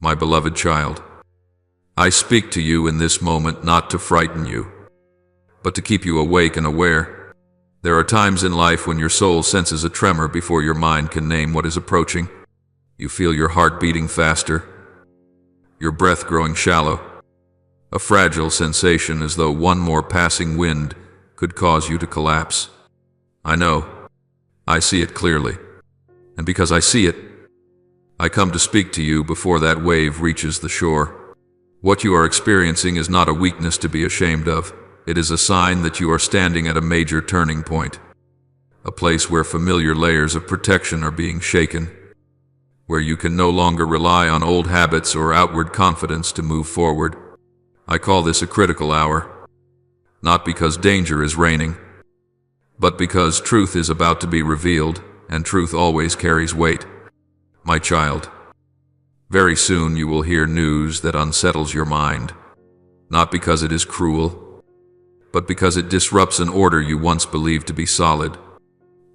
My beloved child, I speak to you in this moment not to frighten you, but to keep you awake and aware. There are times in life when your soul senses a tremor before your mind can name what is approaching. You feel your heart beating faster, your breath growing shallow, a fragile sensation as though one more passing wind could cause you to collapse. I know. I see it clearly. And because I see it, I come to speak to you before that wave reaches the shore. What you are experiencing is not a weakness to be ashamed of. It is a sign that you are standing at a major turning point, a place where familiar layers of protection are being shaken, where you can no longer rely on old habits or outward confidence to move forward. I call this a critical hour, not because danger is reigning, but because truth is about to be revealed, and truth always carries weight. My child, very soon you will hear news that unsettles your mind, not because it is cruel, but because it disrupts an order you once believed to be solid.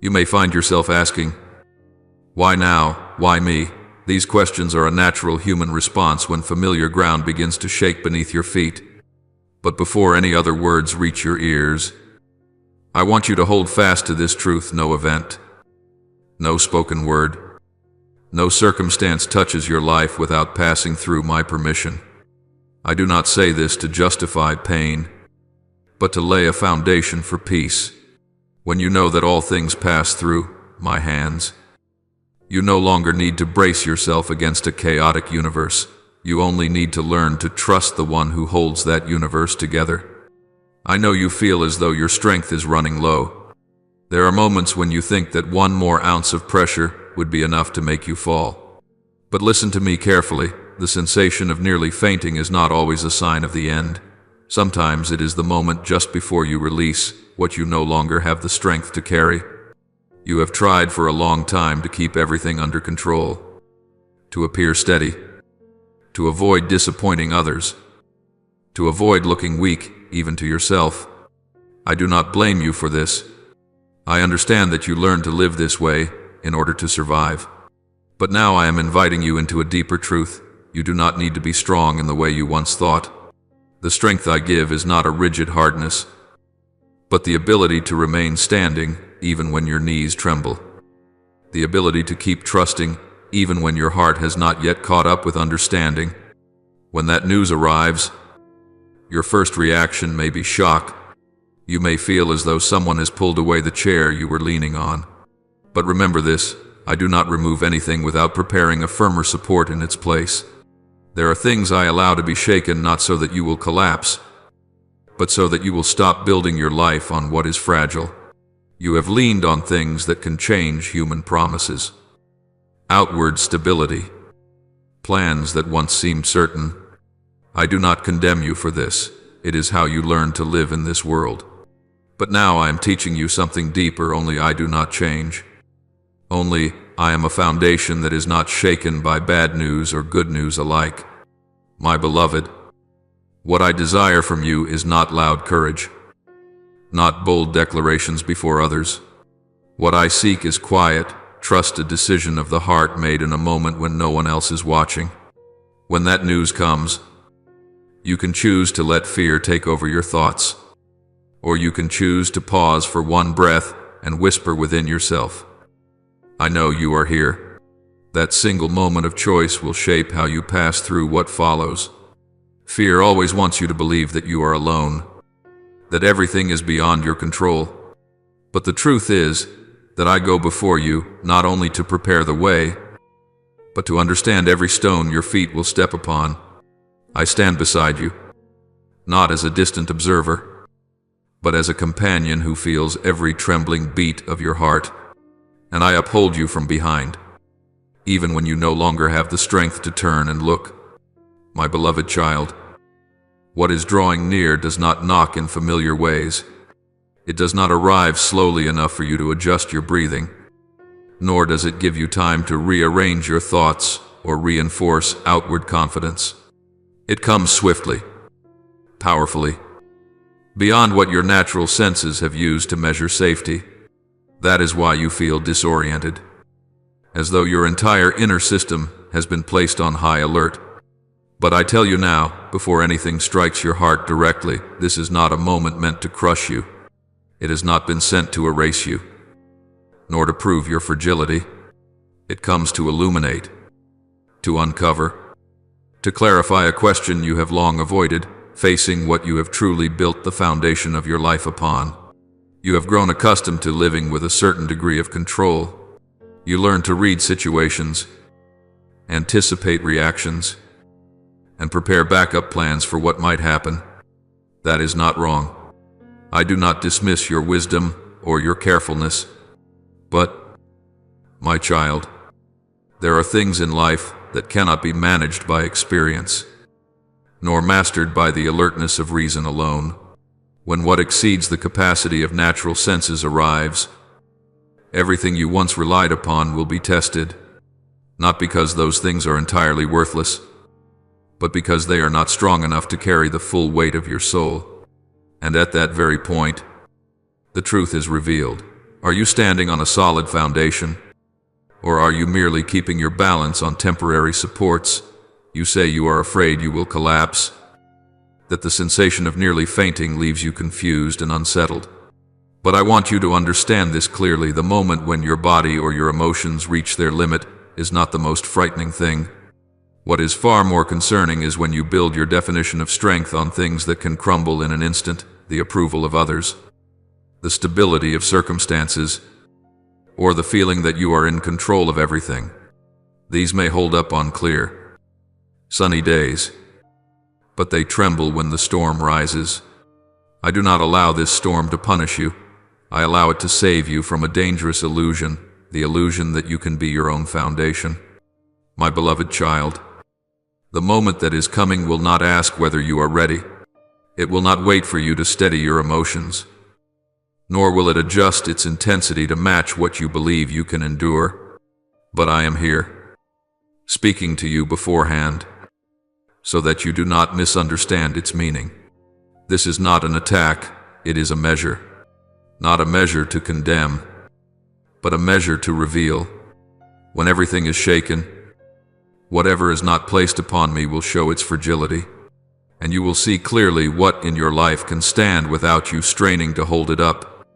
You may find yourself asking, why now? Why me? These questions are a natural human response when familiar ground begins to shake beneath your feet. But before any other words reach your ears, I want you to hold fast to this truth: no event, no spoken word, no circumstance touches your life without passing through my permission. I do not say this to justify pain, but to lay a foundation for peace. When you know that all things pass through my hands, you no longer need to brace yourself against a chaotic universe. You only need to learn to trust the one who holds that universe together. I know you feel as though your strength is running low. There are moments when you think that one more ounce of pressure would be enough to make you fall. But listen to me carefully. The sensation of nearly fainting is not always a sign of the end. Sometimes it is the moment just before you release what you no longer have the strength to carry. You have tried for a long time to keep everything under control, to appear steady, to avoid disappointing others, to avoid looking weak even to yourself. I do not blame you for this. I understand that you learned to live this way in order to survive. But now I am inviting you into a deeper truth. You do not need to be strong in the way you once thought. The strength I give is not a rigid hardness, but the ability to remain standing even when your knees tremble. The ability to keep trusting even when your heart has not yet caught up with understanding. When that news arrives, your first reaction may be shock. You may feel as though someone has pulled away the chair you were leaning on. But remember this: I do not remove anything without preparing a firmer support in its place. There are things I allow to be shaken not so that you will collapse, but so that you will stop building your life on what is fragile. You have leaned on things that can change human promises, outward stability, plans that once seemed certain. I do not condemn you for this. It is how you learn to live in this world. But now I am teaching you something deeper. Only I do not change. Only I am a foundation that is not shaken by bad news or good news alike. My beloved, what I desire from you is not loud courage, not bold declarations before others. What I seek is quiet, trusted decision of the heart made in a moment when no one else is watching. When that news comes, you can choose to let fear take over your thoughts, or you can choose to pause for one breath and whisper within yourself, I know you are here. That single moment of choice will shape how you pass through what follows. Fear always wants you to believe that you are alone, that everything is beyond your control. But the truth is that I go before you not only to prepare the way, but to understand every stone your feet will step upon. I stand beside you, not as a distant observer, but as a companion who feels every trembling beat of your heart. And I uphold you from behind, even when you no longer have the strength to turn and look. My beloved child, what is drawing near does not knock in familiar ways. It does not arrive slowly enough for you to adjust your breathing, nor does it give you time to rearrange your thoughts or reinforce outward confidence. It comes swiftly, powerfully, beyond what your natural senses have used to measure safety. That is why you feel disoriented, as though your entire inner system has been placed on high alert. But I tell you now, before anything strikes your heart directly, this is not a moment meant to crush you. It has not been sent to erase you, nor to prove your fragility. It comes to illuminate, to uncover, to clarify a question you have long avoided, facing what you have truly built the foundation of your life upon. You have grown accustomed to living with a certain degree of control. You learn to read situations, anticipate reactions, and prepare backup plans for what might happen. That is not wrong. I do not dismiss your wisdom or your carefulness, but, my child, there are things in life that cannot be managed by experience, nor mastered by the alertness of reason alone. When what exceeds the capacity of natural senses arrives, everything you once relied upon will be tested, not because those things are entirely worthless, but because they are not strong enough to carry the full weight of your soul. And at that very point, the truth is revealed. Are you standing on a solid foundation? Or are you merely keeping your balance on temporary supports? You say you are afraid you will collapse, that the sensation of nearly fainting leaves you confused and unsettled. But I want you to understand this clearly. The moment when your body or your emotions reach their limit is not the most frightening thing. What is far more concerning is when you build your definition of strength on things that can crumble in an instant: the approval of others, the stability of circumstances, or the feeling that you are in control of everything. These may hold up on clear, sunny days, but they tremble when the storm rises. I do not allow this storm to punish you. I allow it to save you from a dangerous illusion, the illusion that you can be your own foundation. My beloved child, the moment that is coming will not ask whether you are ready. It will not wait for you to steady your emotions, nor will it adjust its intensity to match what you believe you can endure. But I am here, speaking to you beforehand, so that you do not misunderstand its meaning. This is not an attack, it is a measure. Not a measure to condemn, but a measure to reveal. When everything is shaken, whatever is not placed upon me will show its fragility, and you will see clearly what in your life can stand without you straining to hold it up,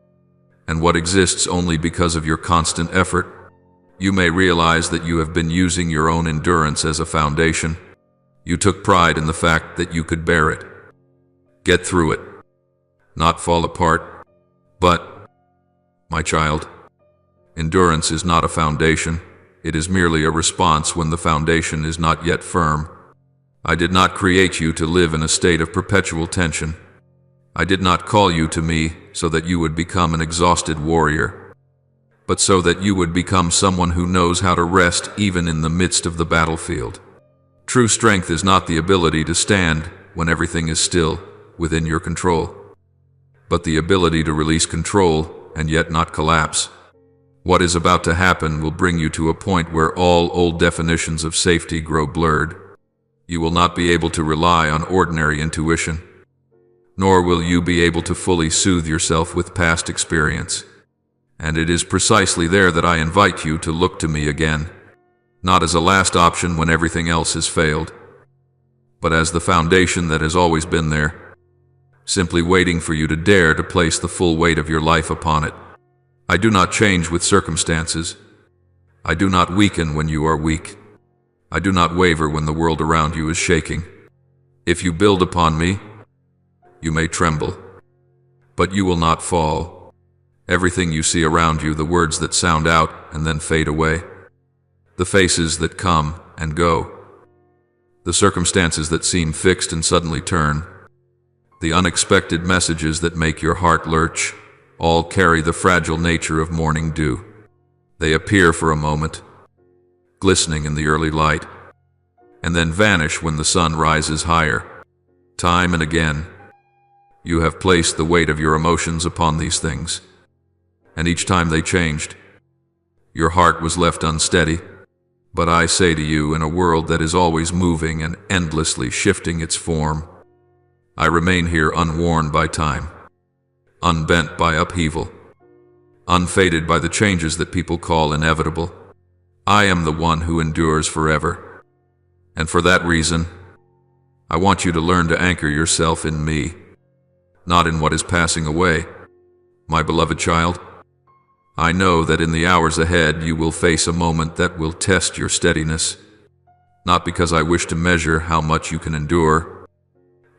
and what exists only because of your constant effort. You may realize that you have been using your own endurance as a foundation. You took pride in the fact that you could bear it, get through it, not fall apart. But, my child, endurance is not a foundation. It is merely a response when the foundation is not yet firm. I did not create you to live in a state of perpetual tension. I did not call you to me so that you would become an exhausted warrior, but so that you would become someone who knows how to rest even in the midst of the battlefield. True strength is not the ability to stand when everything is still within your control, but the ability to release control and yet not collapse. What is about to happen will bring you to a point where all old definitions of safety grow blurred. You will not be able to rely on ordinary intuition, nor will you be able to fully soothe yourself with past experience. And it is precisely there that I invite you to look to me again, not as a last option when everything else has failed, but as the foundation that has always been there, simply waiting for you to dare to place the full weight of your life upon it. I do not change with circumstances. I do not weaken when you are weak. I do not waver when the world around you is shaking. If you build upon me, you may tremble, but you will not fall. Everything you see around you, the words that sound out and then fade away, the faces that come and go, the circumstances that seem fixed and suddenly turn, the unexpected messages that make your heart lurch, all carry the fragile nature of morning dew. They appear for a moment, glistening in the early light, and then vanish when the sun rises higher. Time and again, you have placed the weight of your emotions upon these things, and each time they changed, your heart was left unsteady. But I say to you, in a world that is always moving and endlessly shifting its form, I remain here unworn by time, unbent by upheaval, unfaded by the changes that people call inevitable. I am the one who endures forever, and for that reason, I want you to learn to anchor yourself in me, not in what is passing away. My beloved child, I know that in the hours ahead you will face a moment that will test your steadiness, not because I wish to measure how much you can endure,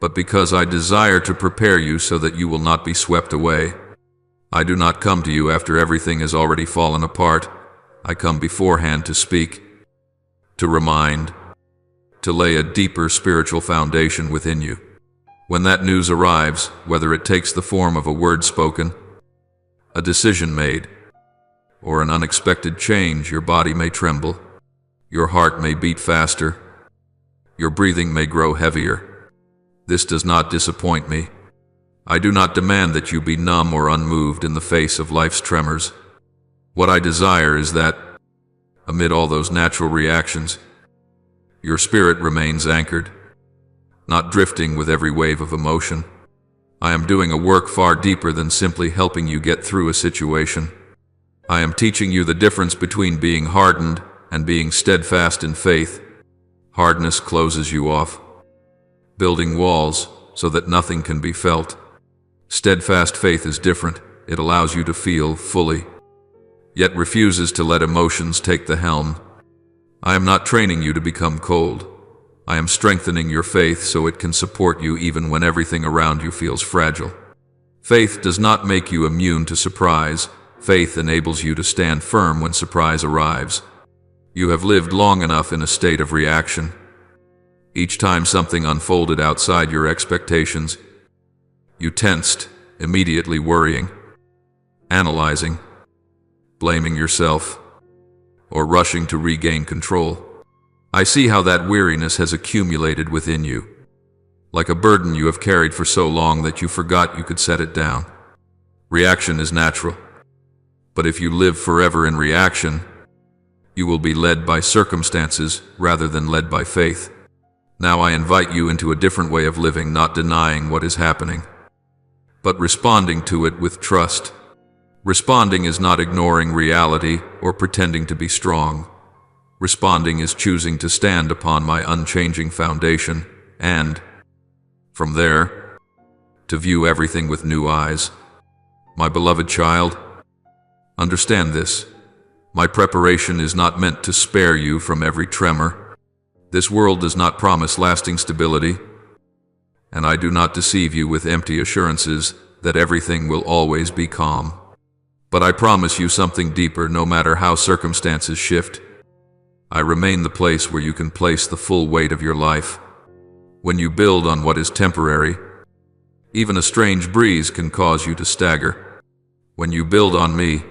but because I desire to prepare you so that you will not be swept away. I do not come to you after everything has already fallen apart. I come beforehand to speak, to remind, to lay a deeper spiritual foundation within you. When that news arrives, whether it takes the form of a word spoken, a decision made, or an unexpected change, your body may tremble, your heart may beat faster, your breathing may grow heavier. This does not disappoint me. I do not demand that you be numb or unmoved in the face of life's tremors. What I desire is that, amid all those natural reactions, your spirit remains anchored, not drifting with every wave of emotion. I am doing a work far deeper than simply helping you get through a situation. I am teaching you the difference between being hardened and being steadfast in faith. Hardness closes you off, building walls so that nothing can be felt. Steadfast faith is different. It allows you to feel fully, yet refuses to let emotions take the helm. I am not training you to become cold. I am strengthening your faith so it can support you even when everything around you feels fragile. Faith does not make you immune to surprise. Faith enables you to stand firm when surprise arrives. You have lived long enough in a state of reaction. Each time something unfolded outside your expectations, you tensed, immediately worrying, analyzing, blaming yourself, or rushing to regain control. I see how that weariness has accumulated within you, like a burden you have carried for so long that you forgot you could set it down. Reaction is natural, but if you live forever in reaction, you will be led by circumstances rather than led by faith. Now I invite you into a different way of living, not denying what is happening, but responding to it with trust. Responding is not ignoring reality or pretending to be strong. Responding is choosing to stand upon my unchanging foundation and, from there, to view everything with new eyes. My beloved child, understand this. My preparation is not meant to spare you from every tremor. This world does not promise lasting stability, and I do not deceive you with empty assurances that everything will always be calm. But I promise you something deeper. No matter how circumstances shift, I remain the place where you can place the full weight of your life. When you build on what is temporary, even a strange breeze can cause you to stagger. When you build on me,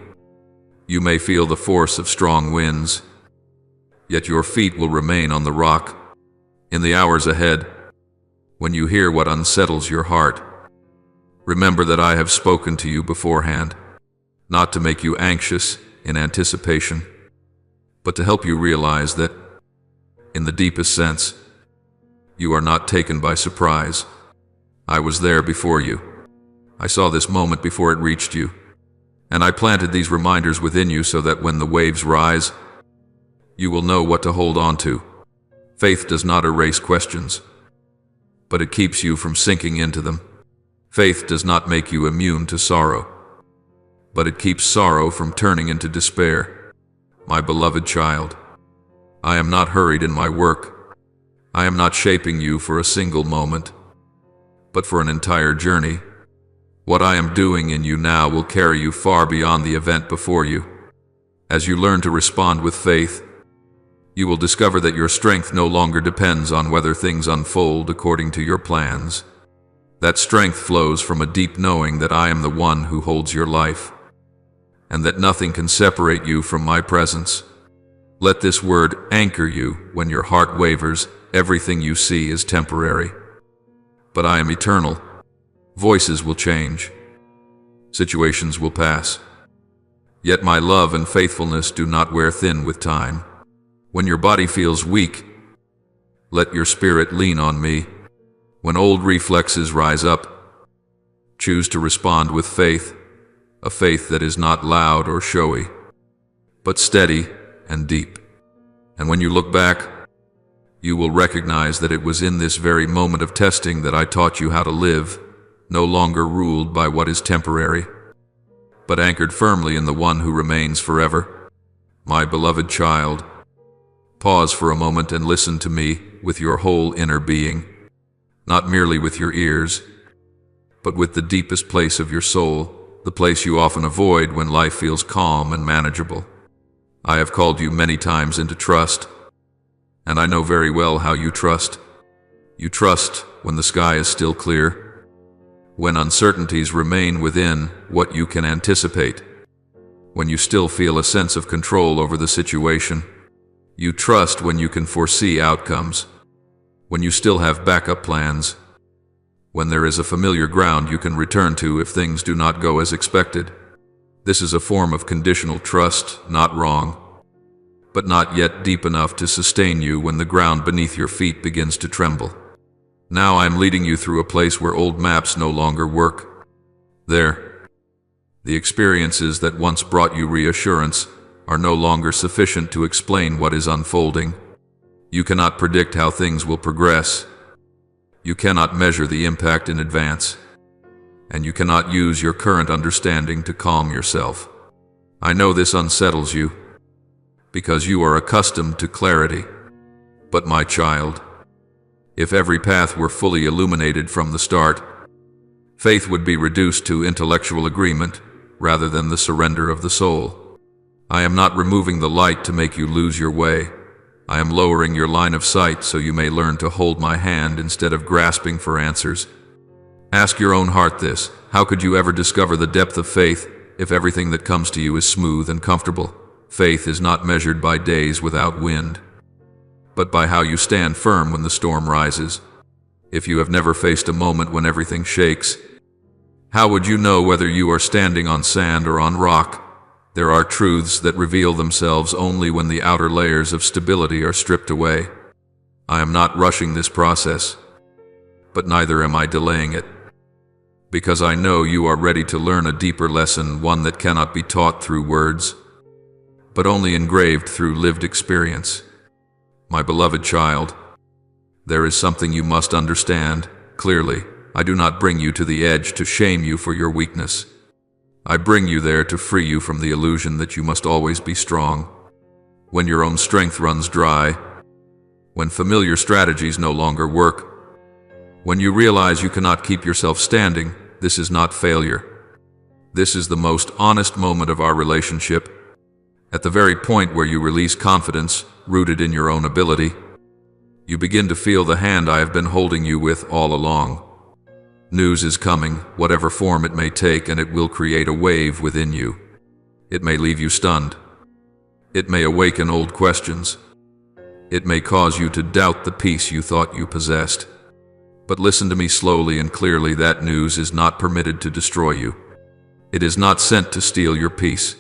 you may feel the force of strong winds, yet your feet will remain on the rock. In the hours ahead, when you hear what unsettles your heart, remember that I have spoken to you beforehand, not to make you anxious in anticipation, but to help you realize that, in the deepest sense, you are not taken by surprise. I was there before you. I saw this moment before it reached you, and I planted these reminders within you so that when the waves rise, you will know what to hold on to. Faith does not erase questions, but it keeps you from sinking into them. Faith does not make you immune to sorrow, but it keeps sorrow from turning into despair. My beloved child, I am not hurried in my work. I am not shaping you for a single moment, but for an entire journey. What I am doing in you now will carry you far beyond the event before you. As you learn to respond with faith, you will discover that your strength no longer depends on whether things unfold according to your plans. That strength flows from a deep knowing that I am the one who holds your life, and that nothing can separate you from my presence. Let this word anchor you when your heart wavers. Everything you see is temporary, but I am eternal. Voices will change. Situations will pass. Yet my love and faithfulness do not wear thin with time. When your body feels weak, let your spirit lean on me. When old reflexes rise up, choose to respond with faith, a faith that is not loud or showy, but steady and deep. And when you look back, You will recognize that it was in this very moment of testing that I taught you how to live, no longer ruled by what is temporary, but anchored firmly in the one who remains forever. My beloved child, pause for a moment and listen to me with your whole inner being, not merely with your ears, but with the deepest place of your soul, the place you often avoid when life feels calm and manageable. I have called you many times into trust, and I know very well how you trust. You trust when the sky is still clear, when uncertainties remain within what you can anticipate, when you still feel a sense of control over the situation. You trust when you can foresee outcomes, when you still have backup plans, when there is a familiar ground you can return to if things do not go as expected. This is a form of conditional trust, not wrong, but not yet deep enough to sustain you when the ground beneath your feet begins to tremble. Now I am leading you through a place where old maps no longer work. There, the experiences that once brought you reassurance are no longer sufficient to explain what is unfolding. You cannot predict how things will progress. You cannot measure the impact in advance, and you cannot use your current understanding to calm yourself. I know this unsettles you, because you are accustomed to clarity. But my child, if every path were fully illuminated from the start, faith would be reduced to intellectual agreement rather than the surrender of the soul. I am not removing the light to make you lose your way. I am lowering your line of sight so you may learn to hold my hand instead of grasping for answers. Ask your own heart this: how could you ever discover the depth of faith if everything that comes to you is smooth and comfortable? Faith is not measured by days without wind, but by how you stand firm when the storm rises. If you have never faced a moment when everything shakes, how would you know whether you are standing on sand or on rock? There are truths that reveal themselves only when the outer layers of stability are stripped away. I am not rushing this process, but neither am I delaying it, because I know you are ready to learn a deeper lesson, one that cannot be taught through words, but only engraved through lived experience. My beloved child, there is something you must understand clearly. I do not bring you to the edge to shame you for your weakness. I bring you there to free you from the illusion that you must always be strong. When your own strength runs dry, when familiar strategies no longer work, when you realize you cannot keep yourself standing, this is not failure. This is the most honest moment of our relationship. At the very point where you release confidence, rooted in your own ability, you begin to feel the hand I have been holding you with all along. News is coming, whatever form it may take, and it will create a wave within you. It may leave you stunned. It may awaken old questions. It may cause you to doubt the peace you thought you possessed. But listen to me slowly and clearly. That news is not permitted to destroy you. It is not sent to steal your peace,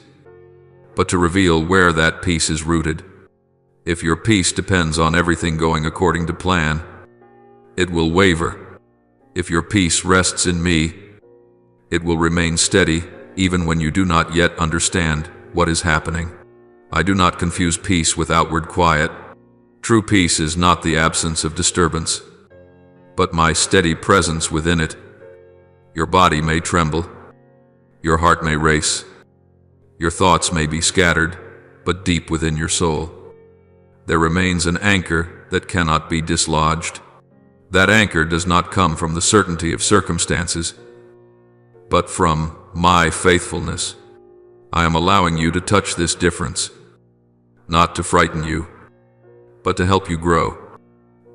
but to reveal where that peace is rooted. If your peace depends on everything going according to plan, it will waver. If your peace rests in me, it will remain steady even when you do not yet understand what is happening. I do not confuse peace with outward quiet. True peace is not the absence of disturbance, but my steady presence within it. Your body may tremble, your heart may race, your thoughts may be scattered, but deep within your soul, there remains an anchor that cannot be dislodged. That anchor does not come from the certainty of circumstances, but from my faithfulness. I am allowing you to touch this difference, not to frighten you, but to help you grow.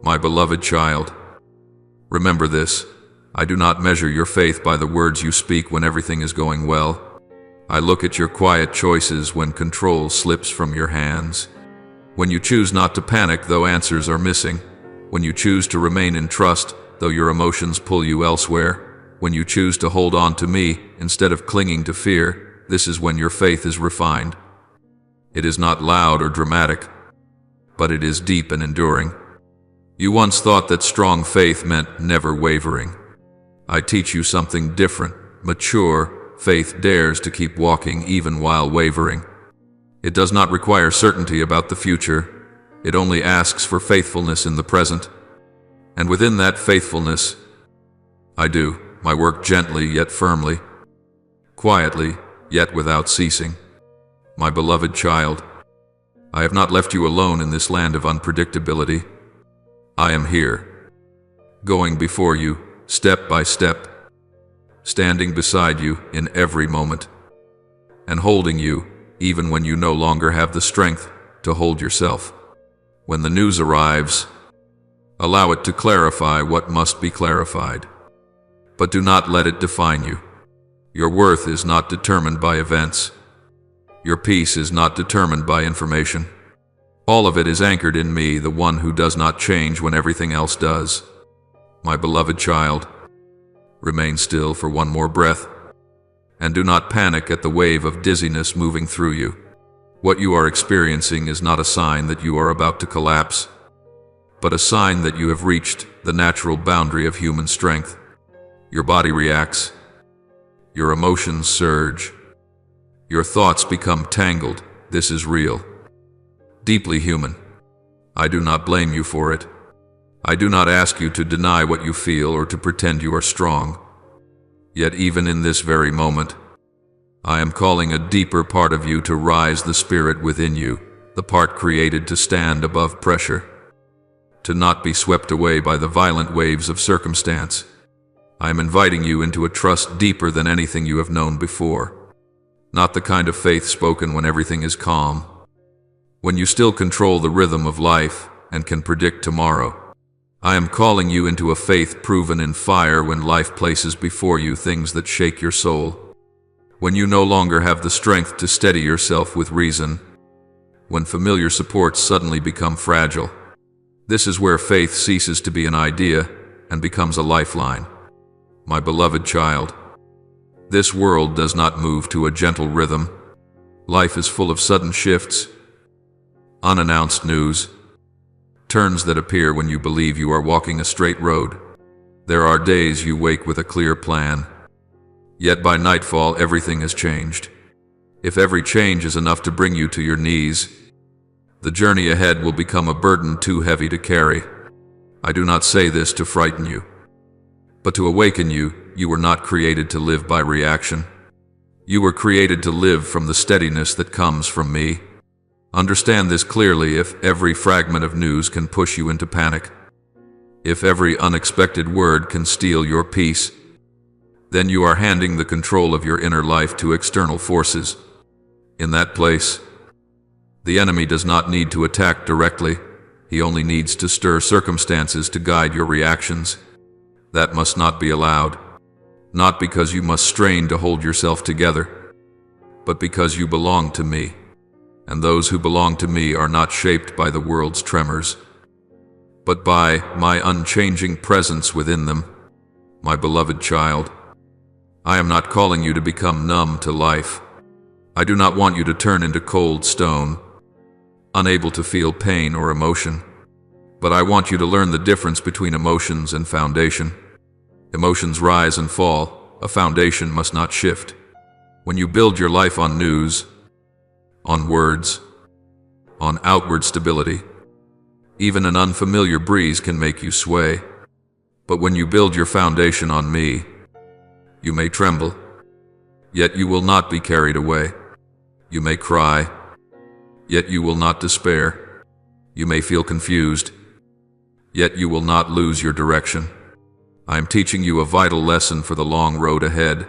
My beloved child, remember this: I do not measure your faith by the words you speak when everything is going well. I look at your quiet choices when control slips from your hands, when you choose not to panic though answers are missing, when you choose to remain in trust though your emotions pull you elsewhere, when you choose to hold on to me instead of clinging to fear. This is when your faith is refined. It is not loud or dramatic, but it is deep and enduring. You once thought that strong faith meant never wavering. I teach you something different. Mature faith dares to keep walking even while wavering. It does not require certainty about the future, It only asks for faithfulness in the present, and within that faithfulness, I do my work gently yet firmly, quietly yet without ceasing. My beloved child, I have not left you alone in this land of unpredictability. I am here, going before you, step by step, standing beside you in every moment, and holding you even when you no longer have the strength to hold yourself. When the news arrives, allow it to clarify what must be clarified, but do not let it define you. Your worth is not determined by events. Your peace is not determined by information. All of it is anchored in me, the one who does not change when everything else does. My beloved child, remain still for one more breath, and do not panic at the wave of dizziness moving through you. What you are experiencing is not a sign that you are about to collapse, but a sign that you have reached the natural boundary of human strength. Your body reacts, your emotions surge, your thoughts become tangled. This is real, deeply human. I do not blame you for it. I do not ask you to deny what you feel or to pretend you are strong. Yet even in this very moment, I am calling a deeper part of you to rise, the spirit within you, the part created to stand above pressure, to not be swept away by the violent waves of circumstance. I am inviting you into a trust deeper than anything you have known before. Not the kind of faith spoken when everything is calm, when you still control the rhythm of life and can predict tomorrow. I am calling you into a faith proven in fire when life places before you things that shake your soul. When you no longer have the strength to steady yourself with reason, when familiar supports suddenly become fragile. This is where faith ceases to be an idea and becomes a lifeline. My beloved child, this world does not move to a gentle rhythm. Life is full of sudden shifts, unannounced news, turns that appear when you believe you are walking a straight road. There are days you wake with a clear plan, yet by nightfall everything has changed. If every change is enough to bring you to your knees, the journey ahead will become a burden too heavy to carry. I do not say this to frighten you, but to awaken you. You were not created to live by reaction. You were created to live from the steadiness that comes from me. Understand this clearly. If every fragment of news can push you into panic, if every unexpected word can steal your peace, then you are handing the control of your inner life to external forces. In that place, the enemy does not need to attack directly. He only needs to stir circumstances to guide your reactions. That must not be allowed. Not because you must strain to hold yourself together, but because you belong to me, and those who belong to me are not shaped by the world's tremors, but by my unchanging presence within them. My beloved child, I am not calling you to become numb to life. I do not want you to turn into cold stone, unable to feel pain or emotion, but I want you to learn the difference between emotions and foundation. Emotions rise and fall. A foundation must not shift. When you build your life on news, on words, on outward stability, even an unfamiliar breeze can make you sway. But when you build your foundation on me, you may tremble, yet you will not be carried away. You may cry, yet you will not despair. You may feel confused, yet you will not lose your direction. I am teaching you a vital lesson for the long road ahead.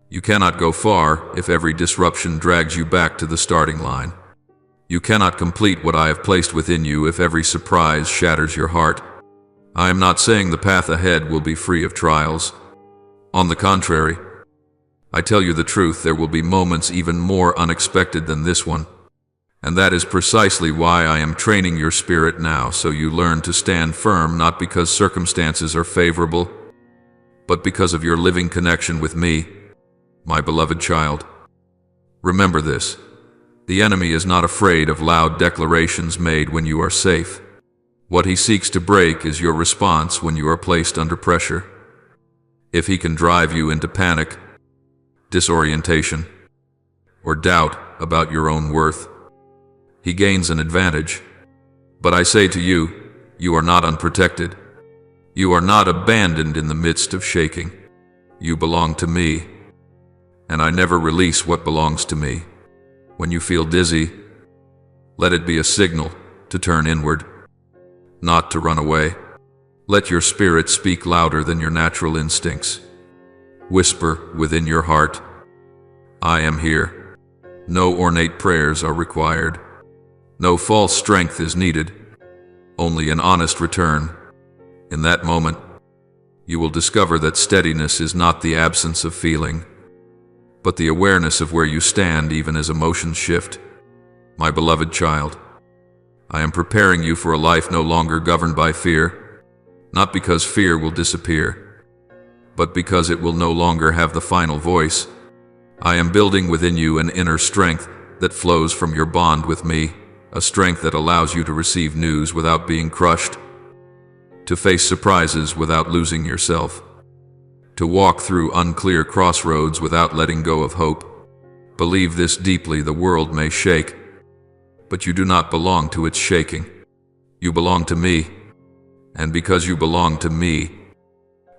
You cannot go far if every disruption drags you back to the starting line. You cannot complete what I have placed within you if every surprise shatters your heart. I am not saying the path ahead will be free of trials. On the contrary, I tell you the truth, there will be moments even more unexpected than this one. And that is precisely why I am training your spirit now, so you learn to stand firm, not because circumstances are favorable, but because of your living connection with me, my beloved child. Remember this: the enemy is not afraid of loud declarations made when you are safe. What he seeks to break is your response when you are placed under pressure. If he can drive you into panic, disorientation, or doubt about your own worth, he gains an advantage. But I say to you, you are not unprotected. You are not abandoned in the midst of shaking. You belong to me, and I never release what belongs to me. When you feel dizzy, let it be a signal to turn inward, not to run away. Let your spirit speak louder than your natural instincts. Whisper within your heart, I am here. No ornate prayers are required. No false strength is needed. Only an honest return. In that moment, you will discover that steadiness is not the absence of feeling, but the awareness of where you stand even as emotions shift. My beloved child, I am preparing you for a life no longer governed by fear, not because fear will disappear, but because it will no longer have the final voice. I am building within you an inner strength that flows from your bond with me, a strength that allows you to receive news without being crushed, to face surprises without losing yourself, to walk through unclear crossroads without letting go of hope. Believe this deeply: the world may shake, but you do not belong to its shaking. You belong to me, and because you belong to me,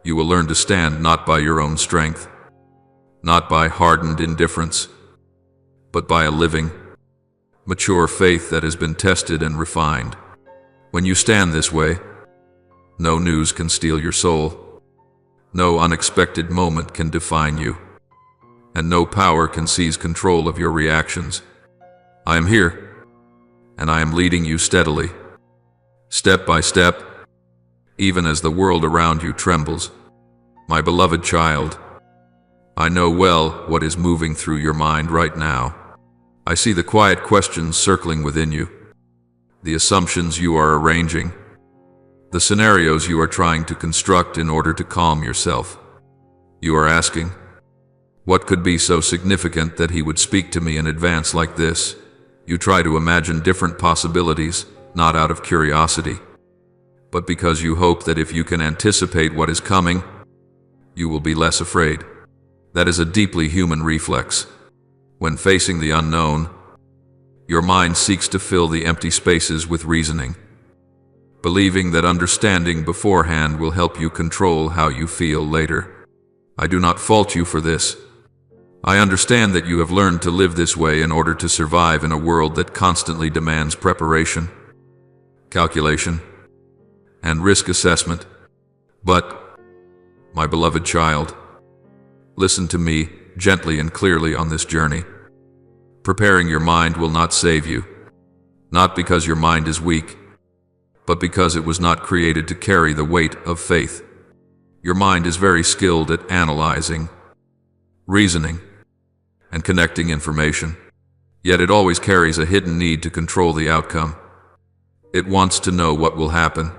you will learn to stand not by your own strength, not by hardened indifference, but by a living, mature faith that has been tested and refined. When you stand this way, no news can steal your soul, no unexpected moment can define you, and no power can seize control of your reactions. I am here, and I am leading you steadily, step by step, even as the world around you trembles. My beloved child, I know well what is moving through your mind right now. I see the quiet questions circling within you, the assumptions you are arranging, the scenarios you are trying to construct in order to calm yourself. You are asking, what could be so significant that he would speak to me in advance like this? You try to imagine different possibilities, not out of curiosity, but because you hope that if you can anticipate what is coming, you will be less afraid. That is a deeply human reflex. When facing the unknown, your mind seeks to fill the empty spaces with reasoning, believing that understanding beforehand will help you control how you feel later. I do not fault you for this. I understand that you have learned to live this way in order to survive in a world that constantly demands preparation, calculation, and risk assessment. But, my beloved child, listen to me gently and clearly on this journey. Preparing your mind will not save you, not because your mind is weak, but because it was not created to carry the weight of faith. Your mind is very skilled at analyzing, reasoning, and connecting information, yet it always carries a hidden need to control the outcome. It wants to know what will happen,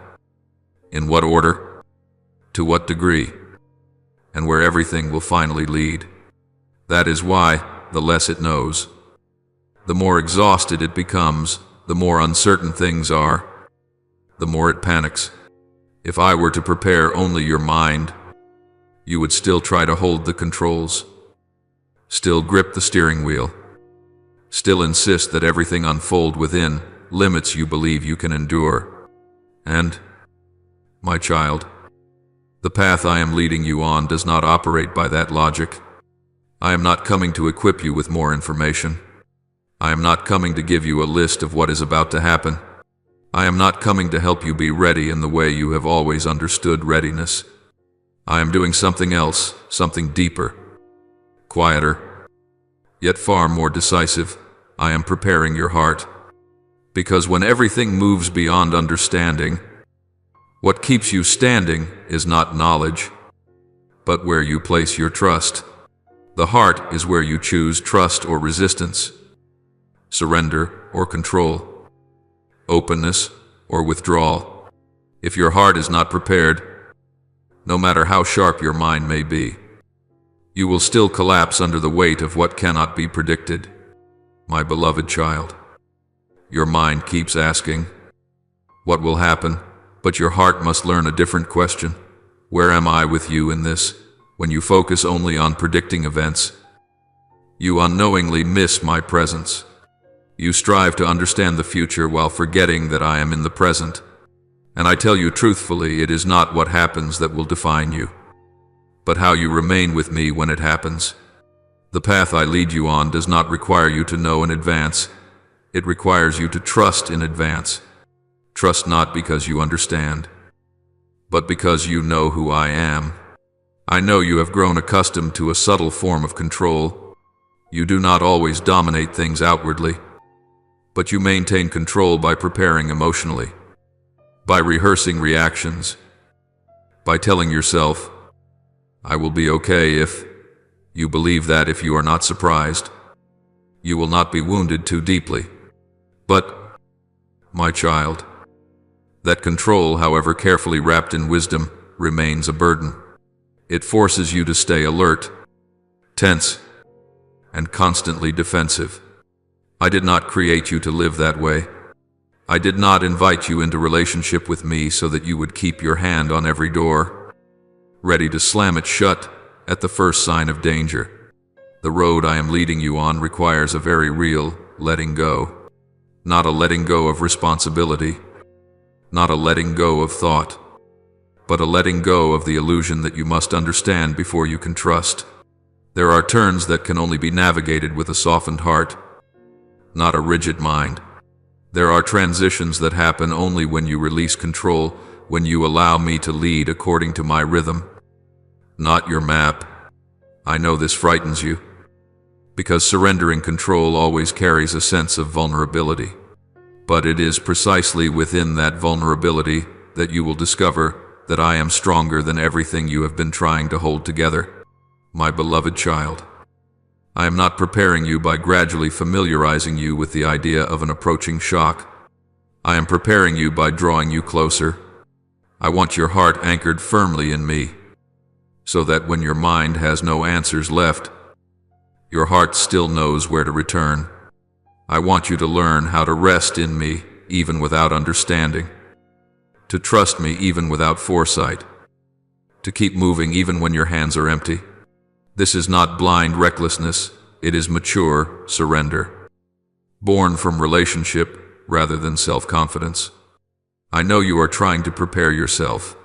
in what order, to what degree, and where everything will finally lead. That is why, the less it knows, the more exhausted it becomes, the more uncertain things are, the more it panics. If I were to prepare only your mind, you would still try to hold the controls, still grip the steering wheel, still insist that everything unfold within limits you believe you can endure. And, my child, the path I am leading you on does not operate by that logic. I am not coming to equip you with more information. I am not coming to give you a list of what is about to happen. I am not coming to help you be ready in the way you have always understood readiness. I am doing something else, something deeper, quieter, yet far more decisive. I am preparing your heart. Because when everything moves beyond understanding, what keeps you standing is not knowledge, but where you place your trust. The heart is where you choose trust or resistance, surrender or control, openness or withdrawal. If your heart is not prepared, no matter how sharp your mind may be, you will still collapse under the weight of what cannot be predicted. My beloved child, your mind keeps asking, what will happen? But your heart must learn a different question. Where am I with you in this? When you focus only on predicting events, you unknowingly miss my presence. You strive to understand the future while forgetting that I am in the present. And I tell you truthfully, it is not what happens that will define you, but how you remain with me when it happens. The path I lead you on does not require you to know in advance. It requires you to trust in advance. Trust not because you understand, but because you know who I am. I know you have grown accustomed to a subtle form of control. You do not always dominate things outwardly, but you maintain control by preparing emotionally, by rehearsing reactions, by telling yourself, I will be okay if. You believe that if you are not surprised, you will not be wounded too deeply. But, my child, that control, however carefully wrapped in wisdom, remains a burden. It forces you to stay alert, tense, and constantly defensive. I did not create you to live that way. I did not invite you into relationship with me so that you would keep your hand on every door, ready to slam it shut at the first sign of danger. The road I am leading you on requires a very real letting go. Not a letting go of responsibility, not a letting go of thought, but a letting go of the illusion that you must understand before you can trust. There are turns that can only be navigated with a softened heart, not a rigid mind. There are transitions that happen only when you release control, when you allow me to lead according to my rhythm, not your map. I know this frightens you, because surrendering control always carries a sense of vulnerability. But it is precisely within that vulnerability that you will discover that I am stronger than everything you have been trying to hold together. My beloved child, I am not preparing you by gradually familiarizing you with the idea of an approaching shock. I am preparing you by drawing you closer. I want your heart anchored firmly in me, so that when your mind has no answers left, your heart still knows where to return. I want you to learn how to rest in me even without understanding, to trust me even without foresight, to keep moving even when your hands are empty. This is not blind recklessness, it is mature surrender, born from relationship rather than self-confidence. I know you are trying to prepare yourself,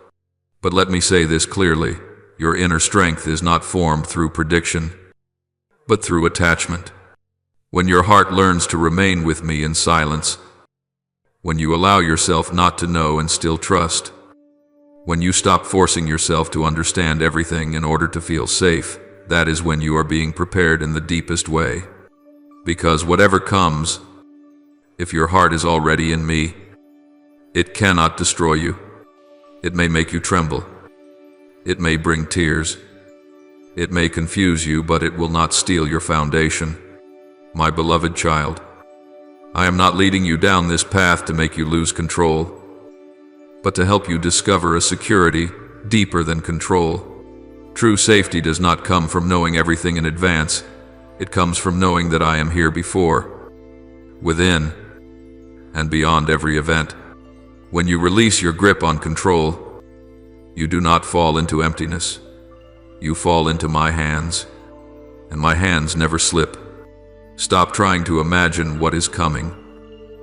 but let me say this clearly. Your inner strength is not formed through prediction, but through attachment. When your heart learns to remain with me in silence, when you allow yourself not to know and still trust, when you stop forcing yourself to understand everything in order to feel safe, that is when you are being prepared in the deepest way. Because whatever comes, if your heart is already in me, it cannot destroy you. It may make you tremble. It may bring tears. It may confuse you, but it will not steal your foundation. My beloved child, I am not leading you down this path to make you lose control, but to help you discover a security deeper than control. True safety does not come from knowing everything in advance. It comes from knowing that I am here before, within, and beyond every event. When you release your grip on control, you do not fall into emptiness. You fall into my hands, and my hands never slip. Stop trying to imagine what is coming.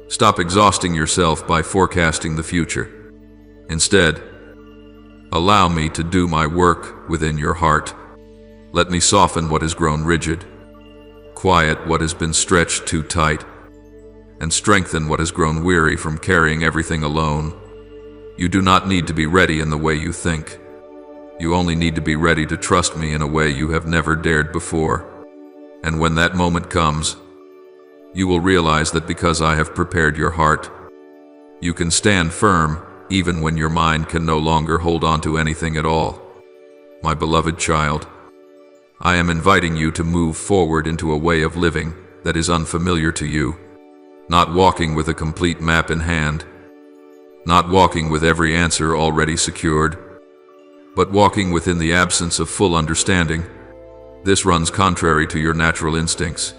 Stop exhausting yourself by forecasting the future. Instead, allow me to do my work within your heart. Let me soften what has grown rigid, quiet what has been stretched too tight, and strengthen what has grown weary from carrying everything alone. You do not need to be ready in the way you think. You only need to be ready to trust me in a way you have never dared before. And when that moment comes, you will realize that because I have prepared your heart, you can stand firm even when your mind can no longer hold on to anything at all. My beloved child, I am inviting you to move forward into a way of living that is unfamiliar to you, not walking with a complete map in hand, not walking with every answer already secured, but walking within the absence of full understanding. This runs contrary to your natural instincts.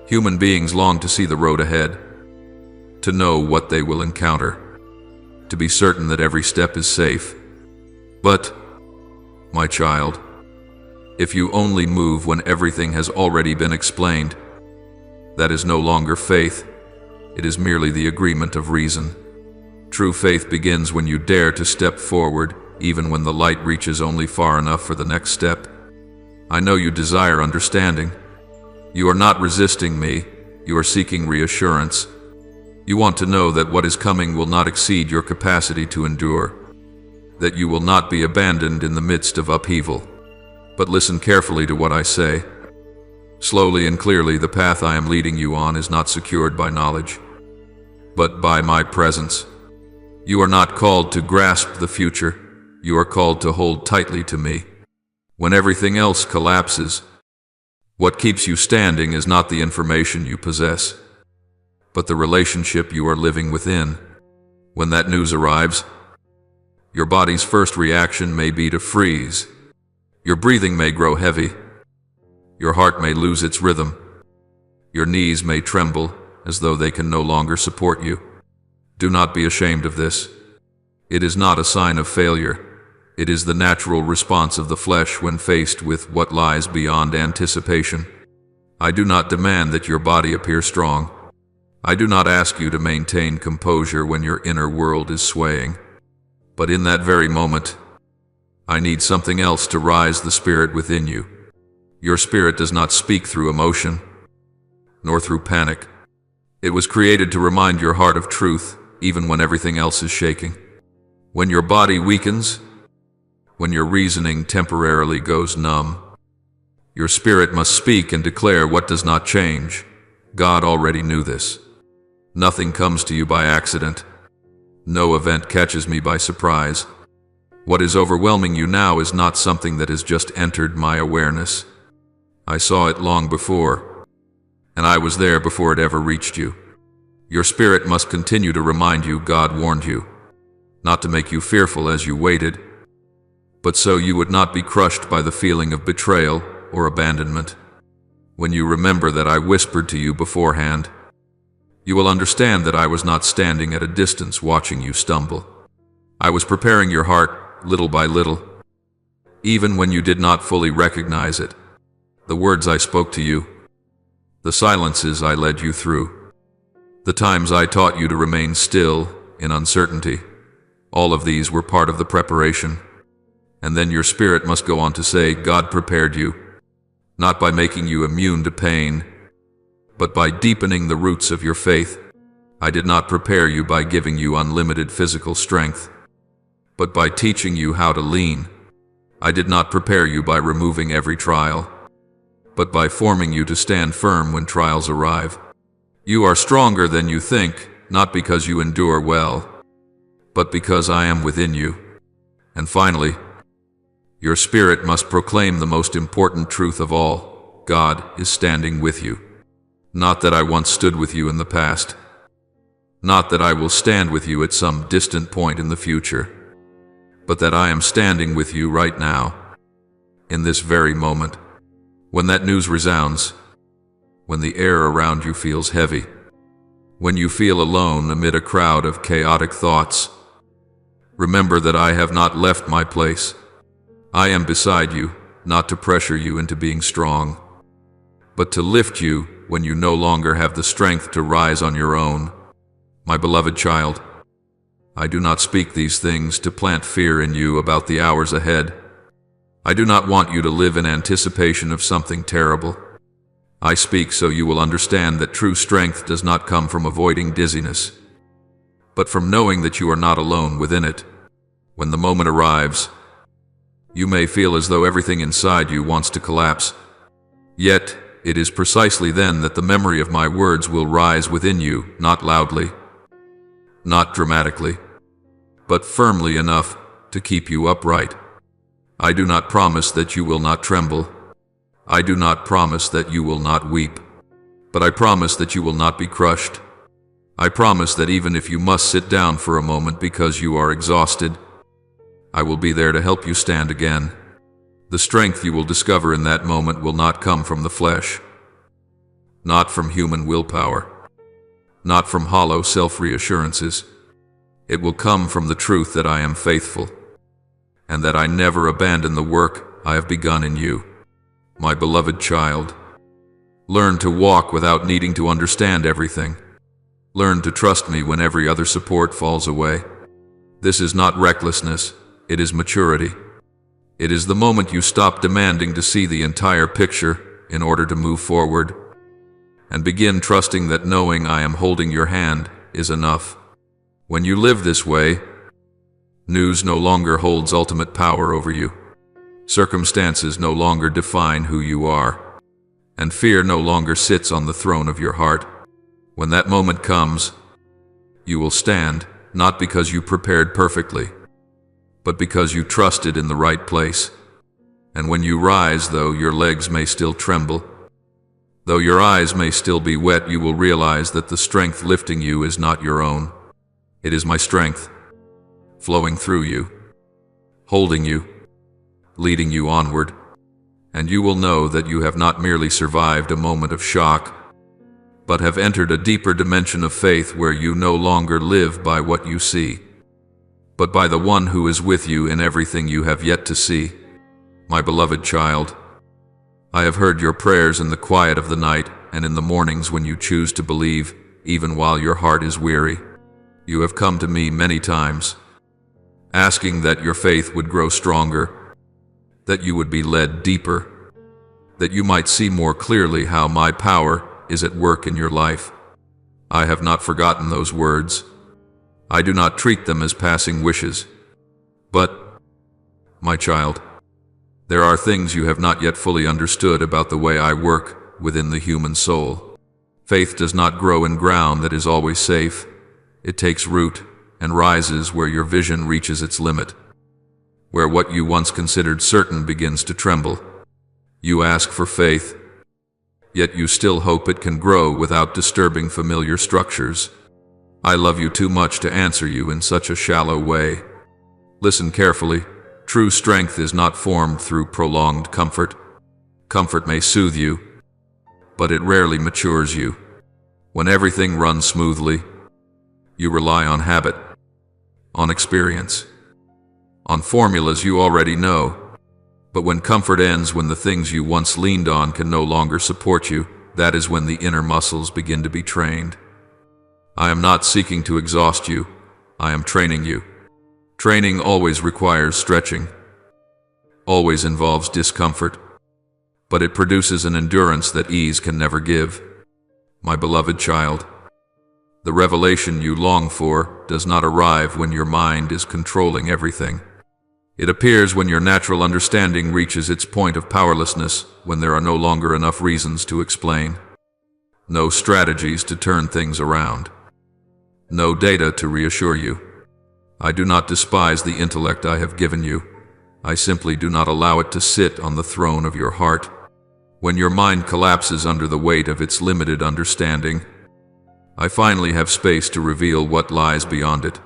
Human beings long to see the road ahead, to know what they will encounter, to be certain that every step is safe. But, my child, if you only move when everything has already been explained, that is no longer faith, It is merely the agreement of reason. True faith begins when you dare to step forward, even when the light reaches only far enough for the next step. I know you desire understanding. You are not resisting me, you are seeking reassurance. You want to know that what is coming will not exceed your capacity to endure, that you will not be abandoned in the midst of upheaval. But listen carefully to what I say. Slowly and clearly, the path I am leading you on is not secured by knowledge, but by my presence. You are not called to grasp the future, you are called to hold tightly to me. When everything else collapses, what keeps you standing is not the information you possess, but the relationship you are living within. When that news arrives, your body's first reaction may be to freeze. Your breathing may grow heavy. Your heart may lose its rhythm. Your knees may tremble as though they can no longer support you. Do not be ashamed of this. It is not a sign of failure. It is the natural response of the flesh when faced with what lies beyond anticipation. I do not demand that your body appear strong. I do not ask you to maintain composure when your inner world is swaying. But in that very moment, I need something else to rise the spirit within you. Your spirit does not speak through emotion, nor through panic. It was created to remind your heart of truth, even when everything else is shaking. When your body weakens, when your reasoning temporarily goes numb, your spirit must speak and declare what does not change. God already knew this. Nothing comes to you by accident. No event catches me by surprise. What is overwhelming you now is not something that has just entered my awareness. I saw it long before, and I was there before it ever reached you. Your spirit must continue to remind you God warned you, not to make you fearful as you waited, but so you would not be crushed by the feeling of betrayal or abandonment. When you remember that I whispered to you beforehand, you will understand that I was not standing at a distance watching you stumble. I was preparing your heart little by little, even when you did not fully recognize it. The words I spoke to you, the silences I led you through, the times I taught you to remain still in uncertainty, all of these were part of the preparation. And then your spirit must go on to say, God prepared you, not by making you immune to pain, but by deepening the roots of your faith. I did not prepare you by giving you unlimited physical strength, but by teaching you how to lean. I did not prepare you by removing every trial, but by forming you to stand firm when trials arrive. You are stronger than you think, not because you endure well, but because I am within you. And finally, your spirit must proclaim the most important truth of all. God is standing with you. Not that I once stood with you in the past. Not that I will stand with you at some distant point in the future. But that I am standing with you right now, in this very moment. When that news resounds, when the air around you feels heavy, when you feel alone amid a crowd of chaotic thoughts, remember that I have not left my place. I am beside you, not to pressure you into being strong, but to lift you when you no longer have the strength to rise on your own. My beloved child, I do not speak these things to plant fear in you about the hours ahead. I do not want you to live in anticipation of something terrible. I speak so you will understand that true strength does not come from avoiding dizziness, but from knowing that you are not alone within it. When the moment arrives, you may feel as though everything inside you wants to collapse. Yet, it is precisely then that the memory of my words will rise within you, not loudly, not dramatically, but firmly enough to keep you upright. I do not promise that you will not tremble. I do not promise that you will not weep. But I promise that you will not be crushed. I promise that even if you must sit down for a moment because you are exhausted, I will be there to help you stand again. The strength you will discover in that moment will not come from the flesh, not from human willpower, not from hollow self-reassurances. It will come from the truth that I am faithful, and that I never abandon the work I have begun in you. My beloved child, learn to walk without needing to understand everything. Learn to trust me when every other support falls away. This is not recklessness, it is maturity. It is the moment you stop demanding to see the entire picture in order to move forward, and begin trusting that knowing I am holding your hand is enough. When you live this way, news no longer holds ultimate power over you. Circumstances no longer define who you are, and fear no longer sits on the throne of your heart. When that moment comes, you will stand, not because you prepared perfectly, but because you trusted in the right place. And when you rise, though your legs may still tremble, though your eyes may still be wet, you will realize that the strength lifting you is not your own. It is my strength, flowing through you, holding you, leading you onward. And you will know that you have not merely survived a moment of shock, but have entered a deeper dimension of faith where you no longer live by what you see, but by the one who is with you in everything you have yet to see. My beloved child, I have heard your prayers in the quiet of the night and in the mornings when you choose to believe, even while your heart is weary. You have come to me many times, asking that your faith would grow stronger, that you would be led deeper, that you might see more clearly how my power is at work in your life. I have not forgotten those words. I do not treat them as passing wishes. But, my child, there are things you have not yet fully understood about the way I work within the human soul. Faith does not grow in ground that is always safe. It takes root and rises where your vision reaches its limit, where what you once considered certain begins to tremble. You ask for faith, yet you still hope it can grow without disturbing familiar structures. I love you too much to answer you in such a shallow way. Listen carefully. True strength is not formed through prolonged comfort. Comfort may soothe you, but it rarely matures you. When everything runs smoothly, you rely on habit, on experience, on formulas you already know. But when comfort ends, when the things you once leaned on can no longer support you, that is when the inner muscles begin to be trained. I am not seeking to exhaust you. I am training you. Training always requires stretching, always involves discomfort, but it produces an endurance that ease can never give. My beloved child, the revelation you long for does not arrive when your mind is controlling everything. It appears when your natural understanding reaches its point of powerlessness, when there are no longer enough reasons to explain, no strategies to turn things around, no data to reassure you. I do not despise the intellect I have given you. I simply do not allow it to sit on the throne of your heart. When your mind collapses under the weight of its limited understanding, I finally have space to reveal what lies beyond it.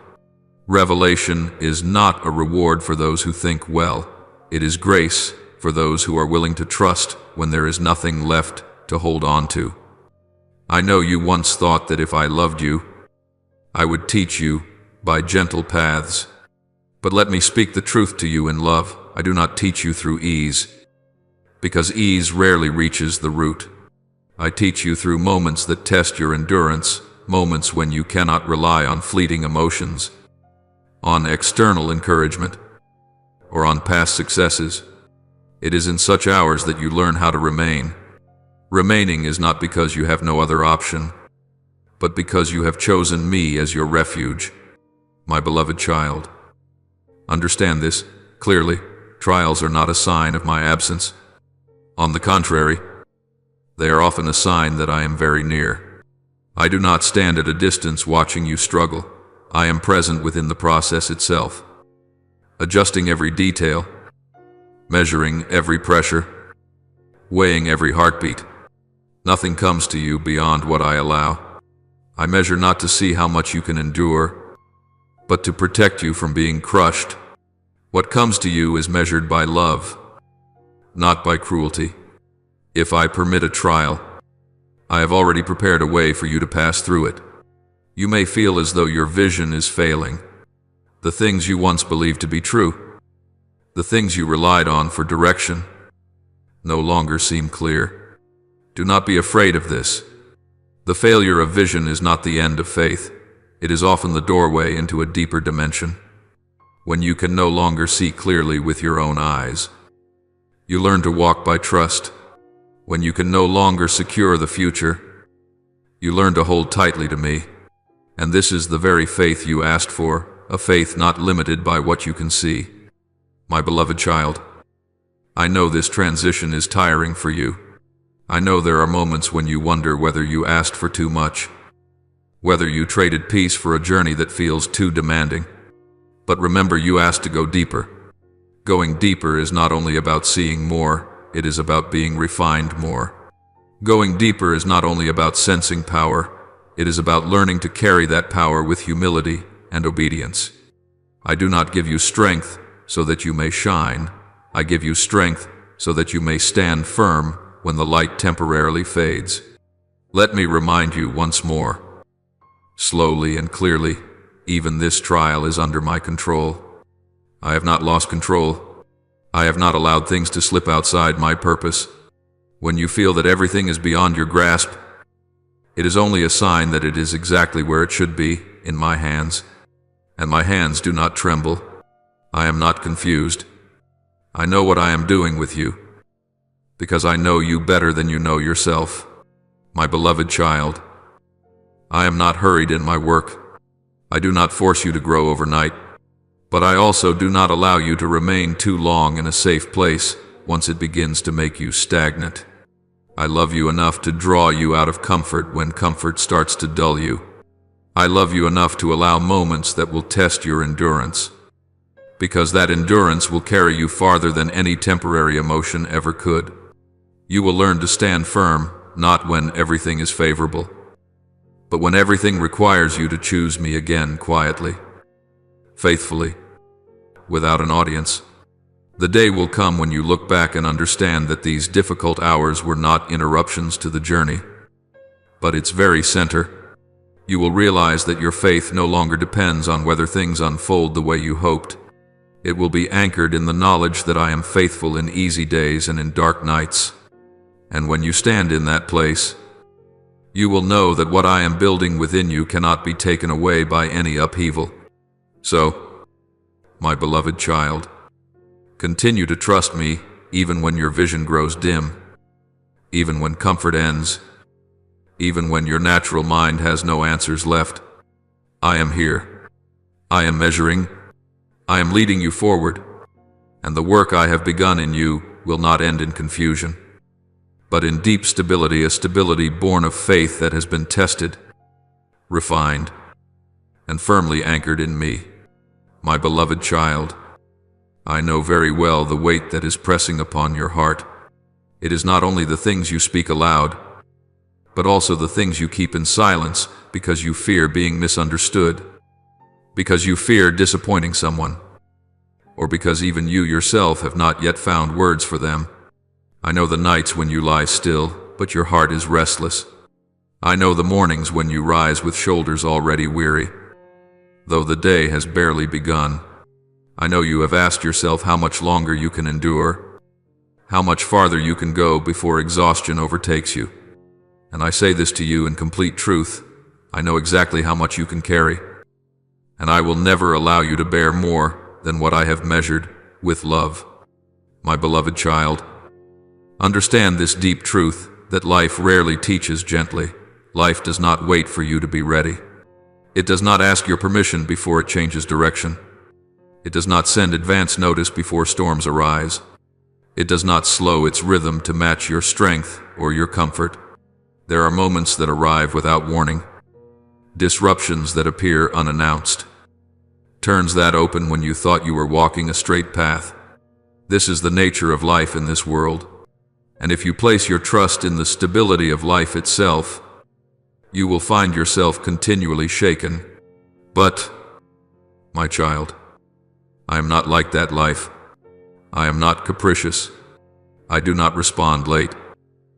Revelation is not a reward for those who think well. It is grace for those who are willing to trust when there is nothing left to hold on to. I know you once thought that if I loved you, I would teach you by gentle paths. But let me speak the truth to you in love. I do not teach you through ease, because ease rarely reaches the root. I teach you through moments that test your endurance, moments when you cannot rely on fleeting emotions, on external encouragement, or on past successes. It is in such hours that you learn how to remain. Remaining is not because you have no other option, but because you have chosen me as your refuge. My beloved child, understand this clearly. Trials are not a sign of my absence. On the contrary, they are often a sign that I am very near. I do not stand at a distance watching you struggle. I am present within the process itself, adjusting every detail, measuring every pressure, weighing every heartbeat. Nothing comes to you beyond what I allow. I measure not to see how much you can endure, but to protect you from being crushed. What comes to you is measured by love, not by cruelty. If I permit a trial, I have already prepared a way for you to pass through it. You may feel as though your vision is failing. The things you once believed to be true, the things you relied on for direction, no longer seem clear. Do not be afraid of this. The failure of vision is not the end of faith. It is often the doorway into a deeper dimension. When you can no longer see clearly with your own eyes, you learn to walk by trust. When you can no longer secure the future, you learn to hold tightly to me. And this is the very faith you asked for, a faith not limited by what you can see. My beloved child, I know this transition is tiring for you. I know there are moments when you wonder whether you asked for too much, whether you traded peace for a journey that feels too demanding. But remember, you asked to go deeper. Going deeper is not only about seeing more, it is about being refined more. Going deeper is not only about sensing power, it is about learning to carry that power with humility and obedience. I do not give you strength so that you may shine. I give you strength so that you may stand firm when the light temporarily fades. Let me remind you once more, slowly and clearly, even this trial is under my control. I have not lost control. I have not allowed things to slip outside my purpose. When you feel that everything is beyond your grasp, it is only a sign that it is exactly where it should be, in my hands. And my hands do not tremble. I am not confused. I know what I am doing with you, because I know you better than you know yourself. My beloved child, I am not hurried in my work. I do not force you to grow overnight, but I also do not allow you to remain too long in a safe place once it begins to make you stagnant. I love you enough to draw you out of comfort when comfort starts to dull you. I love you enough to allow moments that will test your endurance, because that endurance will carry you farther than any temporary emotion ever could. You will learn to stand firm, not when everything is favorable, but when everything requires you to choose me again quietly, faithfully, without an audience. The day will come when you look back and understand that these difficult hours were not interruptions to the journey, but its very center. You will realize that your faith no longer depends on whether things unfold the way you hoped. It will be anchored in the knowledge that I am faithful in easy days and in dark nights. And when you stand in that place, you will know that what I am building within you cannot be taken away by any upheaval. So, my beloved child, continue to trust me even when your vision grows dim, even when comfort ends, even when your natural mind has no answers left. I am here. I am measuring. I am leading you forward, and the work I have begun in you will not end in confusion, but in deep stability, a stability born of faith that has been tested, refined, and firmly anchored in me. My beloved child, I know very well the weight that is pressing upon your heart. It is not only the things you speak aloud, but also the things you keep in silence because you fear being misunderstood, because you fear disappointing someone, or because even you yourself have not yet found words for them. I know the nights when you lie still, but your heart is restless. I know the mornings when you rise with shoulders already weary, though the day has barely begun. I know you have asked yourself how much longer you can endure, how much farther you can go before exhaustion overtakes you. And I say this to you in complete truth. I know exactly how much you can carry, and I will never allow you to bear more than what I have measured with love. My beloved child, understand this deep truth that life rarely teaches gently. Life does not wait for you to be ready. It does not ask your permission before it changes direction. It does not send advance notice before storms arise. It does not slow its rhythm to match your strength or your comfort. There are moments that arrive without warning, disruptions that appear unannounced, turns that open when you thought you were walking a straight path. This is the nature of life in this world, and if you place your trust in the stability of life itself, you will find yourself continually shaken. But, my child, I am not like that life. I am not capricious. I do not respond late.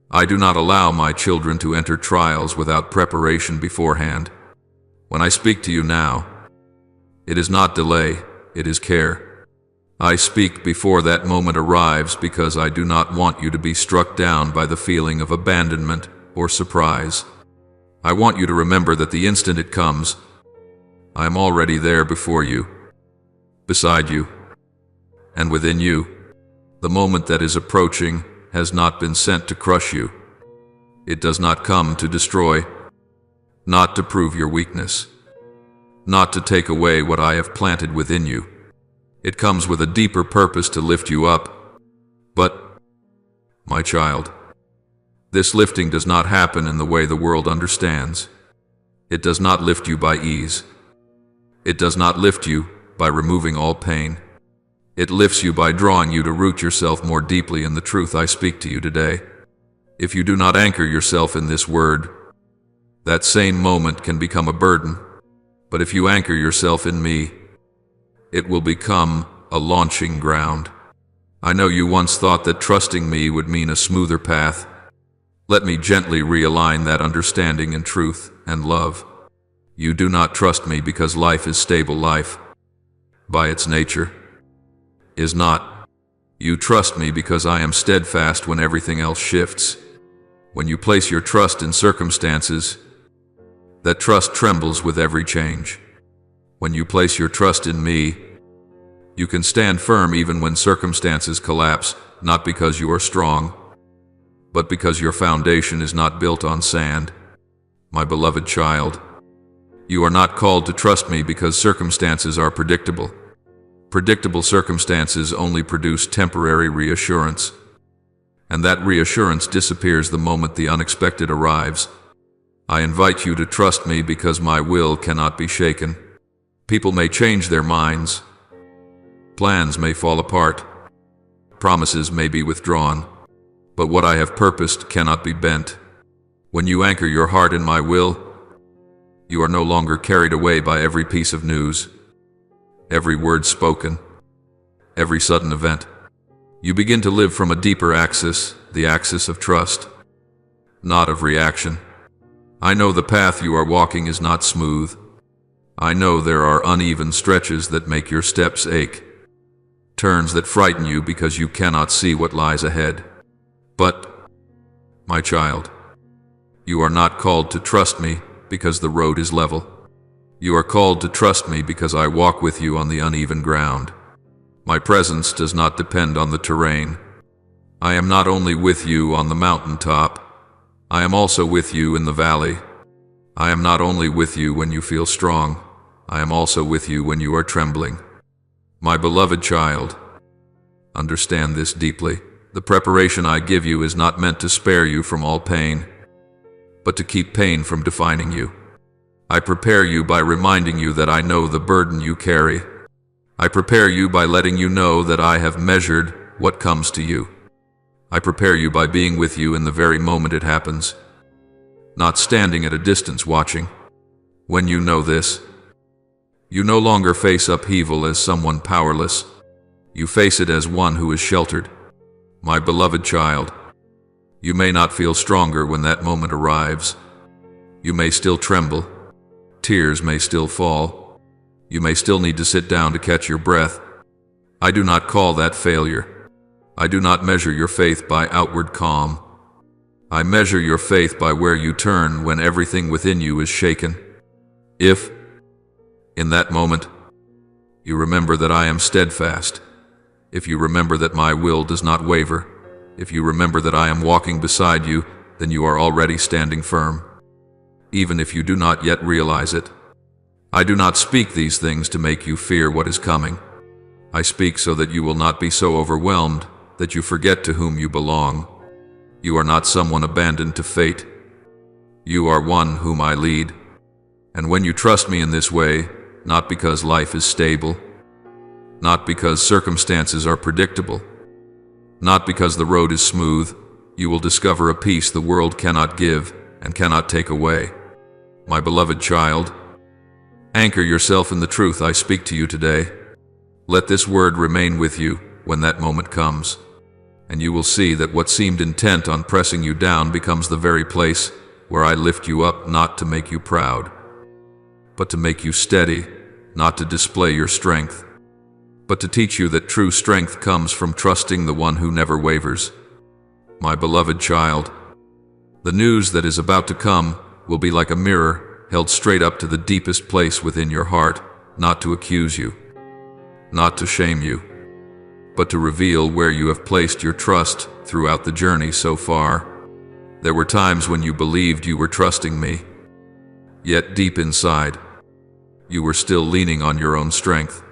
I do not allow my children to enter trials without preparation beforehand. When I speak to you now, it is not delay, it is care. I speak before that moment arrives because I do not want you to be struck down by the feeling of abandonment or surprise. I want you to remember that the instant it comes, I am already there before you, beside you, and within you. The moment that is approaching has not been sent to crush you. It does not come to destroy, not to prove your weakness, not to take away what I have planted within you. It comes with a deeper purpose to lift you up. But, my child, this lifting does not happen in the way the world understands. It does not lift you by ease. It does not lift you by removing all pain. It lifts you by drawing you to root yourself more deeply in the truth I speak to you today. If you do not anchor yourself in this word, that same moment can become a burden. But if you anchor yourself in me, it will become a launching ground. I know you once thought that trusting me would mean a smoother path. Let me gently realign that understanding in truth and love. You do not trust me because life is stable. Life, by its nature, is not. You trust me because I am steadfast when everything else shifts. When you place your trust in circumstances, that trust trembles with every change. When you place your trust in me, you can stand firm even when circumstances collapse, not because you are strong, but because your foundation is not built on sand. My beloved child, you are not called to trust me because circumstances are predictable. Predictable circumstances only produce temporary reassurance, and that reassurance disappears the moment the unexpected arrives. I invite you to trust me because my will cannot be shaken. People may change their minds. Plans may fall apart. Promises may be withdrawn. But what I have purposed cannot be bent. When you anchor your heart in my will, you are no longer carried away by every piece of news, every word spoken, every sudden event. You begin to live from a deeper axis, the axis of trust, not of reaction. I know the path you are walking is not smooth. I know there are uneven stretches that make your steps ache, turns that frighten you because you cannot see what lies ahead. But, my child, you are not called to trust me because the road is level. You are called to trust me because I walk with you on the uneven ground. My presence does not depend on the terrain. I am not only with you on the mountaintop, I am also with you in the valley. I am not only with you when you feel strong, I am also with you when you are trembling. My beloved child, understand this deeply. The preparation I give you is not meant to spare you from all pain, but to keep pain from defining you. I prepare you by reminding you that I know the burden you carry. I prepare you by letting you know that I have measured what comes to you. I prepare you by being with you in the very moment it happens, not standing at a distance watching. When you know this, you no longer face upheaval as someone powerless. You face it as one who is sheltered. My beloved child, you may not feel stronger when that moment arrives. You may still tremble. Tears may still fall. You may still need to sit down to catch your breath. I do not call that failure. I do not measure your faith by outward calm. I measure your faith by where you turn when everything within you is shaken. If, in that moment, you remember that I am steadfast, if you remember that my will does not waver, if you remember that I am walking beside you, then you are already standing firm, even if you do not yet realize it. I do not speak these things to make you fear what is coming. I speak so that you will not be so overwhelmed that you forget to whom you belong. You are not someone abandoned to fate. You are one whom I lead. And when you trust me in this way, not because life is stable, not because circumstances are predictable, not because the road is smooth, you will discover a peace the world cannot give and cannot take away. My beloved child, anchor yourself in the truth I speak to you today. Let this word remain with you when that moment comes, and you will see that what seemed intent on pressing you down becomes the very place where I lift you up, not to make you proud, but to make you steady, not to display your strength, but to teach you that true strength comes from trusting the one who never wavers. My beloved child, the news that is about to come will be like a mirror held straight up to the deepest place within your heart, not to accuse you, not to shame you, but to reveal where you have placed your trust throughout the journey so far. There were times when you believed you were trusting me, yet deep inside, you were still leaning on your own strength,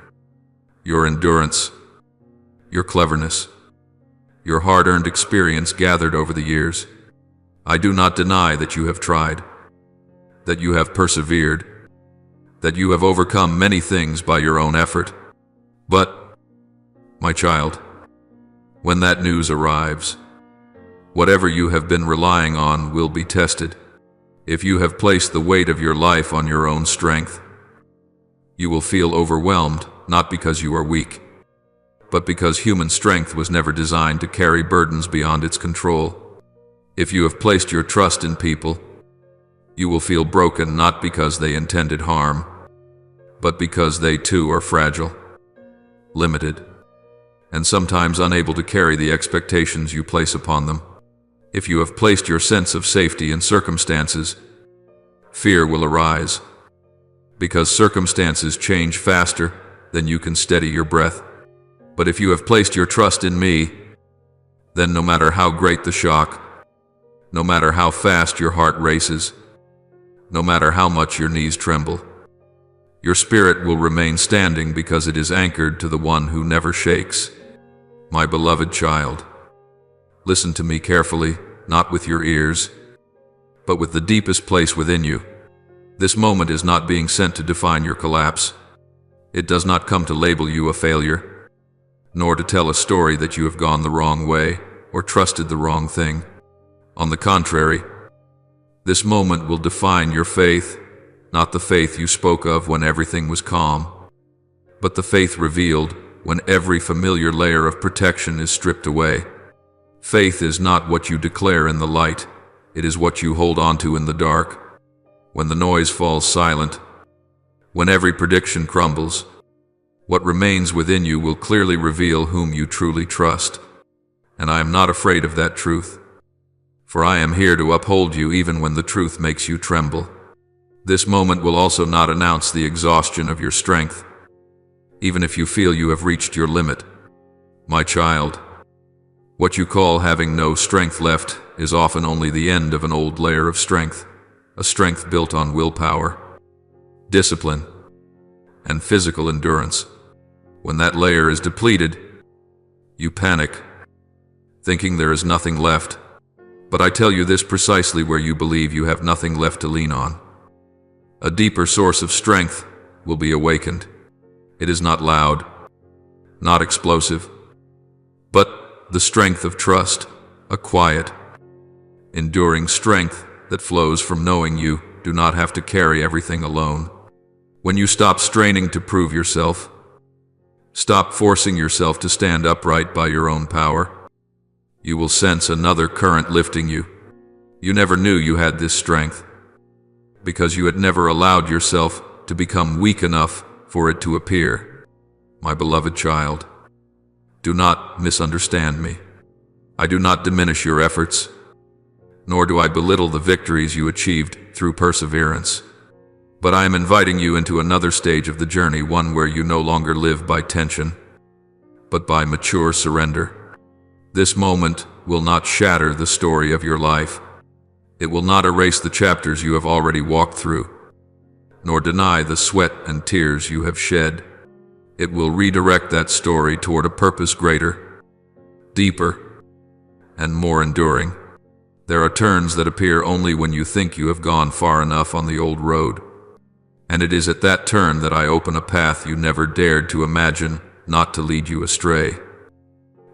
your endurance, your cleverness, your hard-earned experience gathered over the years. I do not deny that you have tried, that you have persevered, that you have overcome many things by your own effort. But, my child, when that news arrives, whatever you have been relying on will be tested. If you have placed the weight of your life on your own strength, you will feel overwhelmed, not because you are weak, but because human strength was never designed to carry burdens beyond its control. If you have placed your trust in people, you will feel broken not because they intended harm, but because they too are fragile, limited, and sometimes unable to carry the expectations you place upon them. If you have placed your sense of safety in circumstances, fear will arise, because circumstances change faster than you can steady your breath. But if you have placed your trust in me, then no matter how great the shock, no matter how fast your heart races, no matter how much your knees tremble, your spirit will remain standing because it is anchored to the one who never shakes. My beloved child, listen to me carefully, not with your ears, but with the deepest place within you. This moment is not being sent to define your collapse. It does not come to label you a failure, nor to tell a story that you have gone the wrong way or trusted the wrong thing. On the contrary, this moment will define your faith, not the faith you spoke of when everything was calm, but the faith revealed when every familiar layer of protection is stripped away. Faith is not what you declare in the light, it is what you hold onto in the dark. When the noise falls silent, when every prediction crumbles, what remains within you will clearly reveal whom you truly trust. And I am not afraid of that truth, for I am here to uphold you even when the truth makes you tremble. This moment will also not announce the exhaustion of your strength, even if you feel you have reached your limit. My child, what you call having no strength left is often only the end of an old layer of strength, a strength built on willpower, discipline, and physical endurance. When that layer is depleted, you panic, thinking there is nothing left. But I tell you this precisely where you believe you have nothing left to lean on. A deeper source of strength will be awakened. It is not loud, not explosive, but the strength of trust, a quiet, enduring strength that flows from knowing you do not have to carry everything alone. When you stop straining to prove yourself, stop forcing yourself to stand upright by your own power, you will sense another current lifting you. You never knew you had this strength, because you had never allowed yourself to become weak enough for it to appear. My beloved child, do not misunderstand me. I do not diminish your efforts, nor do I belittle the victories you achieved through perseverance. But I am inviting you into another stage of the journey, one where you no longer live by tension, but by mature surrender. This moment will not shatter the story of your life. It will not erase the chapters you have already walked through, nor deny the sweat and tears you have shed. It will redirect that story toward a purpose greater, deeper, and more enduring. There are turns that appear only when you think you have gone far enough on the old road. And it is at that turn that I open a path you never dared to imagine, not to lead you astray,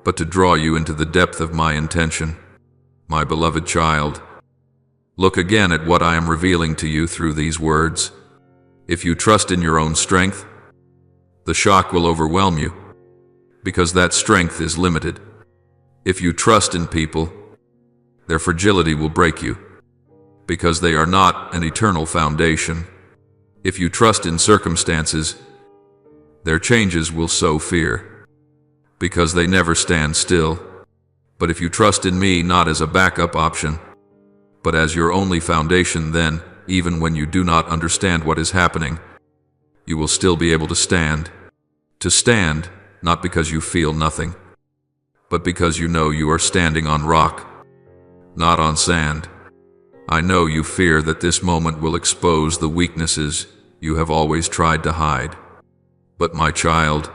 but to draw you into the depth of my intention. My beloved child, look again at what I am revealing to you through these words. If you trust in your own strength, the shock will overwhelm you, because that strength is limited. If you trust in people, their fragility will break you, because they are not an eternal foundation. If you trust in circumstances, their changes will sow fear, because they never stand still. But if you trust in me not as a backup option, but as your only foundation, then even when you do not understand what is happening, you will still be able to stand. To stand, not because you feel nothing, but because you know you are standing on rock, not on sand. I know you fear that this moment will expose the weaknesses you have always tried to hide. But my child,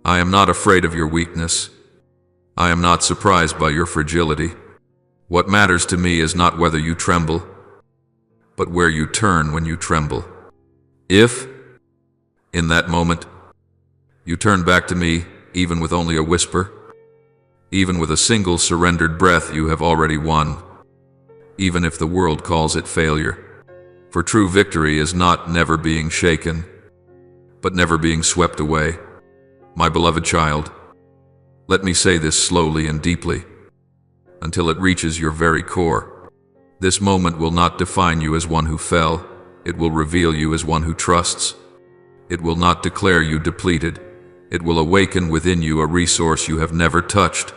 I am not afraid of your weakness. I am not surprised by your fragility. What matters to me is not whether you tremble, but where you turn when you tremble. If, in that moment, you turn back to me, even with only a whisper, even with a single surrendered breath, you have already won, even if the world calls it failure. For true victory is not never being shaken, but never being swept away. My beloved child, let me say this slowly and deeply, until it reaches your very core. This moment will not define you as one who fell. It will reveal you as one who trusts. It will not declare you depleted. It will awaken within you a resource you have never touched.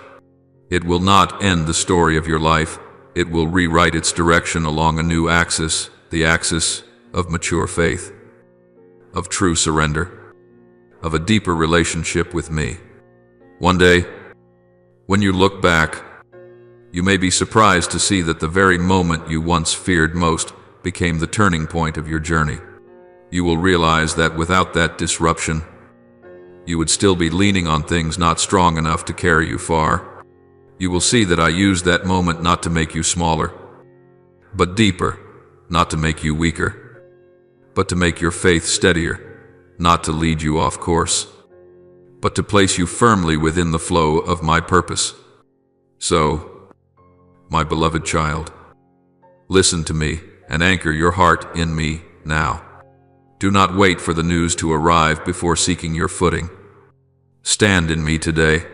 It will not end the story of your life. It will rewrite its direction along a new axis, the axis of mature faith, of true surrender, of a deeper relationship with me. One day, when you look back, you may be surprised to see that the very moment you once feared most became the turning point of your journey. You will realize that without that disruption, you would still be leaning on things not strong enough to carry you far. You will see that I used that moment not to make you smaller, but deeper, not to make you weaker, but to make your faith steadier, not to lead you off course, but to place you firmly within the flow of my purpose. So, my beloved child, listen to me and anchor your heart in me now. Do not wait for the news to arrive before seeking your footing. Stand in me today.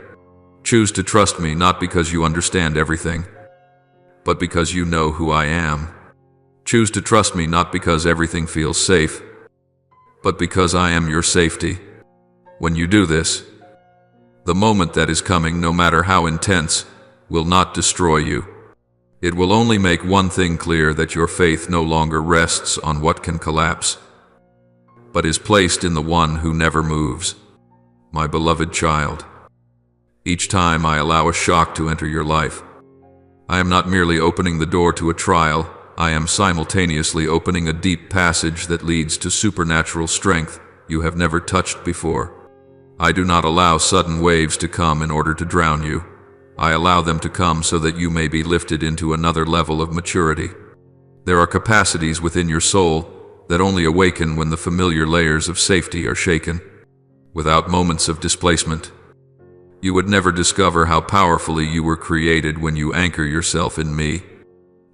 Choose to trust me not because you understand everything, but because you know who I am. Choose to trust me not because everything feels safe, but because I am your safety. When you do this, the moment that is coming, no matter how intense, will not destroy you. It will only make one thing clear, that your faith no longer rests on what can collapse, but is placed in the one who never moves. My beloved child, each time I allow a shock to enter your life, I am not merely opening the door to a trial, I am simultaneously opening a deep passage that leads to supernatural strength you have never touched before. I do not allow sudden waves to come in order to drown you. I allow them to come so that you may be lifted into another level of maturity. There are capacities within your soul that only awaken when the familiar layers of safety are shaken. Without moments of displacement, you would never discover how powerfully you were created when you anchor yourself in me.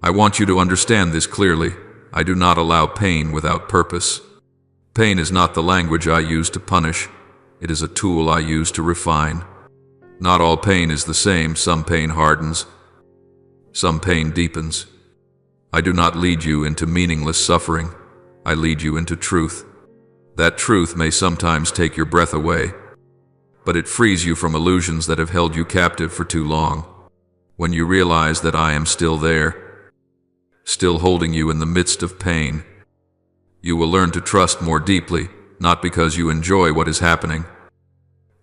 I want you to understand this clearly. I do not allow pain without purpose. Pain is not the language I use to punish. It is a tool I use to refine. Not all pain is the same. Some pain hardens. Some pain deepens. I do not lead you into meaningless suffering. I lead you into truth. That truth may sometimes take your breath away, but it frees you from illusions that have held you captive for too long. When you realize that I am still there, still holding you in the midst of pain, you will learn to trust more deeply, not because you enjoy what is happening,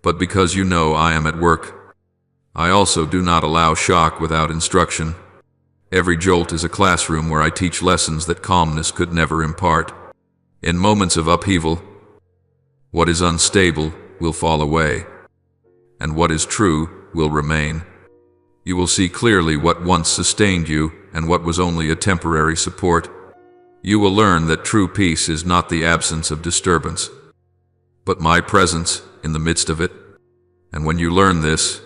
but because you know I am at work. I also do not allow shock without instruction. Every jolt is a classroom where I teach lessons that calmness could never impart. In moments of upheaval, what is unstable will fall away, and what is true will remain. You will see clearly what once sustained you and what was only a temporary support. You will learn that true peace is not the absence of disturbance, but my presence in the midst of it. And when you learn this,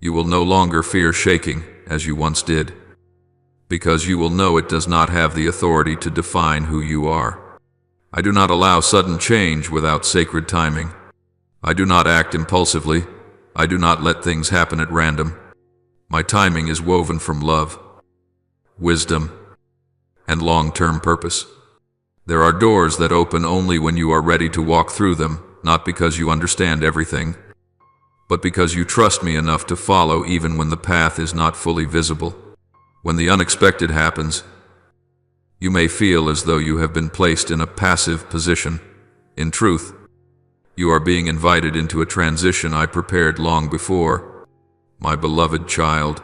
you will no longer fear shaking as you once did, because you will know it does not have the authority to define who you are. I do not allow sudden change without sacred timing. I do not act impulsively. I do not let things happen at random. My timing is woven from love, wisdom, and long-term purpose. There are doors that open only when you are ready to walk through them, not because you understand everything, but because you trust me enough to follow even when the path is not fully visible. When the unexpected happens, You may feel as though you have been placed in a passive position. In truth, you are being invited into a transition I prepared long before. My beloved child,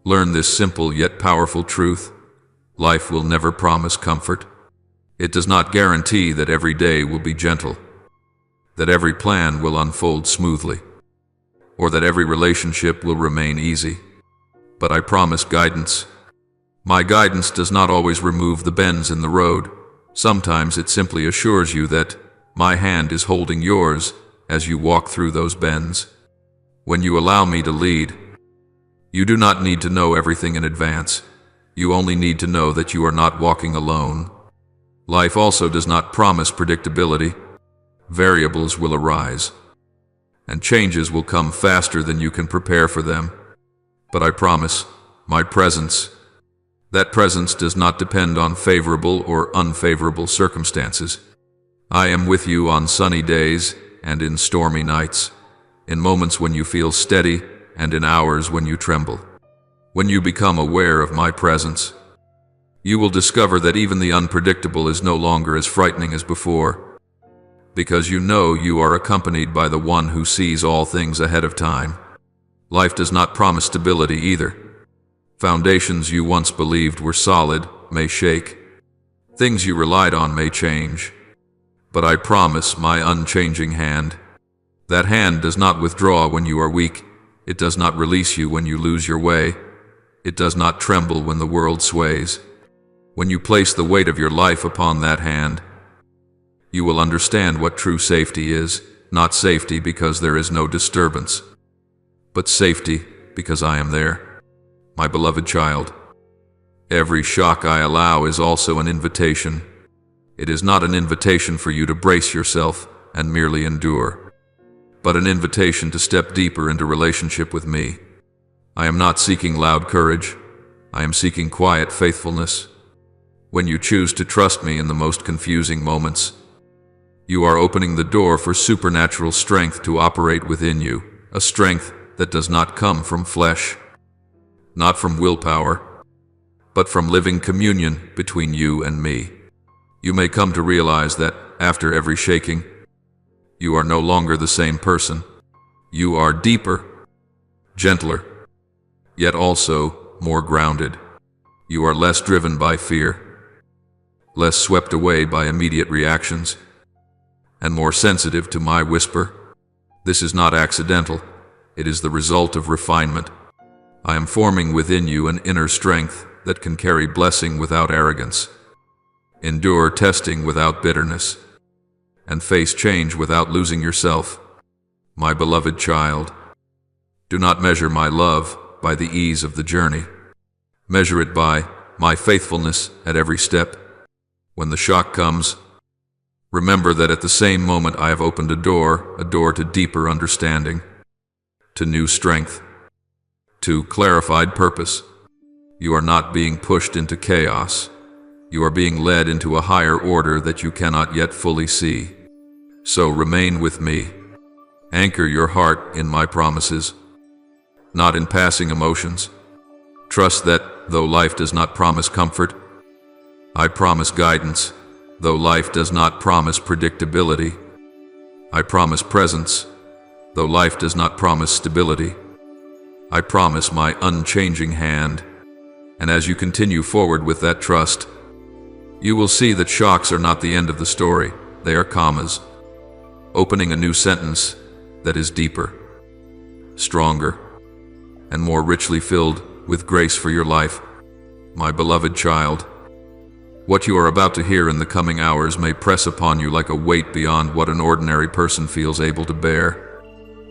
learn this simple yet powerful truth. Life will never promise comfort. It does not guarantee that every day will be gentle, that every plan will unfold smoothly, or that every relationship will remain easy. But I promise guidance. My guidance does not always remove the bends in the road. Sometimes it simply assures you that my hand is holding yours as you walk through those bends. When you allow me to lead, you do not need to know everything in advance. You only need to know that you are not walking alone. Life also does not promise predictability. Variables will arise, and changes will come faster than you can prepare for them. But I promise, my presence, that presence does not depend on favorable or unfavorable circumstances. I am with you on sunny days and in stormy nights, in moments when you feel steady and in hours when you tremble. When you become aware of my presence, you will discover that even the unpredictable is no longer as frightening as before, because you know you are accompanied by the one who sees all things ahead of time. Life does not promise stability either. Foundations you once believed were solid may shake. Things you relied on may change. But I promise my unchanging hand. That hand does not withdraw when you are weak. It does not release you when you lose your way. It does not tremble when the world sways. When you place the weight of your life upon that hand, you will understand what true safety is. Not safety because there is no disturbance, but safety because I am there. My beloved child, every shock I allow is also an invitation. It is not an invitation for you to brace yourself and merely endure, but an invitation to step deeper into relationship with me. I am not seeking loud courage. I am seeking quiet faithfulness. When you choose to trust me in the most confusing moments, you are opening the door for supernatural strength to operate within you, a strength that does not come from flesh, not from willpower, but from living communion between you and me. You may come to realize that, after every shaking, you are no longer the same person. You are deeper, gentler, yet also more grounded. You are less driven by fear, less swept away by immediate reactions, and more sensitive to my whisper. This is not accidental. It is the result of refinement. I am forming within you an inner strength that can carry blessing without arrogance, endure testing without bitterness, and face change without losing yourself. My beloved child, do not measure my love by the ease of the journey. Measure it by my faithfulness at every step. When the shock comes, remember that at the same moment I have opened a door to deeper understanding, to new strength, to clarified purpose. You are not being pushed into chaos. You are being led into a higher order that you cannot yet fully see. So remain with me. Anchor your heart in my promises, not in passing emotions. Trust that, though life does not promise comfort, I promise guidance. Though life does not promise predictability, I promise presence. Though life does not promise stability, I promise my unchanging hand. And as you continue forward with that trust, you will see that shocks are not the end of the story. They are commas, opening a new sentence that is deeper, stronger, and more richly filled with grace for your life. My beloved child, what you are about to hear in the coming hours may press upon you like a weight beyond what an ordinary person feels able to bear.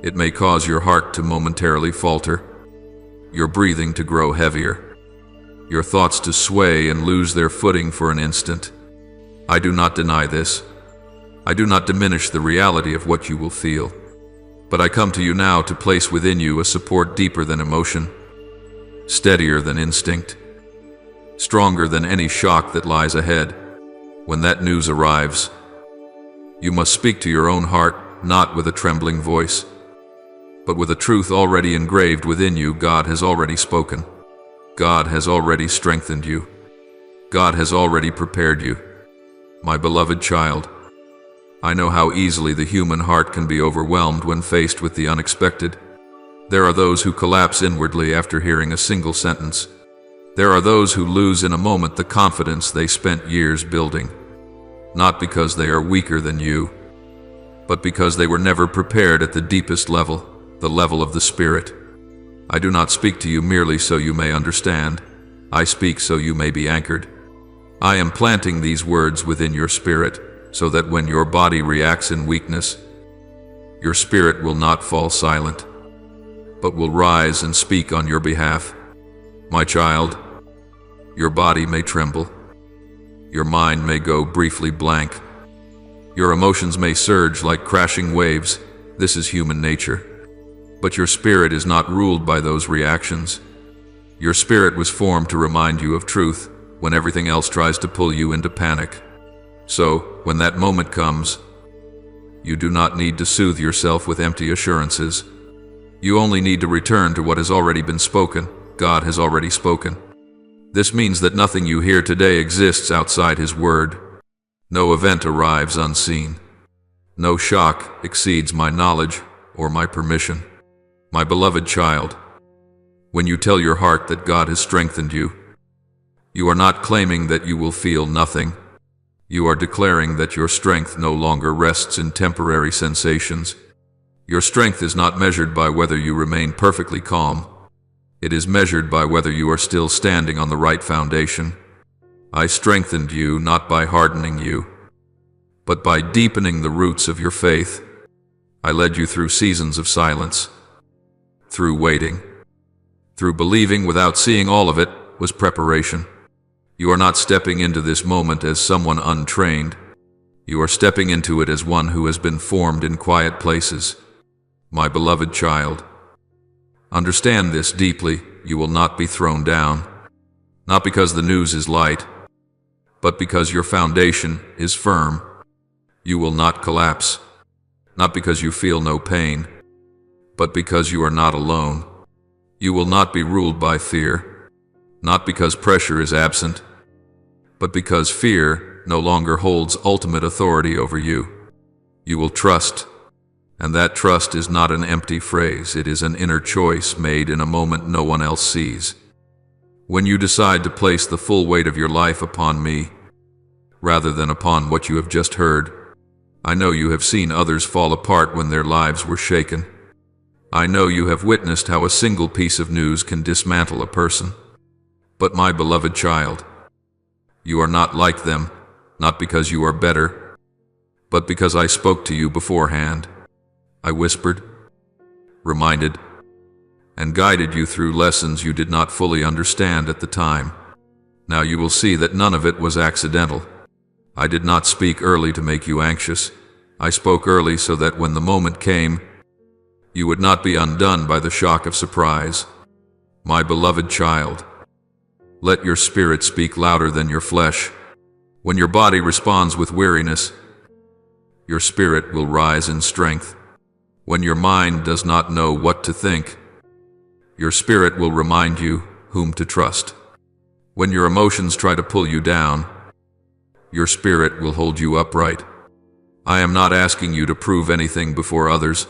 It may cause your heart to momentarily falter, your breathing to grow heavier, your thoughts to sway and lose their footing for an instant. I do not deny this. I do not diminish the reality of what you will feel. But I come to you now to place within you a support deeper than emotion, steadier than instinct, stronger than any shock that lies ahead. When that news arrives, you must speak to your own heart, not with a trembling voice, but with a truth already engraved within you. God has already spoken. God has already strengthened you. God has already prepared you. My beloved child, I know how easily the human heart can be overwhelmed when faced with the unexpected. There are those who collapse inwardly after hearing a single sentence. There are those who lose in a moment the confidence they spent years building, not because they are weaker than you, but because they were never prepared at the deepest level, the level of the Spirit. I do not speak to you merely so you may understand. I speak so you may be anchored. I am planting these words within your spirit, so that when your body reacts in weakness, your spirit will not fall silent, but will rise and speak on your behalf. My child, your body may tremble. Your mind may go briefly blank. Your emotions may surge like crashing waves. This is human nature. But your spirit is not ruled by those reactions. Your spirit was formed to remind you of truth when everything else tries to pull you into panic. So, when that moment comes, you do not need to soothe yourself with empty assurances. You only need to return to what has already been spoken. God has already spoken. This means that nothing you hear today exists outside His Word. No event arrives unseen. No shock exceeds my knowledge or my permission. My beloved child, when you tell your heart that God has strengthened you, you are not claiming that you will feel nothing. You are declaring that your strength no longer rests in temporary sensations. Your strength is not measured by whether you remain perfectly calm. It is measured by whether you are still standing on the right foundation. I strengthened you not by hardening you, but by deepening the roots of your faith. I led you through seasons of silence, through waiting, through believing without seeing all of it was preparation. You are not stepping into this moment as someone untrained. You are stepping into it as one who has been formed in quiet places. My beloved child, understand this deeply. You will not be thrown down, not because the news is light, but because your foundation is firm. You will not collapse, not because you feel no pain, but because you are not alone. You will not be ruled by fear, not because pressure is absent, but because fear no longer holds ultimate authority over you. You will trust, and that trust is not an empty phrase. It is an inner choice made in a moment no one else sees. When you decide to place the full weight of your life upon me, rather than upon what you have just heard, I know you have seen others fall apart when their lives were shaken. I know you have witnessed how a single piece of news can dismantle a person. But my beloved child, you are not like them, not because you are better, but because I spoke to you beforehand. I whispered, reminded, and guided you through lessons you did not fully understand at the time. Now you will see that none of it was accidental. I did not speak early to make you anxious. I spoke early so that when the moment came, you would not be undone by the shock of surprise. My beloved child, let your spirit speak louder than your flesh. When your body responds with weariness, your spirit will rise in strength. When your mind does not know what to think, your spirit will remind you whom to trust. When your emotions try to pull you down, your spirit will hold you upright. I am not asking you to prove anything before others.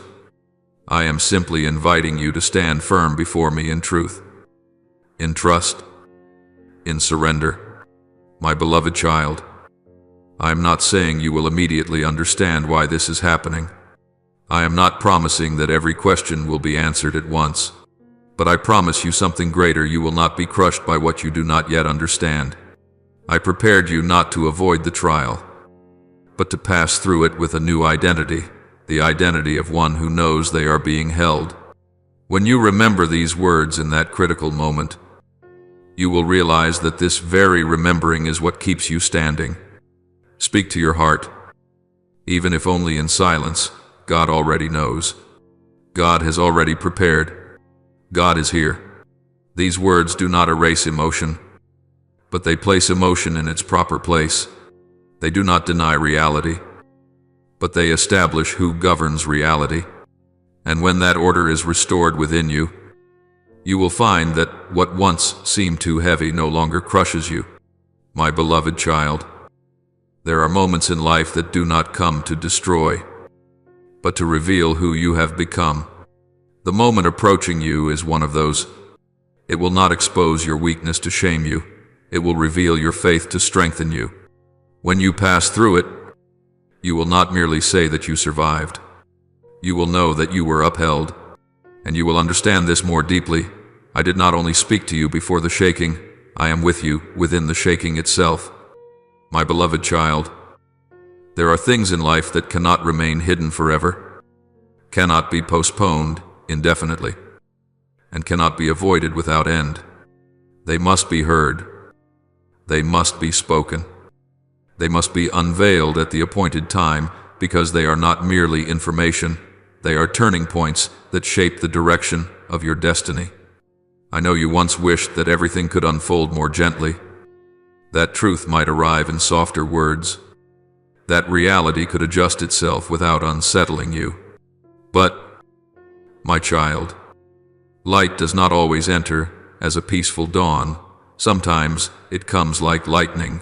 I am simply inviting you to stand firm before me in truth, in trust, in surrender. My beloved child, I am not saying you will immediately understand why this is happening. I am not promising that every question will be answered at once. But I promise you something greater. You will not be crushed by what you do not yet understand. I prepared you not to avoid the trial, but to pass through it with a new identity, the identity of one who knows they are being held. When you remember these words in that critical moment, you will realize that this very remembering is what keeps you standing. Speak to your heart, even if only in silence. God already knows. God has already prepared. God is here. These words do not erase emotion, but they place emotion in its proper place. They do not deny reality, but they establish who governs reality. And when that order is restored within you, you will find that what once seemed too heavy no longer crushes you. My beloved child, there are moments in life that do not come to destroy, but to reveal who you have become. The moment approaching you is one of those. It will not expose your weakness to shame you. It will reveal your faith to strengthen you. When you pass through it, you will not merely say that you survived. You will know that you were upheld, and you will understand this more deeply. I did not only speak to you before the shaking, I am with you within the shaking itself. My beloved child, there are things in life that cannot remain hidden forever, cannot be postponed indefinitely, and cannot be avoided without end. They must be heard. They must be spoken. They must be unveiled at the appointed time, because they are not merely information. They are turning points that shape the direction of your destiny. I know you once wished that everything could unfold more gently, that truth might arrive in softer words, that reality could adjust itself without unsettling you. But, my child, light does not always enter as a peaceful dawn. Sometimes it comes like lightning,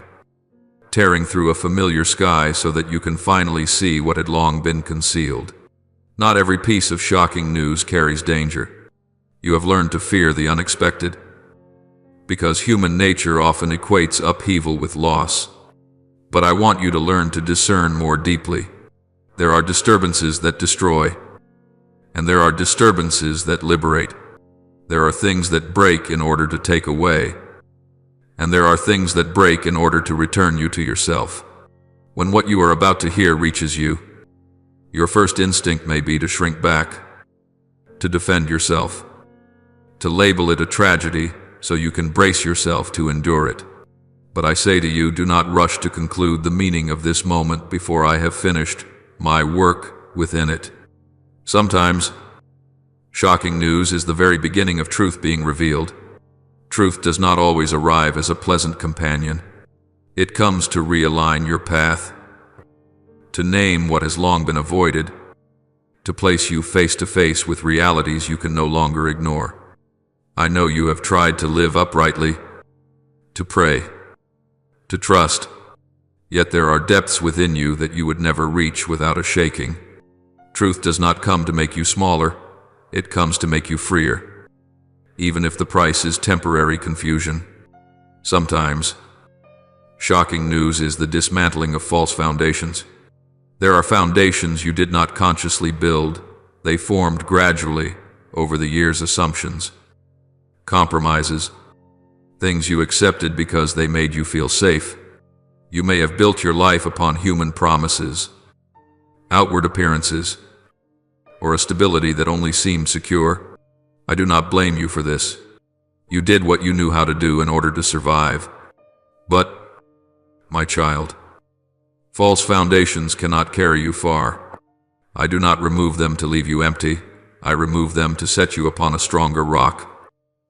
tearing through a familiar sky so that you can finally see what had long been concealed. Not every piece of shocking news carries danger. You have learned to fear the unexpected, because human nature often equates upheaval with loss. But I want you to learn to discern more deeply. There are disturbances that destroy, and there are disturbances that liberate. There are things that break in order to take away, and there are things that break in order to return you to yourself. When what you are about to hear reaches you, your first instinct may be to shrink back, to defend yourself, to label it a tragedy so you can brace yourself to endure it. But I say to you, do not rush to conclude the meaning of this moment before I have finished my work within it. Sometimes, shocking news is the very beginning of truth being revealed. Truth does not always arrive as a pleasant companion. It comes to realign your path, to name what has long been avoided, to place you face to face with realities you can no longer ignore. I know you have tried to live uprightly, to pray, to trust, yet there are depths within you that you would never reach without a shaking. Truth does not come to make you smaller, it comes to make you freer, even if the price is temporary confusion. Sometimes, shocking news is the dismantling of false foundations. There are foundations you did not consciously build. They formed gradually over the years' assumptions, compromises, things you accepted because they made you feel safe. You may have built your life upon human promises, outward appearances, or a stability that only seemed secure. I do not blame you for this. You did what you knew how to do in order to survive. But, my child, false foundations cannot carry you far. I do not remove them to leave you empty. I remove them to set you upon a stronger rock.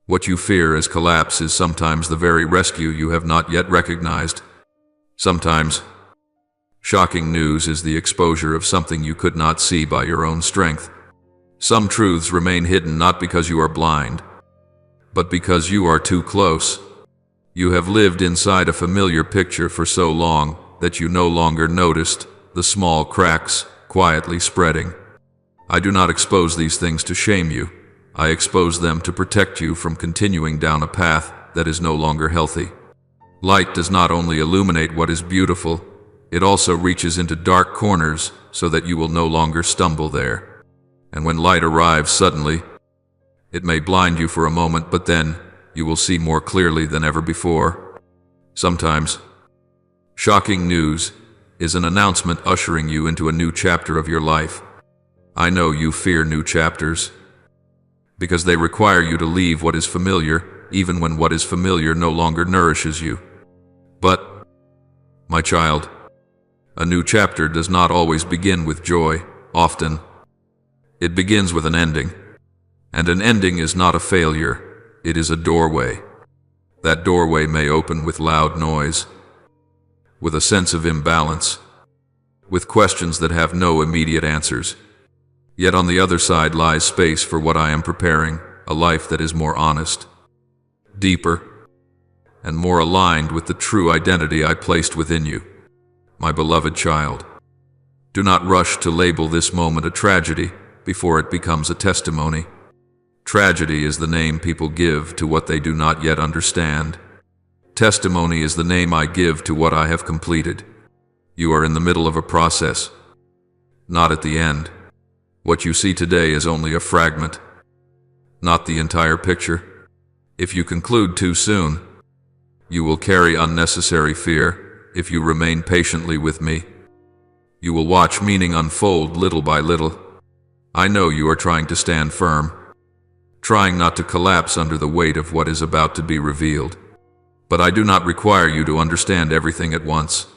What you fear as collapse is sometimes the very rescue you have not yet recognized. Sometimes, shocking news is the exposure of something you could not see by your own strength. Some truths remain hidden not because you are blind, but because you are too close. You have lived inside a familiar picture for so long that you no longer noticed the small cracks quietly spreading. I do not expose these things to shame you. I expose them to protect you from continuing down a path that is no longer healthy. Light does not only illuminate what is beautiful, it also reaches into dark corners so that you will no longer stumble there. And when light arrives suddenly, it may blind you for a moment, but then you will see more clearly than ever before. Sometimes, shocking news is an announcement ushering you into a new chapter of your life. I know you fear new chapters, because they require you to leave what is familiar, even when what is familiar no longer nourishes you. But, my child, a new chapter does not always begin with joy. Often, it begins with an ending. And an ending is not a failure, it is a doorway. That doorway may open with loud noise, with a sense of imbalance, with questions that have no immediate answers. Yet on the other side lies space for what I am preparing, a life that is more honest, deeper, and more aligned with the true identity I placed within you. My beloved child, do not rush to label this moment a tragedy before it becomes a testimony. Tragedy is the name people give to what they do not yet understand. Testimony is the name I give to what I have completed. You are in the middle of a process, not at the end. What you see today is only a fragment, not the entire picture. If you conclude too soon, you will carry unnecessary fear. If you remain patiently with me, you will watch meaning unfold little by little. I know you are trying to stand firm, trying not to collapse under the weight of what is about to be revealed. But I do not require you to understand everything at once,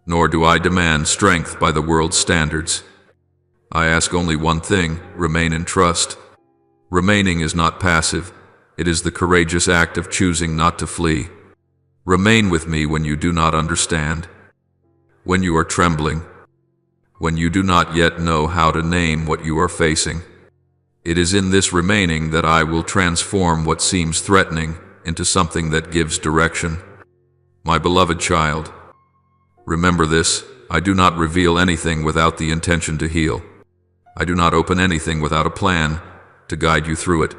nor do I demand strength by the world's standards. I ask only one thing: remain in trust. Remaining is not passive, it is the courageous act of choosing not to flee. Remain with me when you do not understand, when you are trembling, when you do not yet know how to name what you are facing. It is in this remaining that I will transform what seems threatening into something that gives direction. My beloved child, remember this: I do not reveal anything without the intention to heal. I do not open anything without a plan to guide you through it.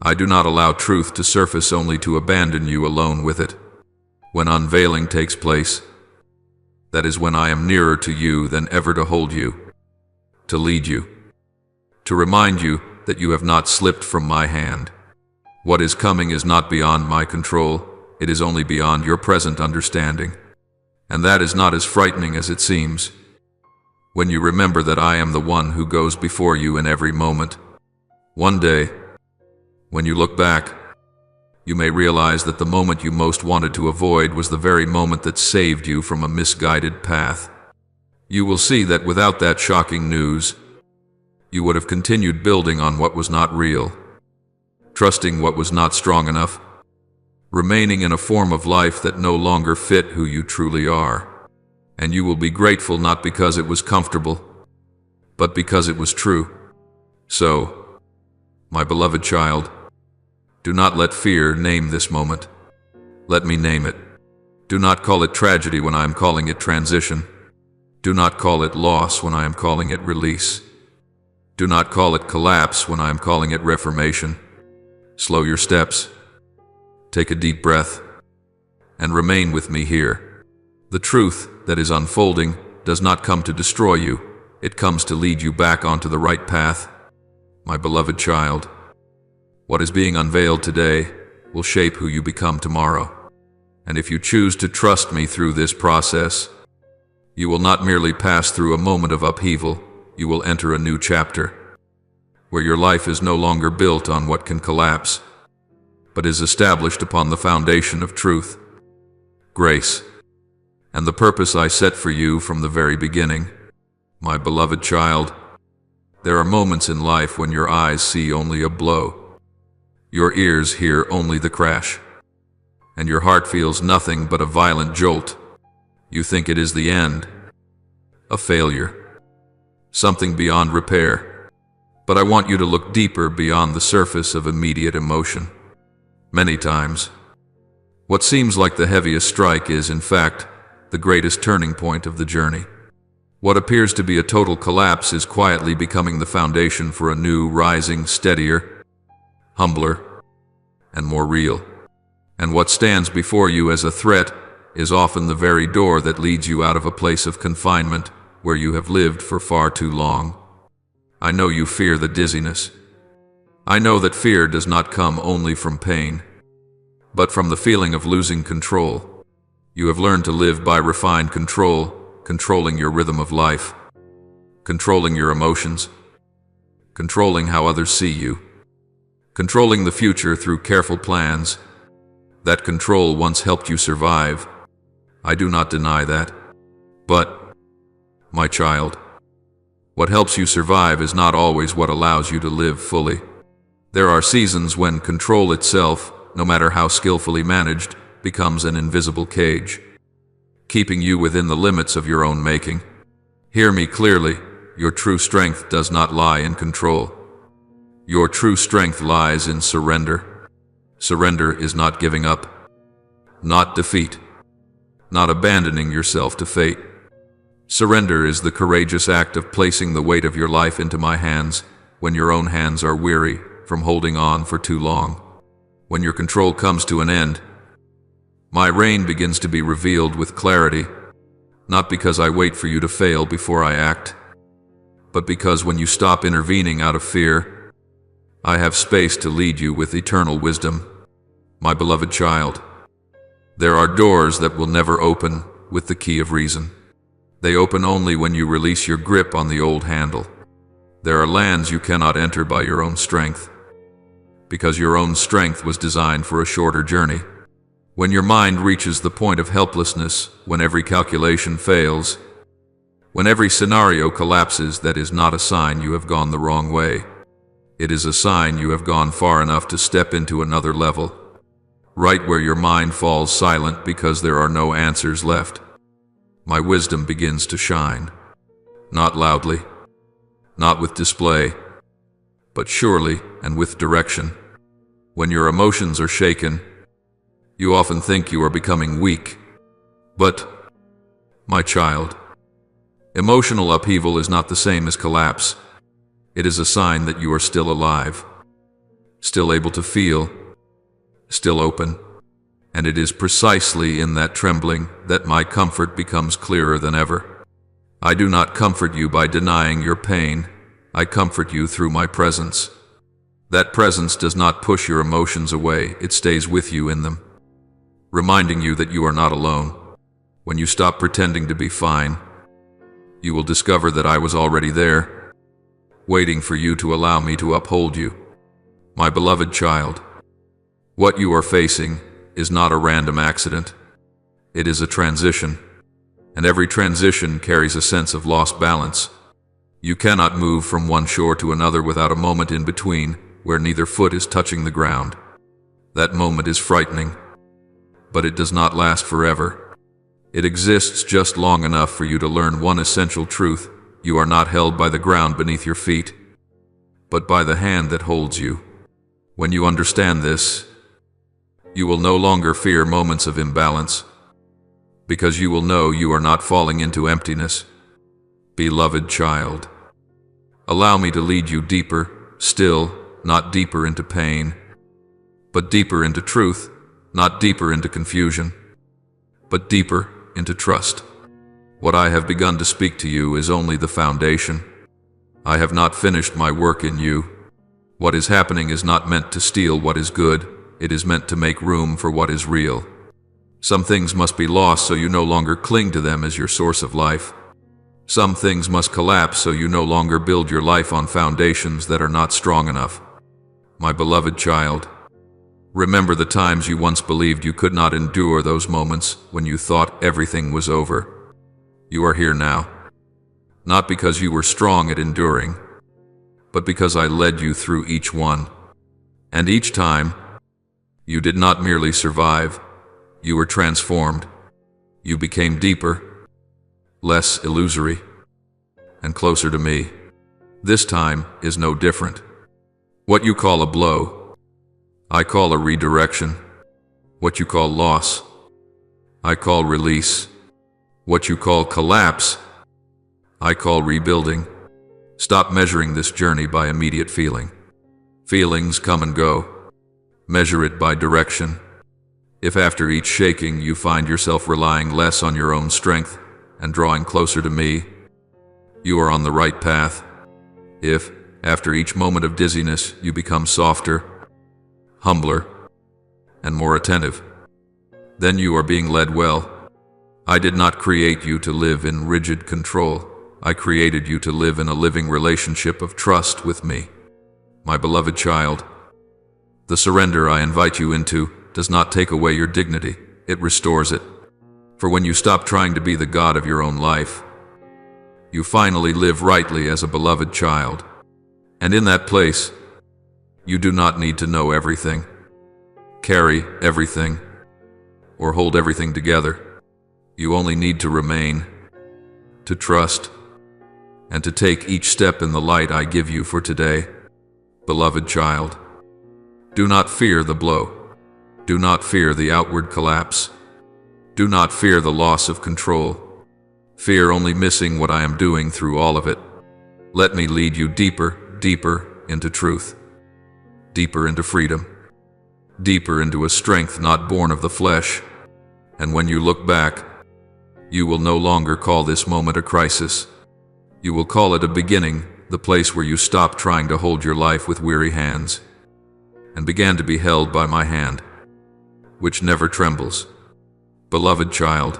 I do not allow truth to surface only to abandon you alone with it. When unveiling takes place, that is when I am nearer to you than ever to hold you, to lead you, to remind you that you have not slipped from my hand. What is coming is not beyond my control, it is only beyond your present understanding. And that is not as frightening as it seems. When you remember that I am the one who goes before you in every moment, one day, when you look back, you may realize that the moment you most wanted to avoid was the very moment that saved you from a misguided path. You will see that without that shocking news, you would have continued building on what was not real, trusting what was not strong enough, remaining in a form of life that no longer fit who you truly are. And you will be grateful not because it was comfortable, but because it was true. So, my beloved child, do not let fear name this moment. Let me name it. Do not call it tragedy when I am calling it transition. Do not call it loss when I am calling it release. Do not call it collapse when I am calling it reformation. Slow your steps. Take a deep breath and remain with me here. The truth that is unfolding does not come to destroy you. It comes to lead you back onto the right path. My beloved child, what is being unveiled today will shape who you become tomorrow. And if you choose to trust me through this process, you will not merely pass through a moment of upheaval, you will enter a new chapter, where your life is no longer built on what can collapse, but is established upon the foundation of truth, grace, and the purpose I set for you from the very beginning. My beloved child, there are moments in life when your eyes see only a blow, your ears hear only the crash, and your heart feels nothing but a violent jolt. You think it is the end, a failure, something beyond repair. But I want you to look deeper beyond the surface of immediate emotion. Many times, what seems like the heaviest strike is, in fact, the greatest turning point of the journey. What appears to be a total collapse is quietly becoming the foundation for a new, rising, steadier, humbler, and more real. And what stands before you as a threat is often the very door that leads you out of a place of confinement where you have lived for far too long. I know you fear the dizziness. I know that fear does not come only from pain, but from the feeling of losing control. You have learned to live by refined control, controlling your rhythm of life, controlling your emotions, controlling how others see you, controlling the future through careful plans. That control once helped you survive. I do not deny that. But, my child, what helps you survive is not always what allows you to live fully. There are seasons when control itself, no matter how skillfully managed, becomes an invisible cage, keeping you within the limits of your own making. Hear me clearly, your true strength does not lie in control. Your true strength lies in surrender. Surrender is not giving up. not defeat, not abandoning yourself to fate. Surrender is the courageous act of placing the weight of your life into my hands when your own hands are weary from holding on for too long. When your control comes to an end, my reign begins to be revealed with clarity, not because I wait for you to fail before I act, but because when you stop intervening out of fear, I have space to lead you with eternal wisdom. My beloved child, there are doors that will never open with the key of reason. They open only when you release your grip on the old handle. There are lands you cannot enter by your own strength, because your own strength was designed for a shorter journey. When your mind reaches the point of helplessness, when every calculation fails, when every scenario collapses, that is not a sign you have gone the wrong way. It is a sign you have gone far enough to step into another level, right where your mind falls silent because there are no answers left. My wisdom begins to shine, not loudly, not with display, but surely and with direction. When your emotions are shaken, you often think you are becoming weak. But, my child, emotional upheaval is not the same as collapse. It is a sign that you are still alive, still able to feel, still open. And it is precisely in that trembling that my comfort becomes clearer than ever. I do not comfort you by denying your pain. I comfort you through my presence. That presence does not push your emotions away, it stays with you in them, reminding you that you are not alone. When you stop pretending to be fine, you will discover that I was already there, waiting for you to allow me to uphold you. My beloved child, what you are facing is not a random accident. It is a transition, and every transition carries a sense of lost balance. You cannot move from one shore to another without a moment in between where neither foot is touching the ground. That moment is frightening, but it does not last forever. It exists just long enough for you to learn one essential truth: you are not held by the ground beneath your feet, but by the hand that holds you. When you understand this, you will no longer fear moments of imbalance, because you will know you are not falling into emptiness. Beloved child, allow me to lead you deeper, still, not deeper into pain, but deeper into truth, not deeper into confusion, but deeper into trust. What I have begun to speak to you is only the foundation. I have not finished my work in you. What is happening is not meant to steal what is good. It is meant to make room for what is real. Some things must be lost so you no longer cling to them as your source of life. Some things must collapse so you no longer build your life on foundations that are not strong enough. My beloved child, remember the times you once believed you could not endure, those moments when you thought everything was over. You are here now, not because you were strong at enduring, but because I led you through each one. And each time, you did not merely survive, you were transformed. You became deeper, less illusory, and closer to me. This time is no different. What you call a blow, I call a redirection. What you call loss, I call release. What you call collapse, I call rebuilding. Stop measuring this journey by immediate feeling. Feelings come and go. Measure it by direction. If after each shaking you find yourself relying less on your own strength and drawing closer to me, you are on the right path. If, after each moment of dizziness, you become softer, humbler, and more attentive, then you are being led well. I did not create you to live in rigid control. I created you to live in a living relationship of trust with me. My beloved child, the surrender I invite you into does not take away your dignity, it restores it. For when you stop trying to be the God of your own life, you finally live rightly as a beloved child. And in that place, you do not need to know everything, carry everything, or hold everything together. You only need to remain, to trust, and to take each step in the light I give you for today. Beloved child, do not fear the blow. Do not fear the outward collapse. Do not fear the loss of control. Fear only missing what I am doing through all of it. Let me lead you deeper, deeper into truth, deeper into freedom, deeper into a strength not born of the flesh. And when you look back, you will no longer call this moment a crisis. You will call it a beginning, the place where you stop trying to hold your life with weary hands and began to be held by my hand, which never trembles. Beloved child,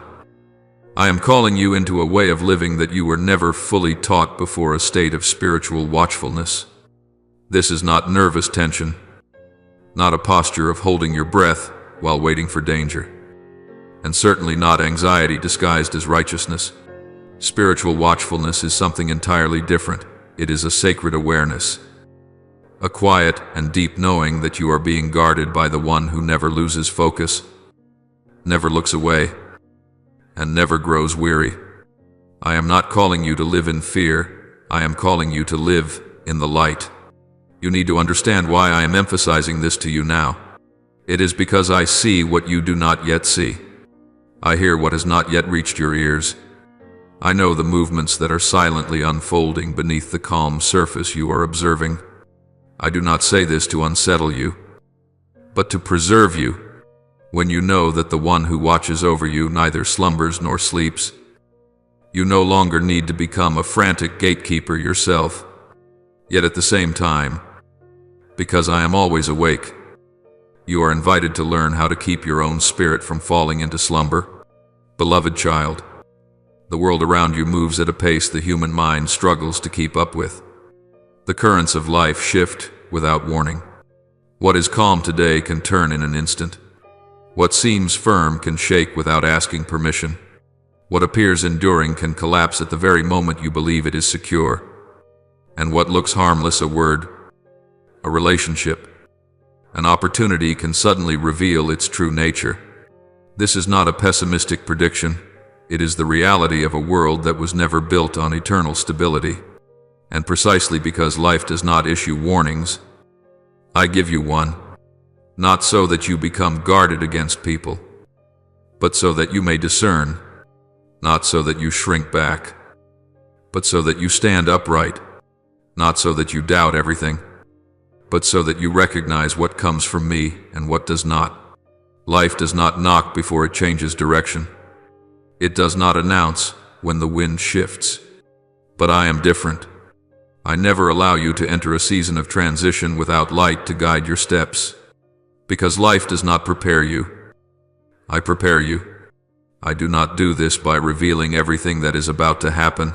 I am calling you into a way of living that you were never fully taught before, a state of spiritual watchfulness. This is not nervous tension, not a posture of holding your breath while waiting for danger, and certainly not anxiety disguised as righteousness. Spiritual watchfulness is something entirely different. It is a sacred awareness, a quiet and deep knowing that you are being guarded by the one who never loses focus, never looks away, and never grows weary. I am not calling you to live in fear. I am calling you to live in the light. You need to understand why I am emphasizing this to you now. It is because I see what you do not yet see. I hear what has not yet reached your ears. I know the movements that are silently unfolding beneath the calm surface you are observing. I do not say this to unsettle you, but to preserve you. When you know that the one who watches over you neither slumbers nor sleeps, you no longer need to become a frantic gatekeeper yourself. Yet at the same time, because I am always awake, you are invited to learn how to keep your own spirit from falling into slumber. Beloved child, the world around you moves at a pace the human mind struggles to keep up with. The currents of life shift without warning. What is calm today can turn in an instant. What seems firm can shake without asking permission. What appears enduring can collapse at the very moment you believe it is secure. And what looks harmless, a word, a relationship, an opportunity, can suddenly reveal its true nature. This is not a pessimistic prediction. It is the reality of a world that was never built on eternal stability. And precisely because life does not issue warnings, I give you one. Not so that you become guarded against people, but so that you may discern. Not so that you shrink back, but so that you stand upright. Not so that you doubt everything, but so that you recognize what comes from me and what does not. Life does not knock before it changes direction. It does not announce when the wind shifts. But I am different. I never allow you to enter a season of transition without light to guide your steps. Because life does not prepare you. I prepare you. I do not do this by revealing everything that is about to happen,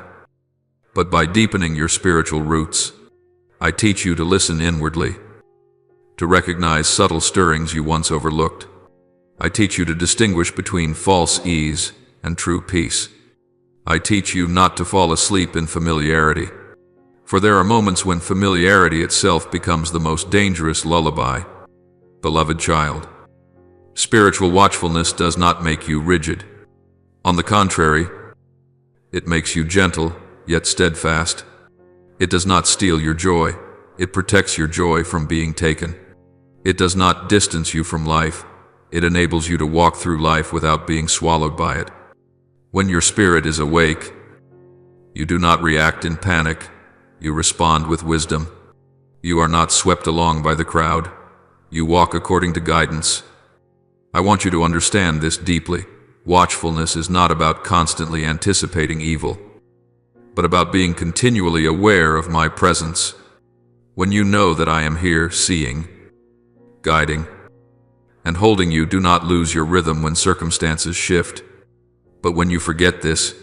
but by deepening your spiritual roots. I teach you to listen inwardly, to recognize subtle stirrings you once overlooked. I teach you to distinguish between false ease and true peace. I teach you not to fall asleep in familiarity, for there are moments when familiarity itself becomes the most dangerous lullaby. Beloved child, spiritual watchfulness does not make you rigid. On the contrary, it makes you gentle, yet steadfast. It does not steal your joy. It protects your joy from being taken. It does not distance you from life. It enables you to walk through life without being swallowed by it. When your spirit is awake, you do not react in panic. You respond with wisdom. You are not swept along by the crowd. You walk according to guidance. I want you to understand this deeply. Watchfulness is not about constantly anticipating evil, but about being continually aware of my presence. When you know that I am here, seeing, guiding, and holding you, do not lose your rhythm when circumstances shift. But when you forget this,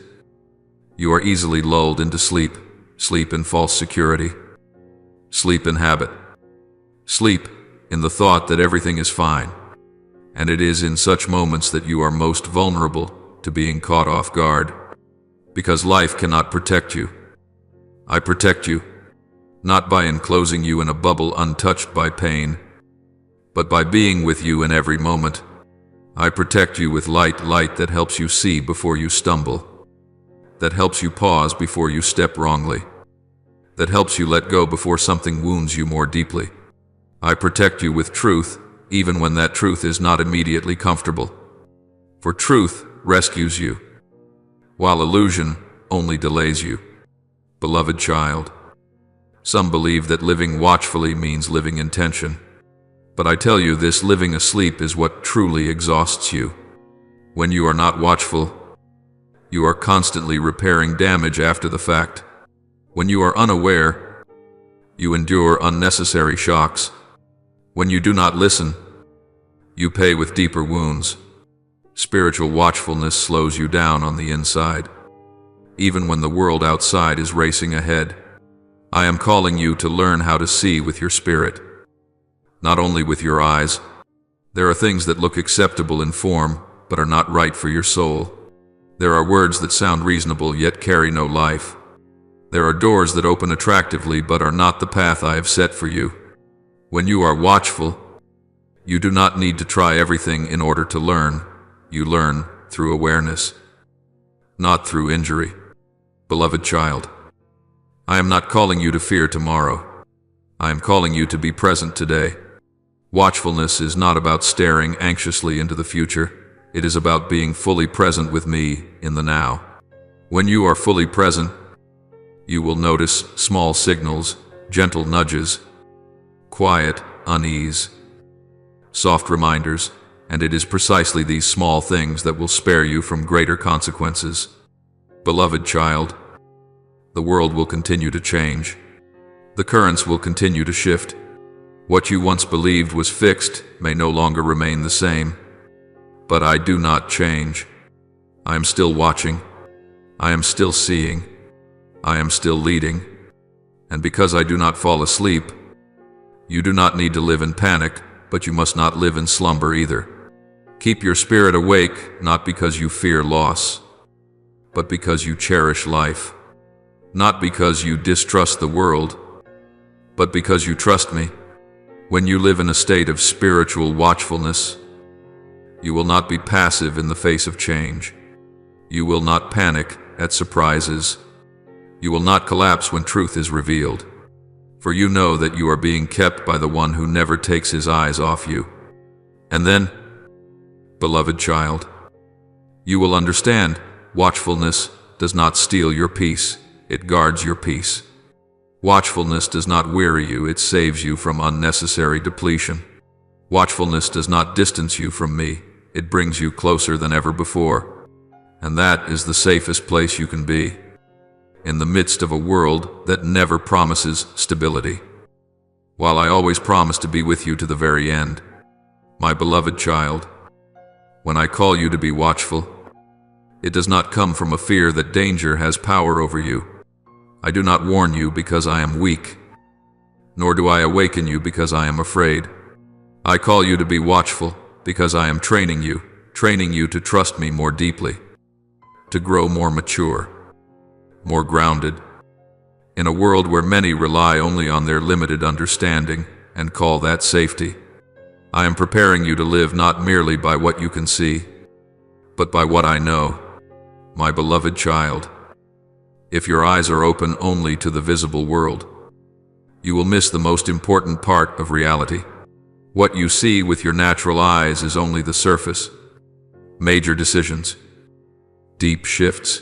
you are easily lulled into sleep. Sleep in false security. Sleep in habit. Sleep in the thought that everything is fine. And it is in such moments that you are most vulnerable to being caught off guard, because life cannot protect you. I protect you, not by enclosing you in a bubble untouched by pain, but by being with you in every moment. I protect you with light that helps you see before you stumble, that helps you pause before you step wrongly, that helps you let go before something wounds you more deeply. I protect you with truth even when that truth is not immediately comfortable. For truth rescues you, while illusion only delays you. Beloved child, some believe that living watchfully means living in tension. But I tell you, this living asleep is what truly exhausts you. When you are not watchful, you are constantly repairing damage after the fact. When you are unaware, you endure unnecessary shocks. When you do not listen, you pay with deeper wounds. Spiritual watchfulness slows you down on the inside, even when the world outside is racing ahead. I am calling you to learn how to see with your spirit, not only with your eyes. There are things that look acceptable in form, but are not right for your soul. There are words that sound reasonable yet carry no life. There are doors that open attractively but are not the path I have set for you. When you are watchful, you do not need to try everything in order to learn. You learn through awareness, not through injury. Beloved child, I am not calling you to fear tomorrow. I am calling you to be present today. Watchfulness is not about staring anxiously into the future. It is about being fully present with me in the now. When you are fully present, you will notice small signals, gentle nudges, quiet unease, soft reminders, and it is precisely these small things that will spare you from greater consequences. Beloved child, the world will continue to change. The currents will continue to shift. What you once believed was fixed may no longer remain the same. But I do not change. I am still watching. I am still seeing. I am still leading. And because I do not fall asleep, you do not need to live in panic, but you must not live in slumber either. Keep your spirit awake, not because you fear loss, but because you cherish life. Not because you distrust the world, but because you trust me. When you live in a state of spiritual watchfulness, you will not be passive in the face of change. You will not panic at surprises. You will not collapse when truth is revealed. For you know that you are being kept by the one who never takes his eyes off you. And then, beloved child, you will understand watchfulness does not steal your peace, it guards your peace. Watchfulness does not weary you, it saves you from unnecessary depletion. Watchfulness does not distance you from me, it brings you closer than ever before. And that is the safest place you can be, in the midst of a world that never promises stability. While I always promise to be with you to the very end, my beloved child, when I call you to be watchful, it does not come from a fear that danger has power over you. I do not warn you because I am weak, nor do I awaken you because I am afraid. I call you to be watchful because I am training you to trust me more deeply, to grow more mature, more grounded. In a world where many rely only on their limited understanding and call that safety, I am preparing you to live not merely by what you can see, but by what I know. My beloved child, if your eyes are open only to the visible world, you will miss the most important part of reality. What you see with your natural eyes is only the surface. Major decisions, deep shifts,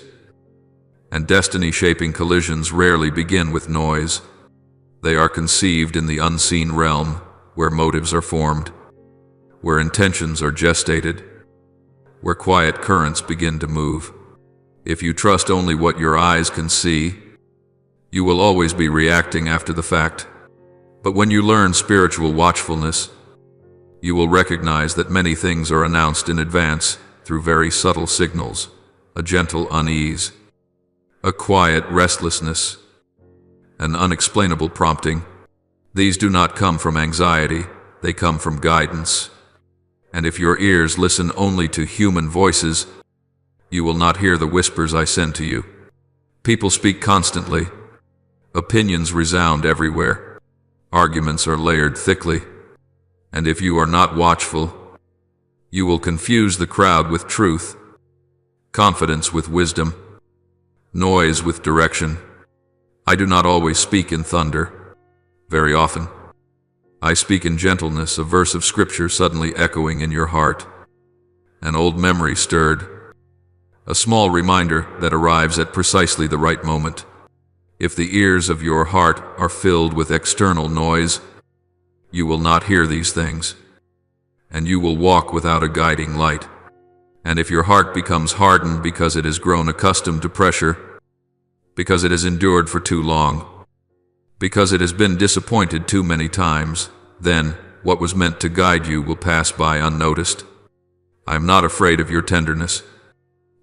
and destiny-shaping collisions rarely begin with noise. They are conceived in the unseen realm, where motives are formed, where intentions are gestated, where quiet currents begin to move. If you trust only what your eyes can see, you will always be reacting after the fact. But when you learn spiritual watchfulness, you will recognize that many things are announced in advance through very subtle signals, a gentle unease, a quiet restlessness, an unexplainable prompting. These do not come from anxiety, they come from guidance. And if your ears listen only to human voices, you will not hear the whispers I send to you. People speak constantly. Opinions resound everywhere. Arguments are layered thickly. And if you are not watchful, you will confuse the crowd with truth, confidence with wisdom, noise with direction. I do not always speak in thunder. Very often, I speak in gentleness, a verse of scripture suddenly echoing in your heart. An old memory stirred. A small reminder that arrives at precisely the right moment. If the ears of your heart are filled with external noise, you will not hear these things, and you will walk without a guiding light. And if your heart becomes hardened because it has grown accustomed to pressure, because it has endured for too long, because it has been disappointed too many times, then what was meant to guide you will pass by unnoticed. I am not afraid of your tenderness.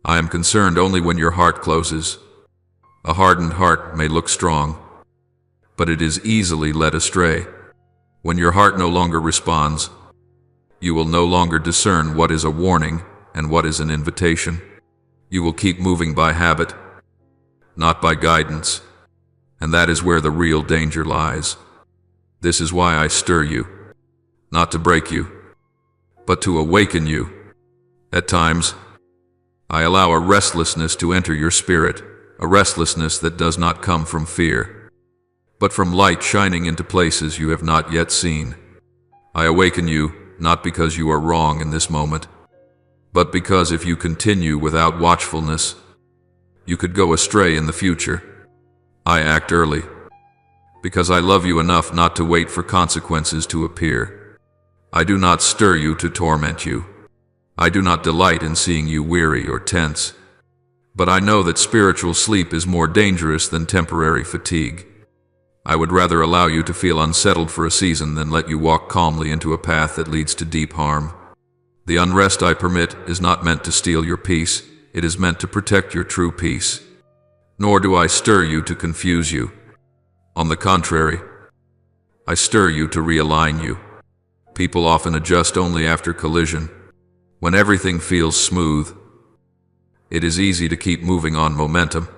I am concerned only when your heart closes. A hardened heart may look strong, but it is easily led astray. When your heart no longer responds, you will no longer discern what is a warning and what is an invitation. You will keep moving by habit, not by guidance, and that is where the real danger lies. This is why I stir you, not to break you, but to awaken you. At times, I allow a restlessness to enter your spirit, a restlessness that does not come from fear, but from light shining into places you have not yet seen. I awaken you not because you are wrong in this moment, but because if you continue without watchfulness, you could go astray in the future. I act early, because I love you enough not to wait for consequences to appear. I do not stir you to torment you. I do not delight in seeing you weary or tense. But I know that spiritual sleep is more dangerous than temporary fatigue. I would rather allow you to feel unsettled for a season than let you walk calmly into a path that leads to deep harm. The unrest I permit is not meant to steal your peace. It is meant to protect your true peace. Nor do I stir you to confuse you. On the contrary, I stir you to realign you. People often adjust only after collision. When everything feels smooth, it is easy to keep moving on momentum.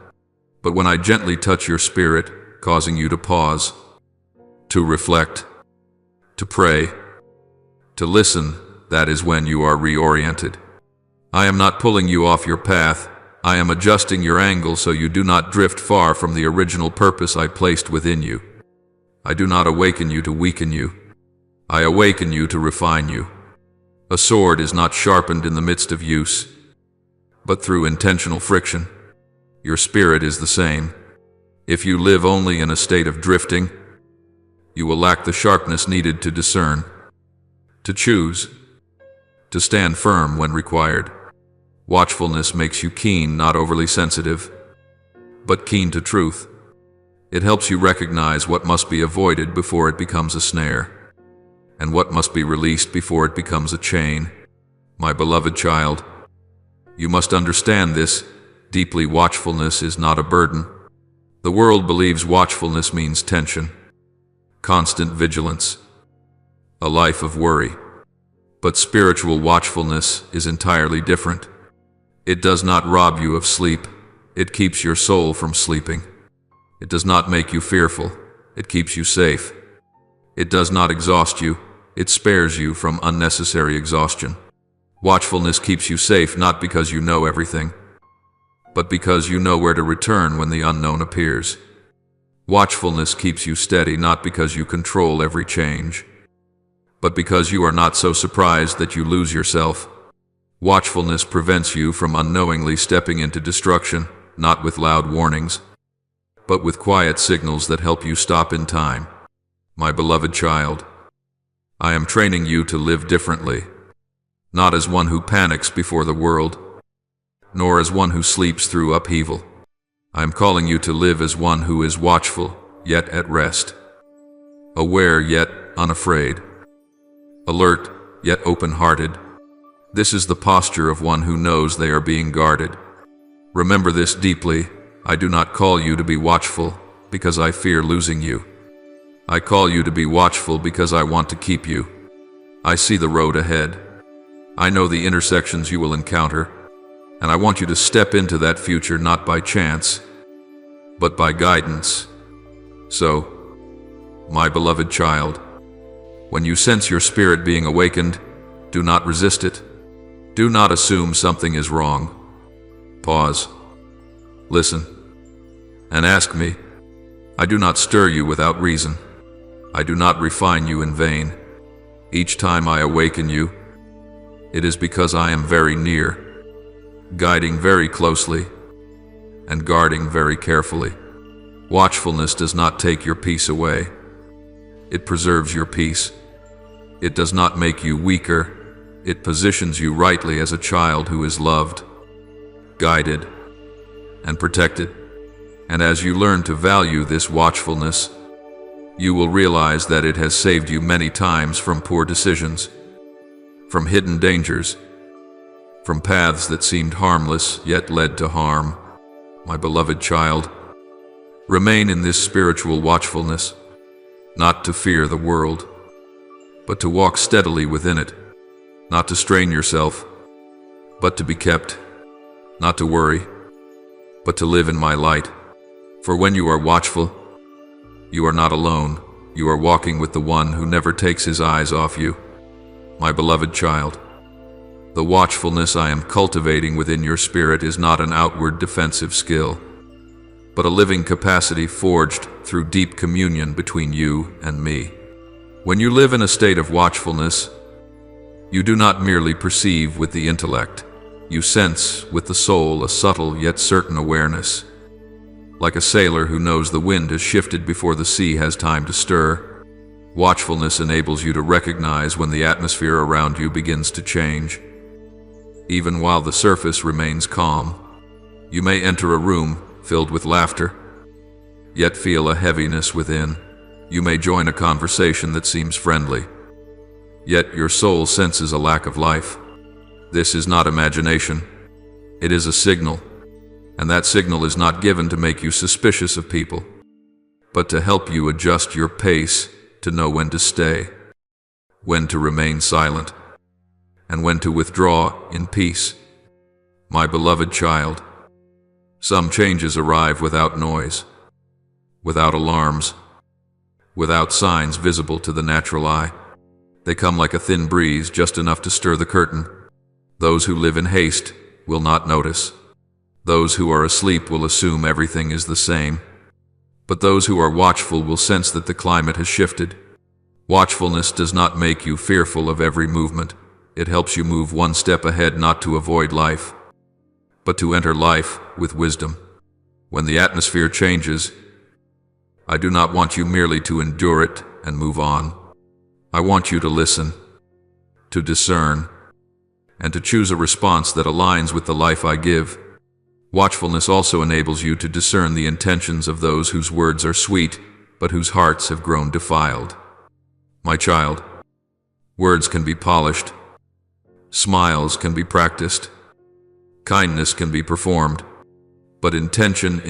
But when I gently touch your spirit, causing you to pause, to reflect, to pray, to listen, that is when you are reoriented. I am not pulling you off your path. I am adjusting your angle so you do not drift far from the original purpose I placed within you. I do not awaken you to weaken you. I awaken you to refine you. A sword is not sharpened in the midst of use, but through intentional friction. Your spirit is the same. If you live only in a state of drifting, you will lack the sharpness needed to discern, to choose, to stand firm when required. Watchfulness makes you keen, not overly sensitive, but keen to truth. It helps you recognize what must be avoided before it becomes a snare, and what must be released before it becomes a chain. My beloved child, you must understand this. Deeply, watchfulness is not a burden. The world believes watchfulness means tension, constant vigilance, a life of worry. But spiritual watchfulness is entirely different. It does not rob you of sleep. It keeps your soul from sleeping. It does not make you fearful. It keeps you safe. It does not exhaust you. It spares you from unnecessary exhaustion. Watchfulness keeps you safe not because you know everything, but because you know where to return when the unknown appears. Watchfulness keeps you steady not because you control every change, but because you are not so surprised that you lose yourself. Watchfulness prevents you from unknowingly stepping into destruction, not with loud warnings, but with quiet signals that help you stop in time. My beloved child, I am training you to live differently, not as one who panics before the world, nor as one who sleeps through upheaval. I am calling you to live as one who is watchful, yet at rest, aware, yet unafraid, alert, yet open-hearted. This is the posture of one who knows they are being guarded. Remember this deeply. I do not call you to be watchful because I fear losing you. I call you to be watchful because I want to keep you. I see the road ahead. I know the intersections you will encounter, and I want you to step into that future not by chance, but by guidance. So, my beloved child, when you sense your spirit being awakened, do not resist it. Do not assume something is wrong. Pause, listen, and ask me. I do not stir you without reason. I do not refine you in vain. Each time I awaken you, it is because I am very near, guiding very closely, and guarding very carefully. Watchfulness does not take your peace away. It preserves your peace. It does not make you weaker. It positions you rightly as a child who is loved, guided, and protected. And as you learn to value this watchfulness, you will realize that it has saved you many times from poor decisions, from hidden dangers, from paths that seemed harmless yet led to harm. My beloved child, remain in this spiritual watchfulness, not to fear the world, but to walk steadily within it, not to strain yourself, but to be kept, not to worry, but to live in my light. For when you are watchful, you are not alone. You are walking with the one who never takes his eyes off you. My beloved child, the watchfulness I am cultivating within your spirit is not an outward defensive skill, but a living capacity forged through deep communion between you and me. When you live in a state of watchfulness, you do not merely perceive with the intellect. You sense with the soul a subtle yet certain awareness. Like a sailor who knows the wind has shifted before the sea has time to stir, watchfulness enables you to recognize when the atmosphere around you begins to change. Even while the surface remains calm, you may enter a room filled with laughter, yet feel a heaviness within. You may join a conversation that seems friendly, yet your soul senses a lack of life. This is not imagination. It is a signal. And that signal is not given to make you suspicious of people, but to help you adjust your pace to know when to stay, when to remain silent, and when to withdraw in peace. My beloved child, some changes arrive without noise, without alarms, without signs visible to the natural eye. They come like a thin breeze, just enough to stir the curtain. Those who live in haste will not notice. Those who are asleep will assume everything is the same, but those who are watchful will sense that the climate has shifted. Watchfulness does not make you fearful of every movement. It helps you move one step ahead, not to avoid life, but to enter life with wisdom. When the atmosphere changes, I do not want you merely to endure it and move on. I want you to listen, to discern, and to choose a response that aligns with the life I give. Watchfulness also enables you to discern the intentions of those whose words are sweet, but whose hearts have grown defiled. My child, words can be polished, smiles can be practiced, kindness can be performed, but intention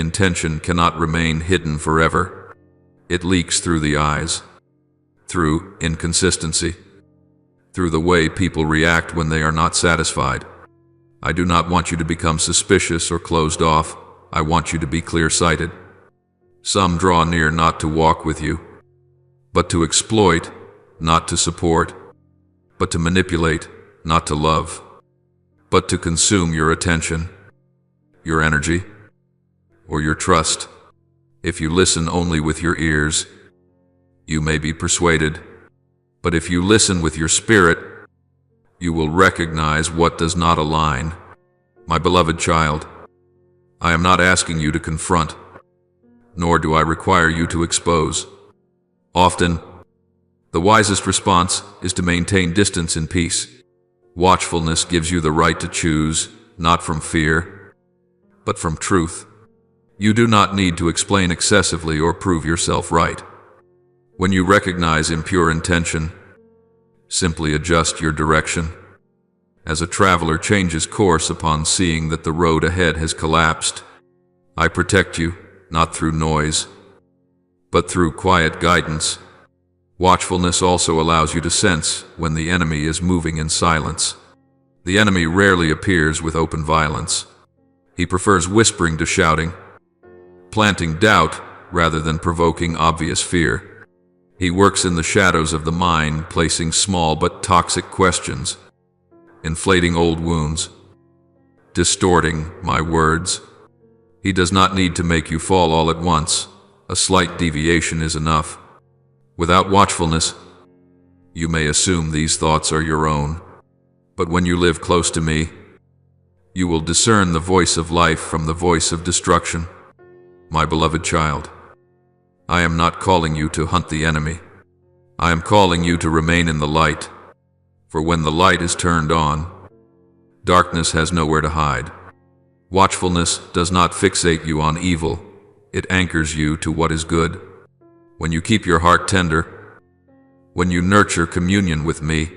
cannot remain hidden forever. It leaks through the eyes, through inconsistency, through the way people react when they are not satisfied. I do not want you to become suspicious or closed off. I want you to be clear-sighted. Some draw near not to walk with you, but to exploit, not to support, but to manipulate, not to love, but to consume your attention, your energy, or your trust. If you listen only with your ears, you may be persuaded, but if you listen with your spirit, you will recognize what does not align. My beloved child, I am not asking you to confront, nor do I require you to expose. Often, the wisest response is to maintain distance in peace. Watchfulness gives you the right to choose, not from fear, but from truth. You do not need to explain excessively or prove yourself right. When you recognize impure intention, simply adjust your direction. As a traveler changes course upon seeing that the road ahead has collapsed, I protect you, not through noise, but through quiet guidance. Watchfulness also allows you to sense when the enemy is moving in silence. The enemy rarely appears with open violence. He prefers whispering to shouting, planting doubt rather than provoking obvious fear. He works in the shadows of the mind, placing small but toxic questions, inflating old wounds, distorting my words. He does not need to make you fall all at once. A slight deviation is enough. Without watchfulness, you may assume these thoughts are your own, but when you live close to me, you will discern the voice of life from the voice of destruction. My beloved child, I am not calling you to hunt the enemy. I am calling you to remain in the light, for when the light is turned on, darkness has nowhere to hide. Watchfulness does not fixate you on evil, it anchors you to what is good. When you keep your heart tender, when you nurture communion with me,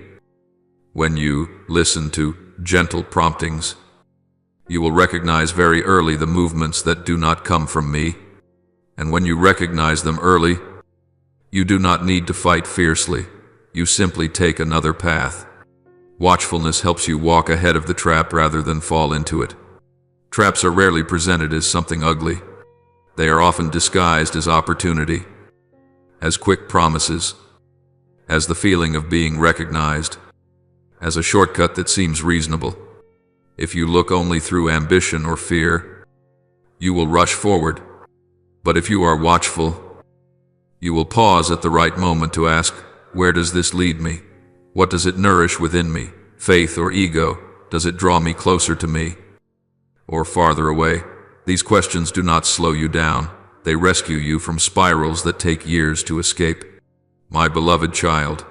when you listen to gentle promptings, you will recognize very early the movements that do not come from me. And when you recognize them early, you do not need to fight fiercely. You simply take another path. Watchfulness helps you walk ahead of the trap rather than fall into it. Traps are rarely presented as something ugly. They are often disguised as opportunity, as quick promises, as the feeling of being recognized, as a shortcut that seems reasonable. If you look only through ambition or fear, you will rush forward. But if you are watchful, you will pause at the right moment to ask, where does this lead me? What does it nourish within me? Faith or ego? Does it draw me closer to me or farther away? These questions do not slow you down. They rescue you from spirals that take years to escape. My beloved child,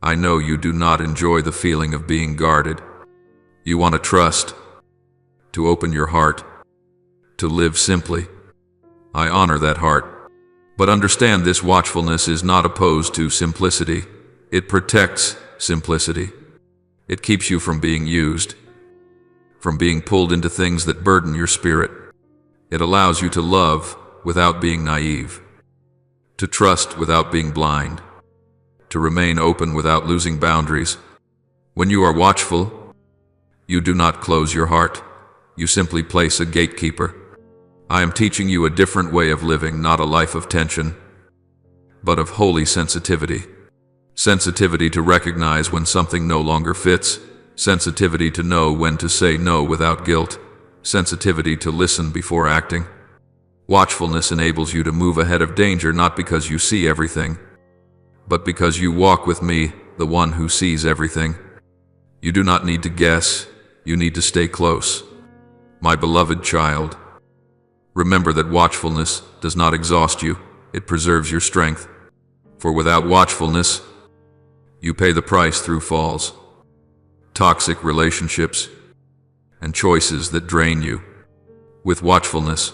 I know you do not enjoy the feeling of being guarded. You want to trust, to open your heart, to live simply. I honor that heart. But understand this: watchfulness is not opposed to simplicity. It protects simplicity. It keeps you from being used, from being pulled into things that burden your spirit. It allows you to love without being naive, to trust without being blind, to remain open without losing boundaries. When you are watchful, you do not close your heart. You simply place a gatekeeper. I am teaching you a different way of living, not a life of tension, but of holy sensitivity. Sensitivity to recognize when something no longer fits. Sensitivity to know when to say no without guilt. Sensitivity to listen before acting. Watchfulness enables you to move ahead of danger, not because you see everything, but because you walk with me, the one who sees everything. You do not need to guess. You need to stay close. My beloved child, remember that watchfulness does not exhaust you. It preserves your strength. For without watchfulness, you pay the price through falls, toxic relationships, and choices that drain you. With watchfulness,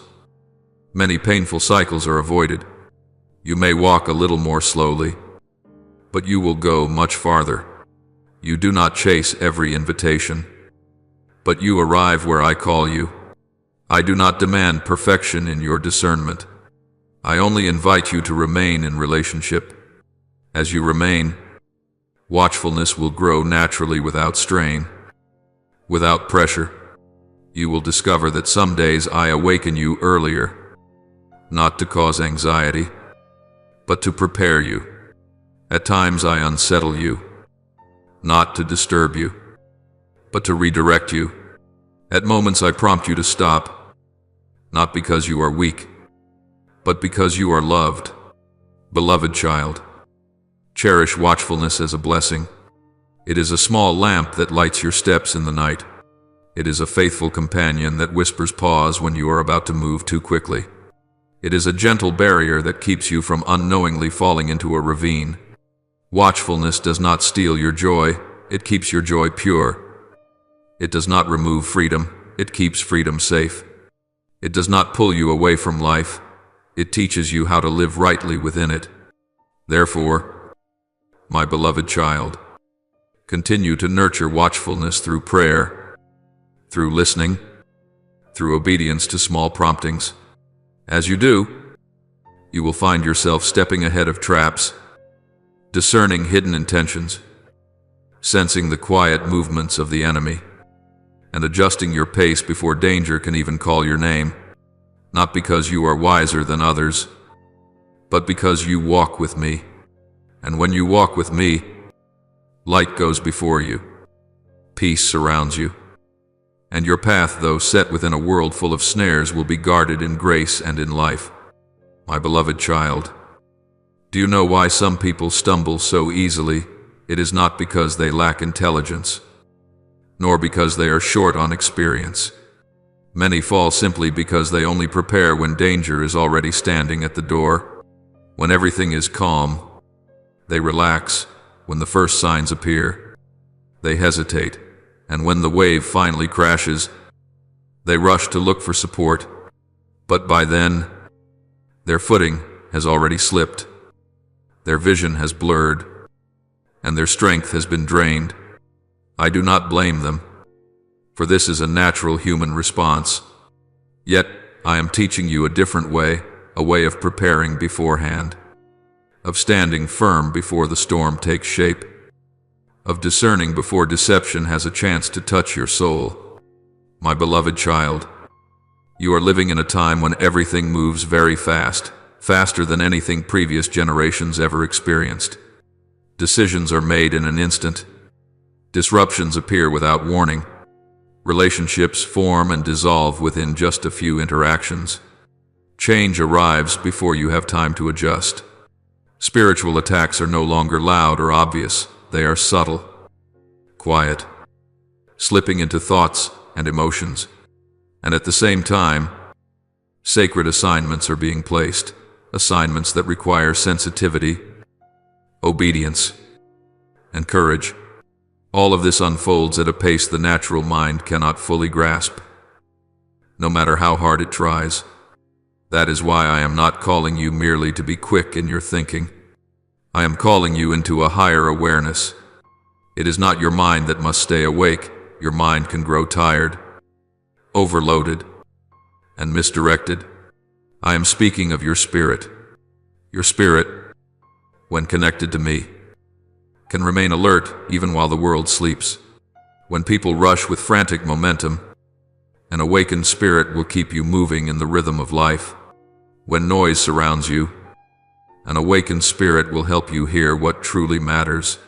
many painful cycles are avoided. You may walk a little more slowly, but you will go much farther. You do not chase every invitation, but you arrive where I call you. I do not demand perfection in your discernment. I only invite you to remain in relationship. As you remain, watchfulness will grow naturally without strain, without pressure. You will discover that some days I awaken you earlier, not to cause anxiety, but to prepare you. At times I unsettle you, not to disturb you, but to redirect you. At moments I prompt you to stop, not because you are weak, but because you are loved. Beloved child, cherish watchfulness as a blessing. It is a small lamp that lights your steps in the night. It is a faithful companion that whispers pause when you are about to move too quickly. It is a gentle barrier that keeps you from unknowingly falling into a ravine. Watchfulness does not steal your joy, it keeps your joy pure. It does not remove freedom, it keeps freedom safe. It does not pull you away from life, it teaches you how to live rightly within it. Therefore, my beloved child, continue to nurture watchfulness through prayer, through listening, through obedience to small promptings. As you do, you will find yourself stepping ahead of traps, discerning hidden intentions, sensing the quiet movements of the enemy, and adjusting your pace before danger can even call your name, not because you are wiser than others, but because you walk with me. And when you walk with me, light goes before you, peace surrounds you, and your path, though set within a world full of snares, will be guarded in grace and in life. My beloved child, Do you know why some people stumble so easily? It is not because they lack intelligence, nor because they are short on experience. Many fall simply because they only prepare when danger is already standing at the door. When everything is calm, they relax. When the first signs appear, they hesitate. And when the wave finally crashes, they rush to look for support. But by then, their footing has already slipped. Their vision has blurred, and their strength has been drained. I do not blame them, for this is a natural human response. Yet, I am teaching you a different way, a way of preparing beforehand, of standing firm before the storm takes shape, of discerning before deception has a chance to touch your soul. My beloved child, you are living in a time when everything moves very fast, faster than anything previous generations ever experienced. Decisions are made in an instant. Disruptions appear without warning. Relationships form and dissolve within just a few interactions. Change arrives before you have time to adjust. Spiritual attacks are no longer loud or obvious. They are subtle, quiet, slipping into thoughts and emotions. And at the same time, sacred assignments are being placed, assignments that require sensitivity, obedience, and courage. All of this unfolds at a pace the natural mind cannot fully grasp, no matter how hard it tries. That is why I am not calling you merely to be quick in your thinking. I am calling you into a higher awareness. It is not your mind that must stay awake. Your mind can grow tired, overloaded, and misdirected. I am speaking of your spirit. Your spirit, when connected to me, can remain alert even while the world sleeps. When people rush with frantic momentum, an awakened spirit will keep you moving in the rhythm of life. When noise surrounds you, an awakened spirit will help you hear what truly matters.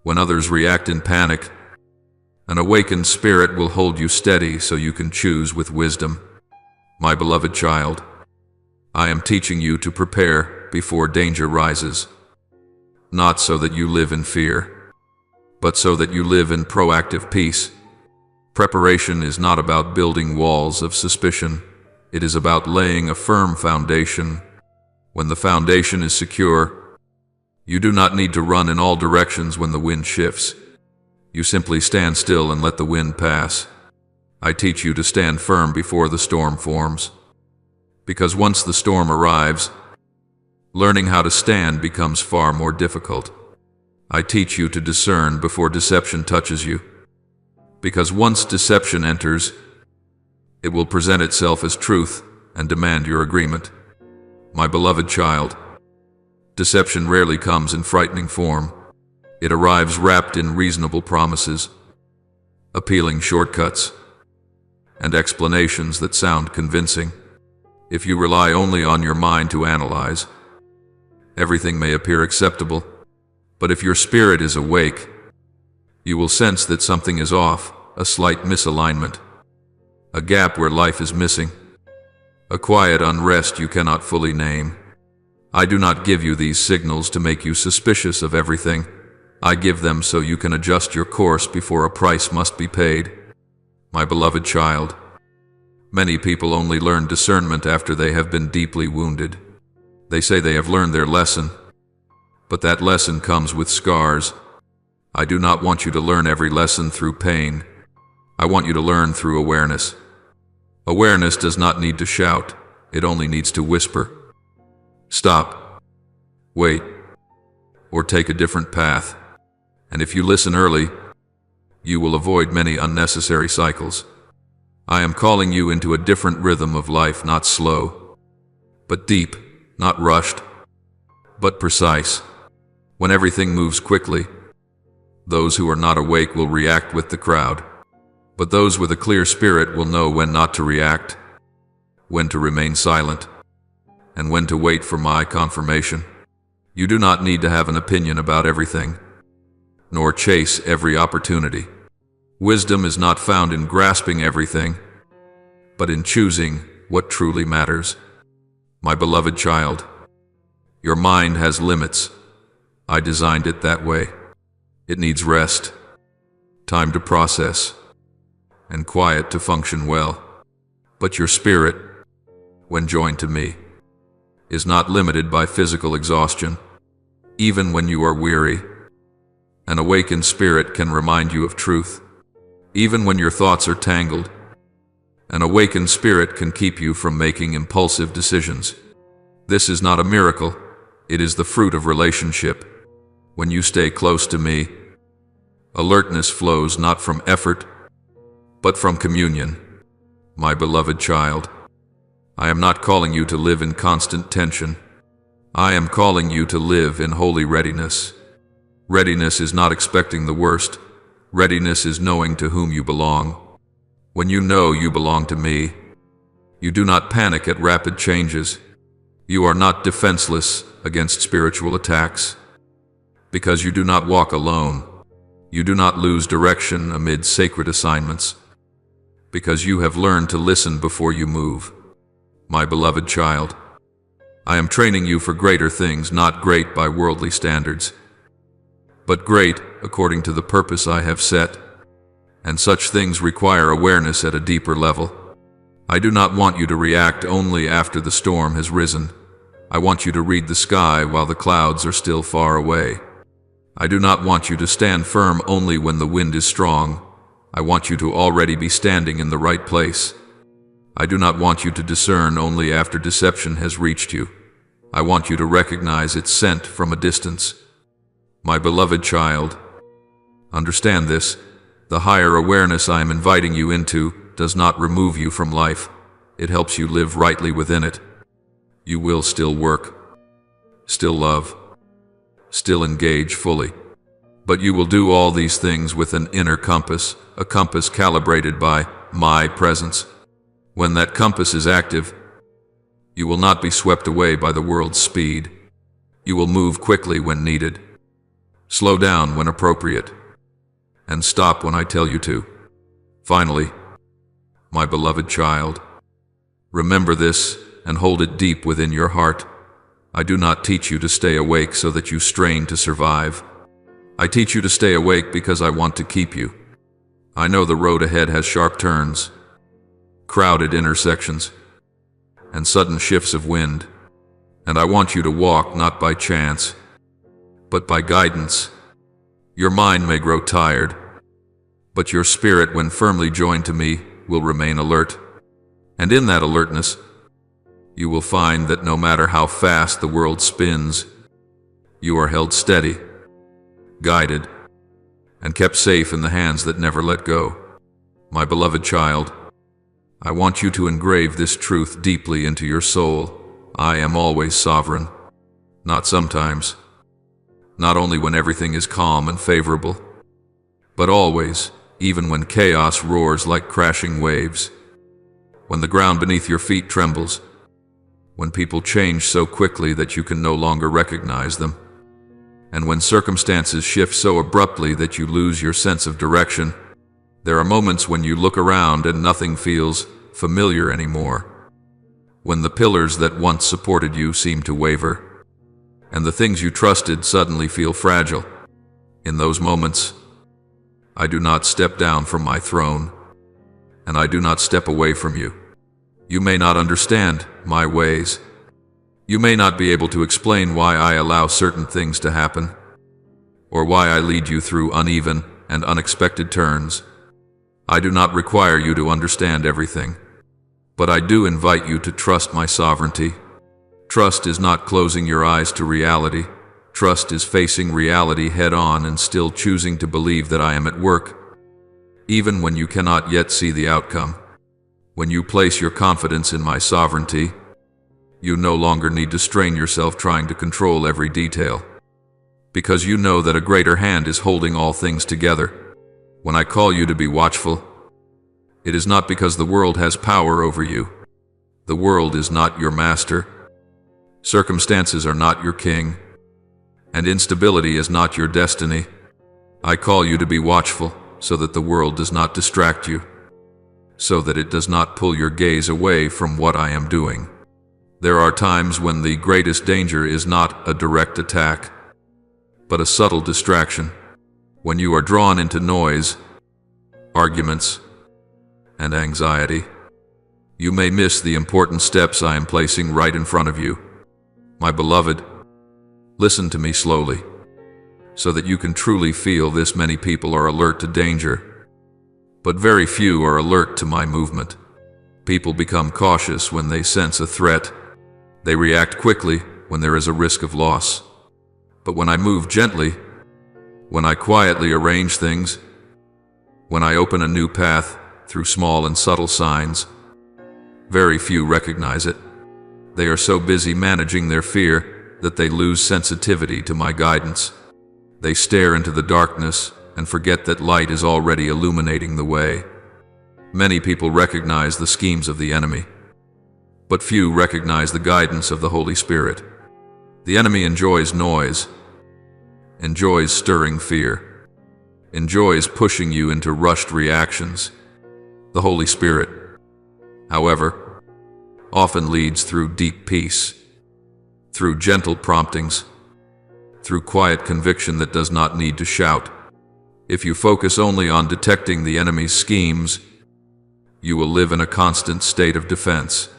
When others react in panic, an awakened spirit will hold you steady so you can choose with wisdom. My beloved child, I am teaching you to prepare before danger rises, not so that you live in fear, but so that you live in proactive peace. Preparation is not about building walls of suspicion. It is about laying a firm foundation. When the foundation is secure, you do not need to run in all directions when the wind shifts. You simply stand still and let the wind pass. I teach you to stand firm before the storm forms, because once the storm arrives, learning how to stand becomes far more difficult. I teach you to discern before deception touches you, because once deception enters, it will present itself as truth and demand your agreement. My beloved child, deception rarely comes in frightening form. It arrives wrapped in reasonable promises, appealing shortcuts, and explanations that sound convincing. If you rely only on your mind to analyze, everything may appear acceptable. But if your spirit is awake, you will sense that something is off, a slight misalignment, a gap where life is missing, a quiet unrest you cannot fully name. I do not give you these signals to make you suspicious of everything. I give them so you can adjust your course before a price must be paid. My beloved child, many people only learn discernment after they have been deeply wounded. They say they have learned their lesson, but that lesson comes with scars. I do not want you to learn every lesson through pain. I want you to learn through awareness. Awareness does not need to shout, it only needs to whisper. Stop, wait, or take a different path. And if you listen early, you will avoid many unnecessary cycles. I am calling you into a different rhythm of life, not slow, but deep, not rushed, but precise. When everything moves quickly, those who are not awake will react with the crowd. But those with a clear spirit will know when not to react, when to remain silent, and when to wait for my confirmation. You do not need to have an opinion about everything, nor chase every opportunity. Wisdom is not found in grasping everything, but in choosing what truly matters. My beloved child, Your mind has limits. I designed it that way. It needs rest, time to process, and quiet to function well. But your spirit, when joined to me, is not limited by physical exhaustion. Even when you are weary, an awakened spirit can remind you of truth. Even when your thoughts are tangled, an awakened spirit can keep you from making impulsive decisions. This is not a miracle. It is the fruit of relationship. When you stay close to me, alertness flows not from effort, but from communion. My beloved child, I am not calling you to live in constant tension. I am calling you to live in holy readiness. Readiness is not expecting the worst. Readiness is knowing to whom you belong. When you know you belong to me, you do not panic at rapid changes. You are not defenseless against spiritual attacks. Because you do not walk alone. You do not lose direction amid sacred assignments. Because you have learned to listen before you move. My beloved child, I am training you for greater things, not great by worldly standards, but great according to the purpose I have set. And such things require awareness at a deeper level. I do not want you to react only after the storm has risen. I want you to read the sky while the clouds are still far away. I do not want you to stand firm only when the wind is strong. I want you to already be standing in the right place. I do not want you to discern only after deception has reached you. I want you to recognize its scent from a distance. My beloved child, understand this. The higher awareness I am inviting you into does not remove you from life. It helps you live rightly within it. You will still work, still love, still engage fully. But you will do all these things with an inner compass, a compass calibrated by my presence. When that compass is active, you will not be swept away by the world's speed. You will move quickly when needed, slow down when appropriate, and stop when I tell you to. Finally, my beloved child, remember this and hold it deep within your heart. I do not teach you to stay awake so that you strain to survive. I teach you to stay awake because I want to keep you. I know the road ahead has sharp turns, crowded intersections, and sudden shifts of wind, and I want you to walk not by chance, but by guidance. Your mind may grow tired, but your spirit, when firmly joined to me, will remain alert. And in that alertness, you will find that no matter how fast the world spins, you are held steady, guided, and kept safe in the hands that never let go. My beloved child, I want you to engrave this truth deeply into your soul. I am always sovereign, not sometimes, not only when everything is calm and favorable, but always, even when chaos roars like crashing waves, when the ground beneath your feet trembles, when people change so quickly that you can no longer recognize them, and when circumstances shift so abruptly that you lose your sense of direction. There are moments when you look around and nothing feels familiar anymore, when the pillars that once supported you seem to waver, and the things you trusted suddenly feel fragile. In those moments, I do not step down from my throne, and I do not step away from you. You may not understand my ways. You may not be able to explain why I allow certain things to happen, or why I lead you through uneven and unexpected turns. I do not require you to understand everything, but I do invite you to trust my sovereignty. Trust is not closing your eyes to reality. Trust is facing reality head-on and still choosing to believe that I am at work, even when you cannot yet see the outcome. When you place your confidence in my sovereignty, you no longer need to strain yourself trying to control every detail, because you know that a greater hand is holding all things together. When I call you to be watchful, it is not because the world has power over you. The world is not your master. Circumstances are not your king, and instability is not your destiny. I call you to be watchful so that the world does not distract you, so that it does not pull your gaze away from what I am doing. There are times when the greatest danger is not a direct attack, but a subtle distraction. When you are drawn into noise, arguments, and anxiety, you may miss the important steps I am placing right in front of you. My beloved, listen to me slowly, so that you can truly feel this. Many people are alert to danger, but very few are alert to my movement. People become cautious when they sense a threat. They react quickly when there is a risk of loss. But when I move gently, when I quietly arrange things, when I open a new path through small and subtle signs, very few recognize it. They are so busy managing their fear that they lose sensitivity to my guidance. They stare into the darkness and forget that light is already illuminating the way. Many people recognize the schemes of the enemy, but few recognize the guidance of the Holy Spirit. The enemy enjoys noise, enjoys stirring fear, enjoys pushing you into rushed reactions. The Holy Spirit, however, often leads through deep peace, through gentle promptings, through quiet conviction that does not need to shout. If you focus only on detecting the enemy's schemes, you will live in a constant state of defense.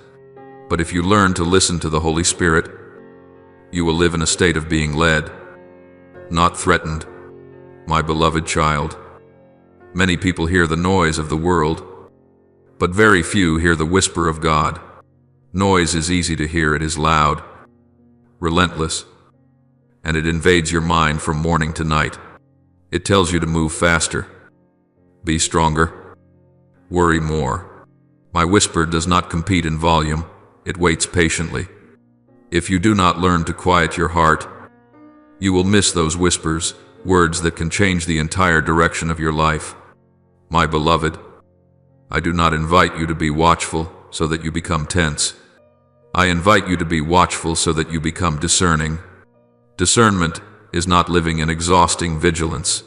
But if you learn to listen to the Holy Spirit, you will live in a state of being led, not threatened. My beloved child, many people hear the noise of the world, but very few hear the whisper of God. Noise is easy to hear. It is loud, relentless, and it invades your mind from morning to night. It tells you to move faster, be stronger, worry more. My whisper does not compete in volume. It waits patiently. If you do not learn to quiet your heart, you will miss those whispers, words that can change the entire direction of your life. My beloved, I do not invite you to be watchful so that you become tense. I invite you to be watchful so that you become discerning. Discernment is not living in exhausting vigilance.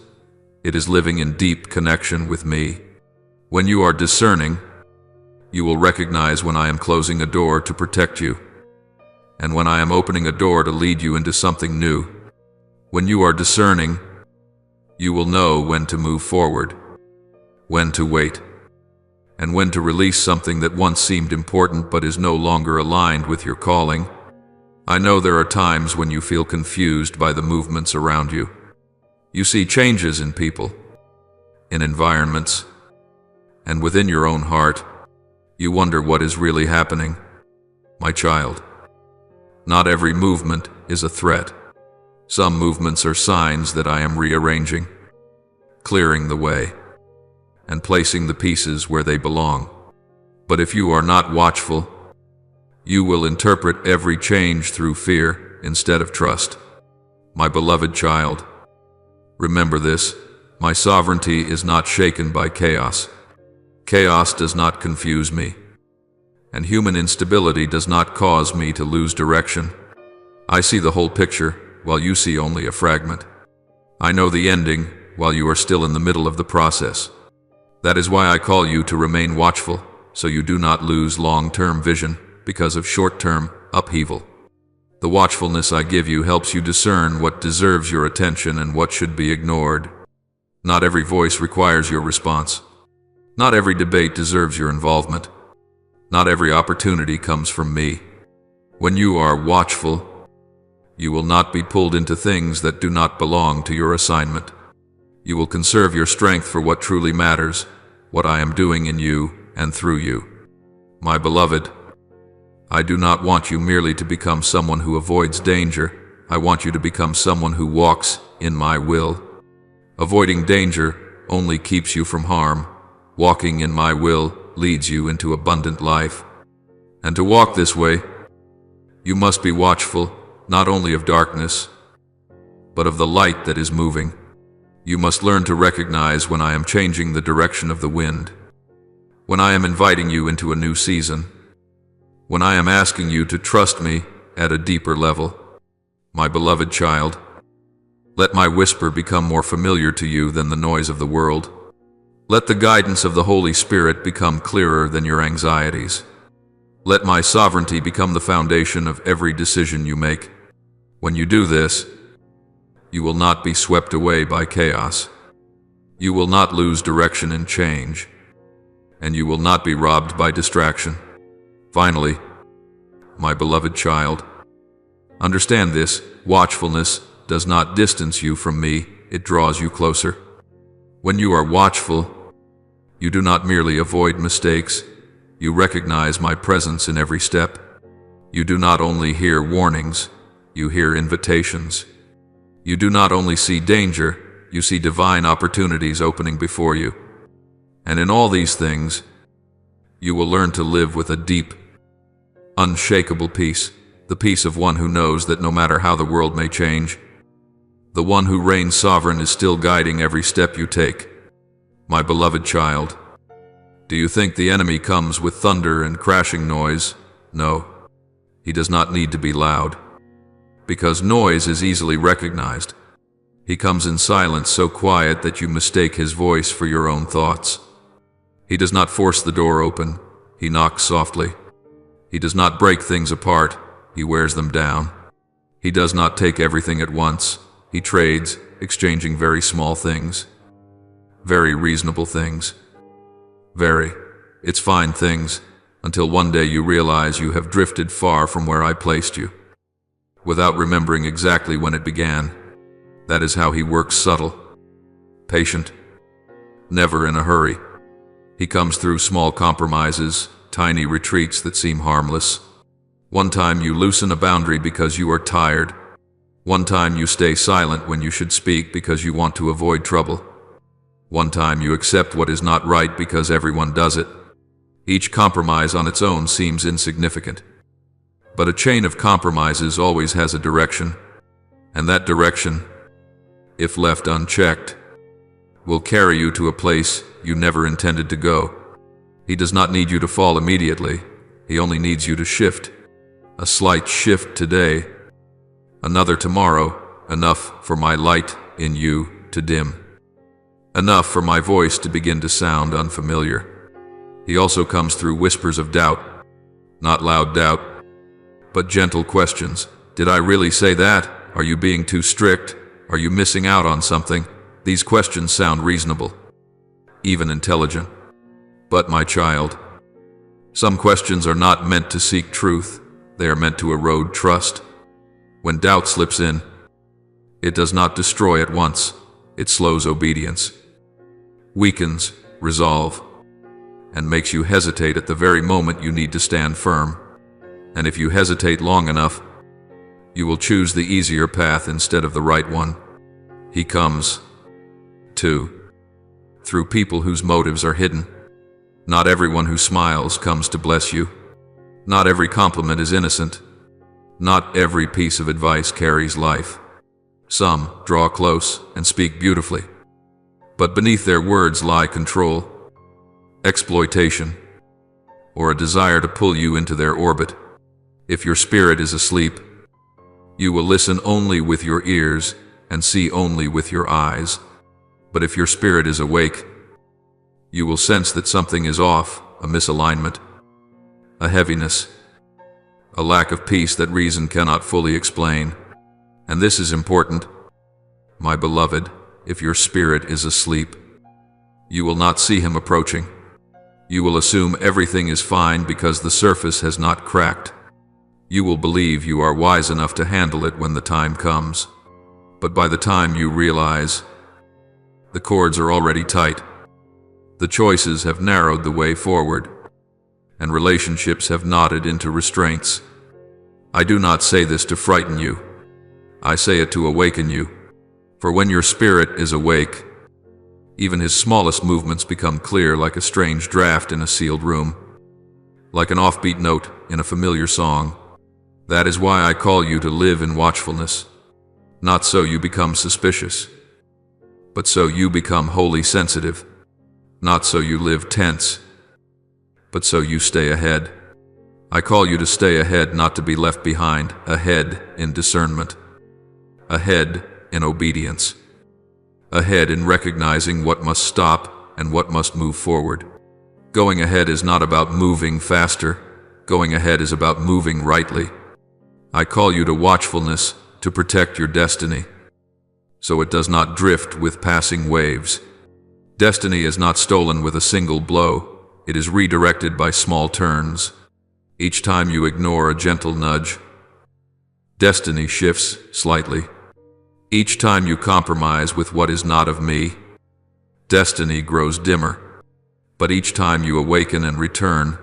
It is living in deep connection with me. When you are discerning, you will recognize when I am closing a door to protect you, and when I am opening a door to lead you into something new. When you are discerning, you will know when to move forward, when to wait, and when to release something that once seemed important but is no longer aligned with your calling. I know there are times when you feel confused by the movements around you. You see changes in people, in environments, and within your own heart. You wonder what is really happening. My child, not every movement is a threat. Some movements are signs that I am rearranging, clearing the way, and placing the pieces where they belong. But if you are not watchful, you will interpret every change through fear instead of trust. My beloved child, remember this: my sovereignty is not shaken by chaos. Chaos does not confuse me, and human instability does not cause me to lose direction. I see the whole picture, while you see only a fragment. I know the ending, while you are still in the middle of the process. That is why I call you to remain watchful, so you do not lose long-term vision because of short-term upheaval. The watchfulness I give you helps you discern what deserves your attention and what should be ignored. Not every voice requires your response. Not every debate deserves your involvement. Not every opportunity comes from me. When you are watchful, you will not be pulled into things that do not belong to your assignment. You will conserve your strength for what truly matters, what I am doing in you and through you. My beloved, I do not want you merely to become someone who avoids danger. I want you to become someone who walks in my will. Avoiding danger only keeps you from harm. Walking in my will leads you into abundant life. And to walk this way, you must be watchful, not only of darkness, but of the light that is moving. You must learn to recognize when I am changing the direction of the wind, when I am inviting you into a new season, when I am asking you to trust me at a deeper level. My beloved child, let my whisper become more familiar to you than the noise of the world. Let the guidance of the Holy Spirit become clearer than your anxieties. Let my sovereignty become the foundation of every decision you make. When you do this, you will not be swept away by chaos. You will not lose direction in change, and you will not be robbed by distraction. Finally, my beloved child, understand this: watchfulness does not distance you from me, it draws you closer. When you are watchful, you do not merely avoid mistakes, you recognize my presence in every step. You do not only hear warnings, you hear invitations. You do not only see danger, you see divine opportunities opening before you. And in all these things, you will learn to live with a deep, unshakable peace, the peace of one who knows that no matter how the world may change, the one who reigns sovereign is still guiding every step you take. My beloved child, do you think the enemy comes with thunder and crashing noise? No, he does not need to be loud, because noise is easily recognized. He comes in silence so quiet that you mistake his voice for your own thoughts. He does not force the door open, he knocks softly. He does not break things apart, he wears them down. He does not take everything at once, he trades, exchanging very small things. Very reasonable things. It's fine things, until one day you realize you have drifted far from where I placed you, without remembering exactly when it began. That is how he works: subtle, patient, never in a hurry. He comes through small compromises, tiny retreats that seem harmless. One time you loosen a boundary because you are tired. One time you stay silent when you should speak because you want to avoid trouble. One time you accept what is not right because everyone does it. Each compromise on its own seems insignificant. But a chain of compromises always has a direction, and that direction, if left unchecked, will carry you to a place you never intended to go. He does not need you to fall immediately, he only needs you to shift. A slight shift today, another tomorrow, enough for my light in you to dim. Enough for my voice to begin to sound unfamiliar. He also comes through whispers of doubt, not loud doubt, but gentle questions. Did I really say that? Are you being too strict? Are you missing out on something? These questions sound reasonable, even intelligent. But my child, some questions are not meant to seek truth, they are meant to erode trust. When doubt slips in, it does not destroy at once, it slows obedience, weakens resolve, and makes you hesitate at the very moment you need to stand firm. And if you hesitate long enough, you will choose the easier path instead of the right one. He comes, too, through people whose motives are hidden. Not everyone who smiles comes to bless you. Not every compliment is innocent. Not every piece of advice carries life. Some draw close and speak beautifully, but beneath their words lie control, exploitation, or a desire to pull you into their orbit. If your spirit is asleep, you will listen only with your ears and see only with your eyes. But if your spirit is awake, you will sense that something is off, a misalignment, a heaviness, a lack of peace that reason cannot fully explain. And this is important, my beloved. If your spirit is asleep, you will not see him approaching. You will assume everything is fine because the surface has not cracked. You will believe you are wise enough to handle it when the time comes. But by the time you realize, the cords are already tight. The choices have narrowed the way forward, and relationships have knotted into restraints. I do not say this to frighten you. I say it to awaken you. For when your spirit is awake, even his smallest movements become clear, like a strange draft in a sealed room, like an offbeat note in a familiar song. That is why I call you to live in watchfulness, not so you become suspicious, but so you become wholly sensitive, not so you live tense, but so you stay ahead. I call you to stay ahead, not to be left behind, ahead in discernment, ahead in obedience, ahead in recognizing what must stop and what must move forward. Going ahead is not about moving faster, Going ahead is about moving rightly. I call you to watchfulness to protect your destiny, so it does not drift with passing waves. Destiny is not stolen with a single blow. It is redirected by small turns. Each time you ignore a gentle nudge, destiny shifts slightly. Each time you compromise with what is not of me, destiny grows dimmer. But each time you awaken and return,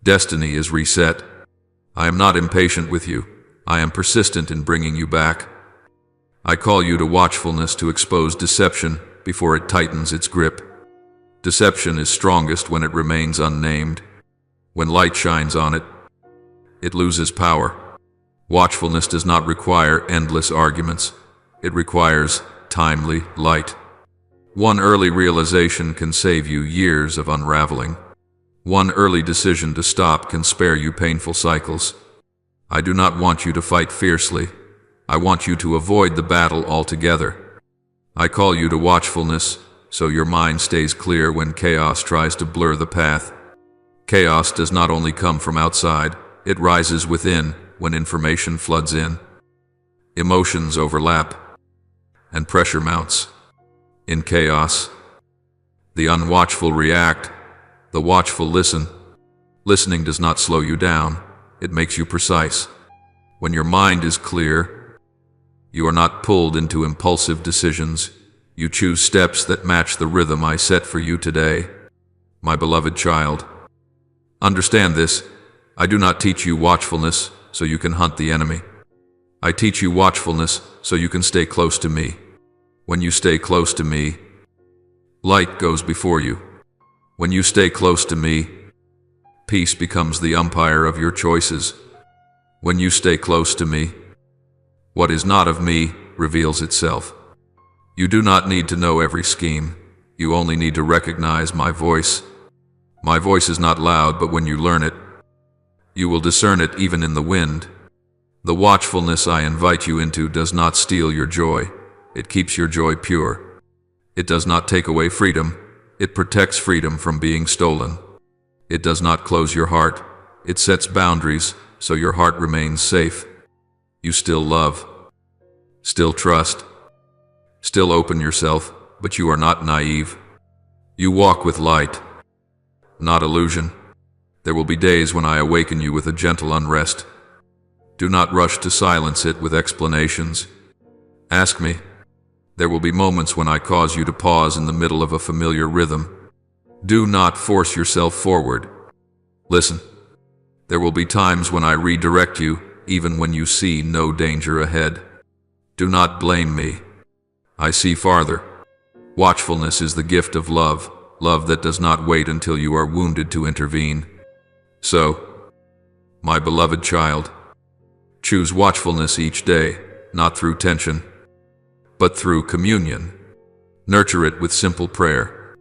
destiny is reset. I am not impatient with you. I am persistent in bringing you back. I call you to watchfulness to expose deception before it tightens its grip. Deception is strongest when it remains unnamed. When light shines on it, it loses power. Watchfulness does not require endless arguments. It requires timely light. One early realization can save you years of unraveling. One early decision to stop can spare you painful cycles. I do not want you to fight fiercely. I want you to avoid the battle altogether. I call you to watchfulness, so your mind stays clear when chaos tries to blur the path. Chaos does not only come from outside, it rises within when information floods in. Emotions overlap, and pressure mounts. In chaos, the unwatchful react, the watchful listen. Listening does not slow you down, it makes you precise. When your mind is clear, you are not pulled into impulsive decisions. You choose steps that match the rhythm I set for you today. My beloved child, understand this. I do not teach you watchfulness so you can hunt the enemy. I teach you watchfulness so you can stay close to me. When you stay close to me, light goes before you. When you stay close to me, peace becomes the umpire of your choices. When you stay close to me, what is not of me reveals itself. You do not need to know every scheme. You only need to recognize my voice. My voice is not loud, but when you learn it, you will discern it even in the wind. The watchfulness I invite you into does not steal your joy. It keeps your joy pure. It does not take away freedom. It protects freedom from being stolen. It does not close your heart. It sets boundaries so your heart remains safe. You still love, still trust, still open yourself, but you are not naive. You walk with light, not illusion. There will be days when I awaken you with a gentle unrest. Do not rush to silence it with explanations. Ask me. There will be moments when I cause you to pause in the middle of a familiar rhythm. Do not force yourself forward. Listen. There will be times when I redirect you, even when you see no danger ahead. Do not blame me. I see farther. Watchfulness is the gift of love, love that does not wait until you are wounded to intervene. So, my beloved child, choose watchfulness each day, not through tension, but through communion. Nurture it with simple prayer,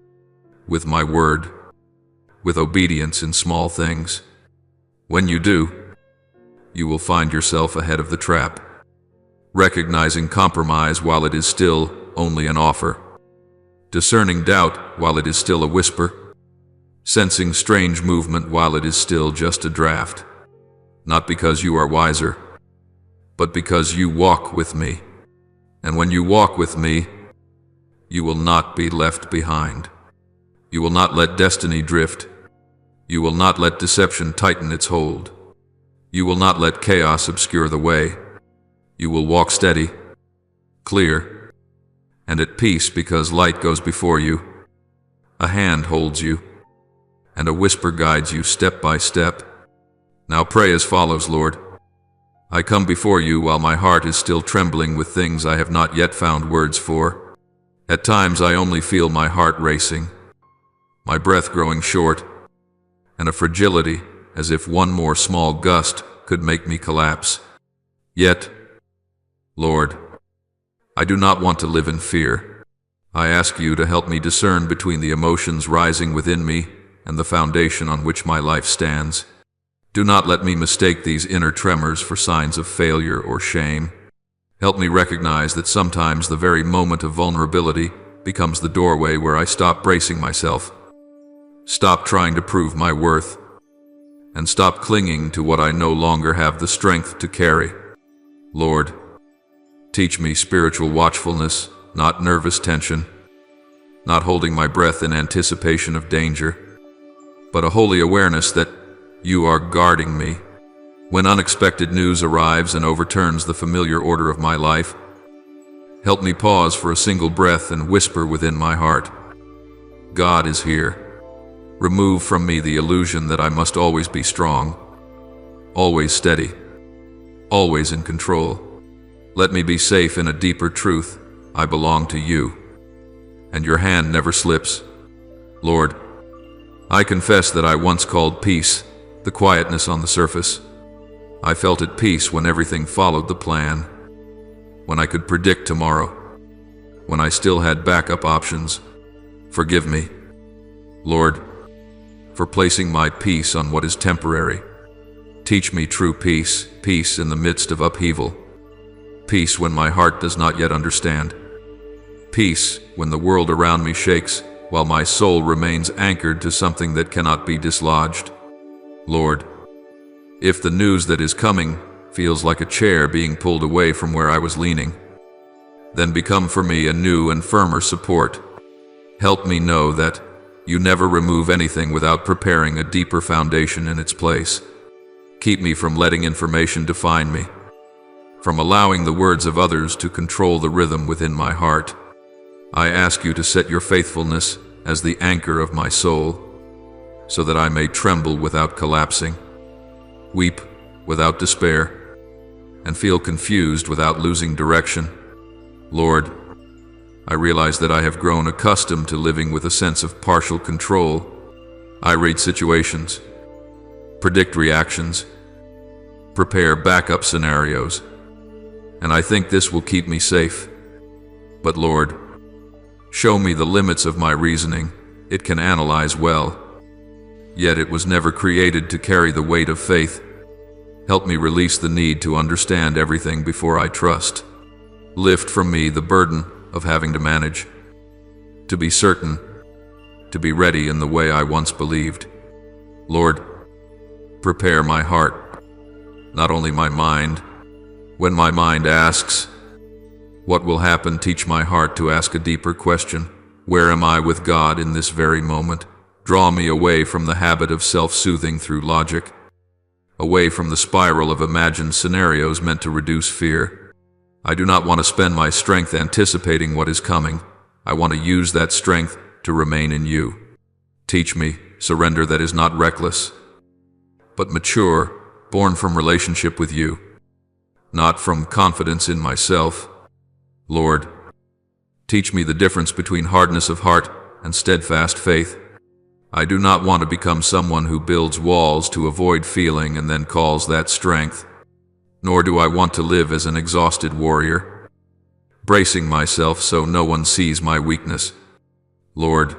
with my word, with obedience in small things. When you do, you will find yourself ahead of the trap, recognizing compromise while it is still only an offer, discerning doubt while it is still a whisper, sensing strange movement while it is still just a draft, not because you are wiser, but because you walk with me. And when you walk with me, you will not be left behind. You will not let destiny drift. You will not let deception tighten its hold. You will not let chaos obscure the way. You will walk steady, clear, and at peace because light goes before you. A hand holds you, and a whisper guides you step by step. Now pray as follows, Lord. I come before you while my heart is still trembling with things I have not yet found words for. At times I only feel my heart racing, my breath growing short, and a fragility as if one more small gust could make me collapse. Yet, Lord, I do not want to live in fear. I ask you to help me discern between the emotions rising within me and the foundation on which my life stands. Do not let me mistake these inner tremors for signs of failure or shame. Help me recognize that sometimes the very moment of vulnerability becomes the doorway where I stop bracing myself, stop trying to prove my worth, and stop clinging to what I no longer have the strength to carry. Lord, teach me spiritual watchfulness, not nervous tension, not holding my breath in anticipation of danger, but a holy awareness that you are guarding me. When unexpected news arrives and overturns the familiar order of my life, help me pause for a single breath and whisper within my heart, God is here. Remove from me the illusion that I must always be strong, always steady, always in control. Let me be safe in a deeper truth. I belong to you, and your hand never slips. Lord, I confess that I once called peace the quietness on the surface. I felt at peace when everything followed the plan, when I could predict tomorrow, when I still had backup options. Forgive me, Lord, for placing my peace on what is temporary. Teach me true peace, peace in the midst of upheaval, peace when my heart does not yet understand, peace when the world around me shakes while my soul remains anchored to something that cannot be dislodged. Lord, if the news that is coming feels like a chair being pulled away from where I was leaning, then become for me a new and firmer support. Help me know that you never remove anything without preparing a deeper foundation in its place. Keep me from letting information define me, from allowing the words of others to control the rhythm within my heart. I ask you to set your faithfulness as the anchor of my soul, so that I may tremble without collapsing, weep without despair, and feel confused without losing direction. Lord, I realize that I have grown accustomed to living with a sense of partial control. I read situations, predict reactions, prepare backup scenarios, and I think this will keep me safe. But Lord, show me the limits of my reasoning. It can analyze well, yet it was never created to carry the weight of faith. Help me release the need to understand everything before I trust. Lift from me the burden of having to manage, to be certain, to be ready in the way I once believed. Lord, prepare my heart, not only my mind. When my mind asks, what will happen? Teach my heart to ask a deeper question. Where am I with God in this very moment? Draw me away from the habit of self-soothing through logic, away from the spiral of imagined scenarios meant to reduce fear. I do not want to spend my strength anticipating what is coming. I want to use that strength to remain in you. Teach me surrender that is not reckless, but mature, born from relationship with you, not from confidence in myself. Lord, teach me the difference between hardness of heart and steadfast faith. I do not want to become someone who builds walls to avoid feeling and then calls that strength. Nor do I want to live as an exhausted warrior, bracing myself so no one sees my weakness. Lord,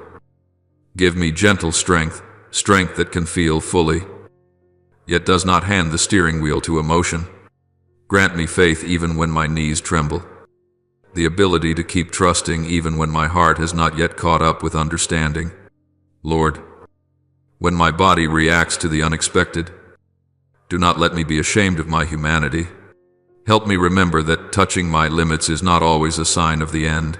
give me gentle strength, strength that can feel fully, yet does not hand the steering wheel to emotion. Grant me faith even when my knees tremble, the ability to keep trusting even when my heart has not yet caught up with understanding. Lord, when my body reacts to the unexpected, do not let me be ashamed of my humanity. Help me remember that touching my limits is not always a sign of the end.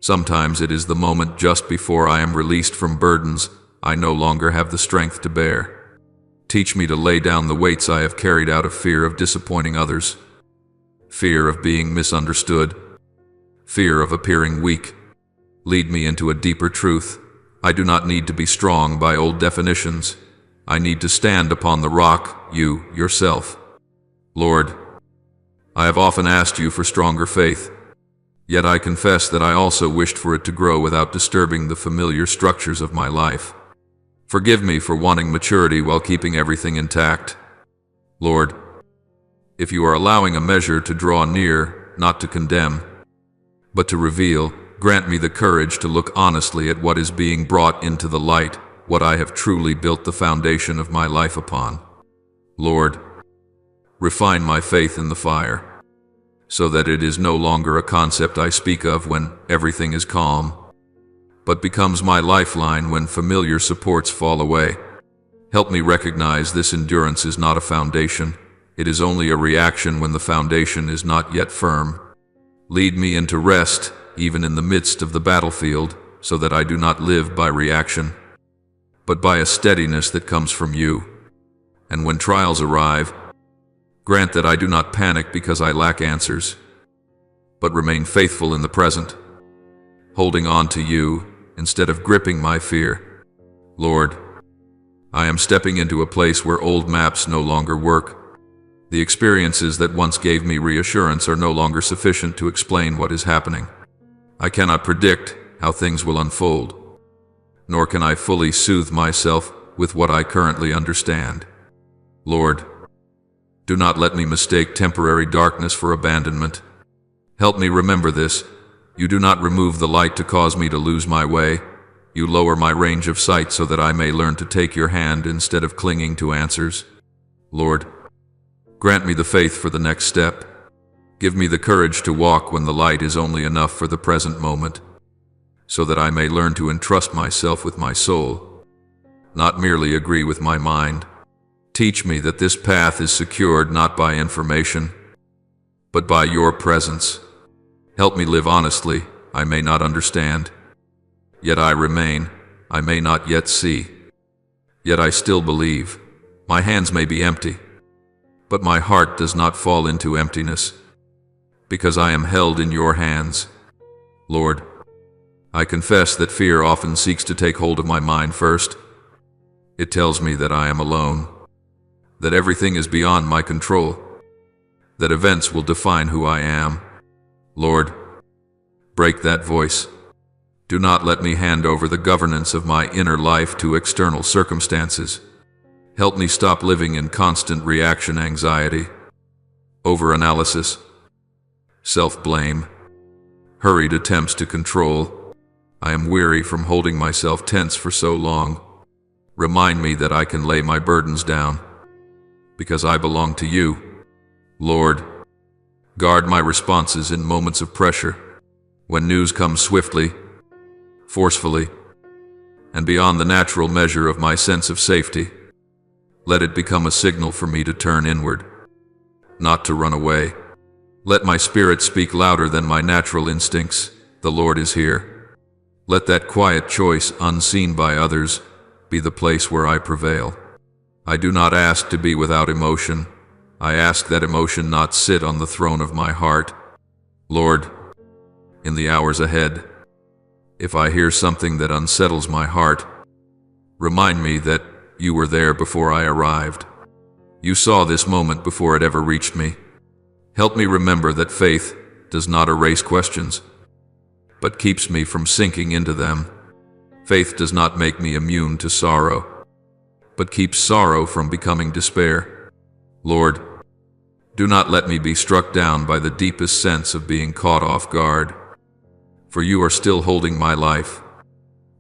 Sometimes it is the moment just before I am released from burdens I no longer have the strength to bear. Teach me to lay down the weights I have carried out of fear of disappointing others, fear of being misunderstood, fear of appearing weak. Lead me into a deeper truth. I do not need to be strong by old definitions. I need to stand upon the rock, you, yourself. Lord, I have often asked you for stronger faith, yet I confess that I also wished for it to grow without disturbing the familiar structures of my life. Forgive me for wanting maturity while keeping everything intact. Lord, if you are allowing a measure to draw near, not to condemn, but to reveal, grant me the courage to look honestly at what is being brought into the light, what I have truly built the foundation of my life upon. Lord, refine my faith in the fire, so that it is no longer a concept I speak of when everything is calm, but becomes my lifeline when familiar supports fall away. Help me recognize this endurance is not a foundation. It is only a reaction when the foundation is not yet firm. Lead me into rest, even in the midst of the battlefield, so that I do not live by reaction, but by a steadiness that comes from you. And when trials arrive, grant that I do not panic because I lack answers, but remain faithful in the present, holding on to you instead of gripping my fear. Lord, I am stepping into a place where old maps no longer work. The experiences that once gave me reassurance are no longer sufficient to explain what is happening. I cannot predict how things will unfold, nor can I fully soothe myself with what I currently understand. Lord, do not let me mistake temporary darkness for abandonment. Help me remember this. You do not remove the light to cause me to lose my way. You lower my range of sight so that I may learn to take your hand instead of clinging to answers. Lord, grant me the faith for the next step. Give me the courage to walk when the light is only enough for the present moment, so that I may learn to entrust myself with my soul, not merely agree with my mind. Teach me that this path is secured not by information, but by your presence. Help me live honestly. I may not understand, yet I remain. I may not yet see, yet I still believe. My hands may be empty, but my heart does not fall into emptiness, because I am held in your hands. Lord, I confess that fear often seeks to take hold of my mind first. It tells me that I am alone, that everything is beyond my control, that events will define who I am. Lord, break that voice. Do not let me hand over the governance of my inner life to external circumstances. Help me stop living in constant reaction anxiety, overanalysis, self-blame, hurried attempts to control. I am weary from holding myself tense for so long. Remind me that I can lay my burdens down, because I belong to you. Lord, guard my responses in moments of pressure, when news comes swiftly, forcefully, and beyond the natural measure of my sense of safety. Let it become a signal for me to turn inward, not to run away. Let my spirit speak louder than my natural instincts. The Lord is here. Let that quiet choice, unseen by others, be the place where I prevail. I do not ask to be without emotion. I ask that emotion not sit on the throne of my heart. Lord, in the hours ahead, if I hear something that unsettles my heart, remind me that you were there before I arrived. You saw this moment before it ever reached me. Help me remember that faith does not erase questions, but keeps me from sinking into them. Faith does not make me immune to sorrow, but keeps sorrow from becoming despair. Lord, do not let me be struck down by the deepest sense of being caught off guard, for you are still holding my life.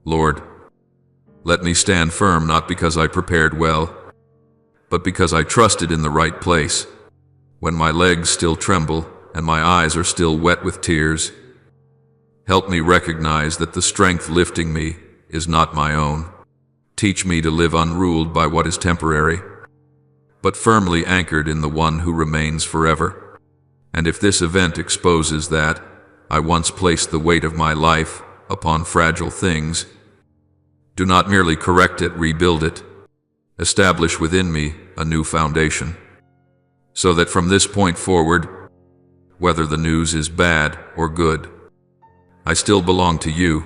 Lord, let me stand firm not because I prepared well, but because I trusted in the right place. When my legs still tremble and my eyes are still wet with tears, help me recognize that the strength lifting me is not my own. Teach me to live unruled by what is temporary, but firmly anchored in the one who remains forever. And if this event exposes that I once placed the weight of my life upon fragile things, do not merely correct it, rebuild it. Establish within me a new foundation, so that from this point forward, whether the news is bad or good, I still belong to you.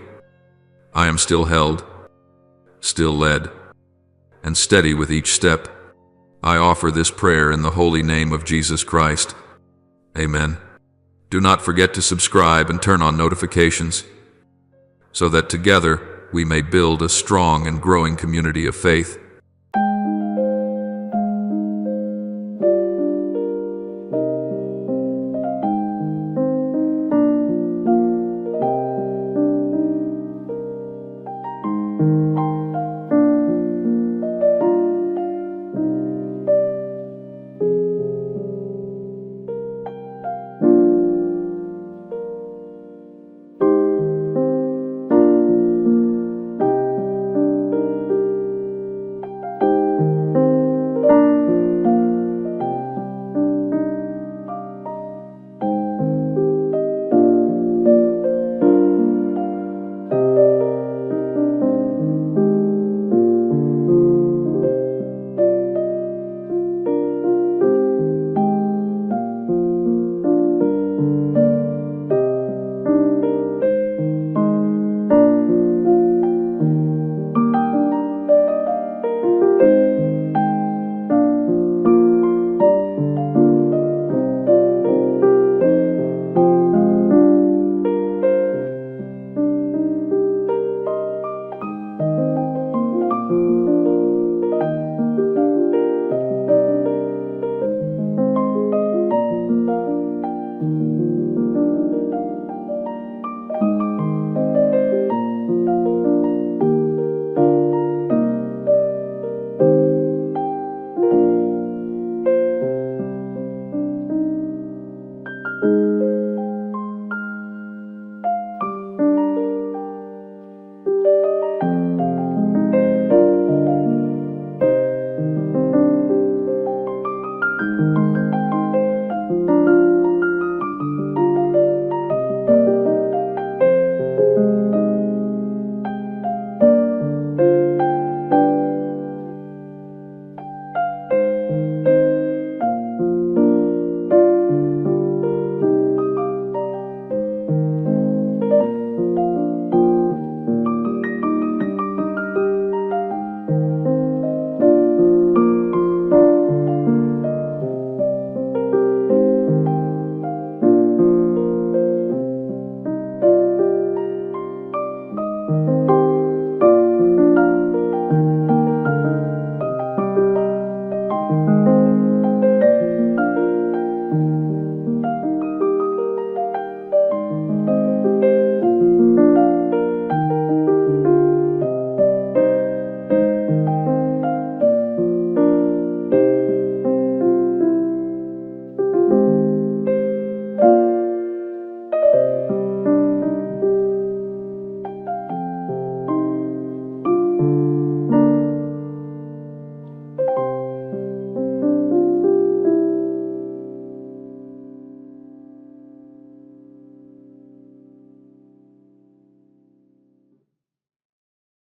I am still held, still led, and steady with each step. I offer this prayer in the holy name of Jesus Christ. Amen. Do not forget to subscribe and turn on notifications, so that together we may build a strong and growing community of faith.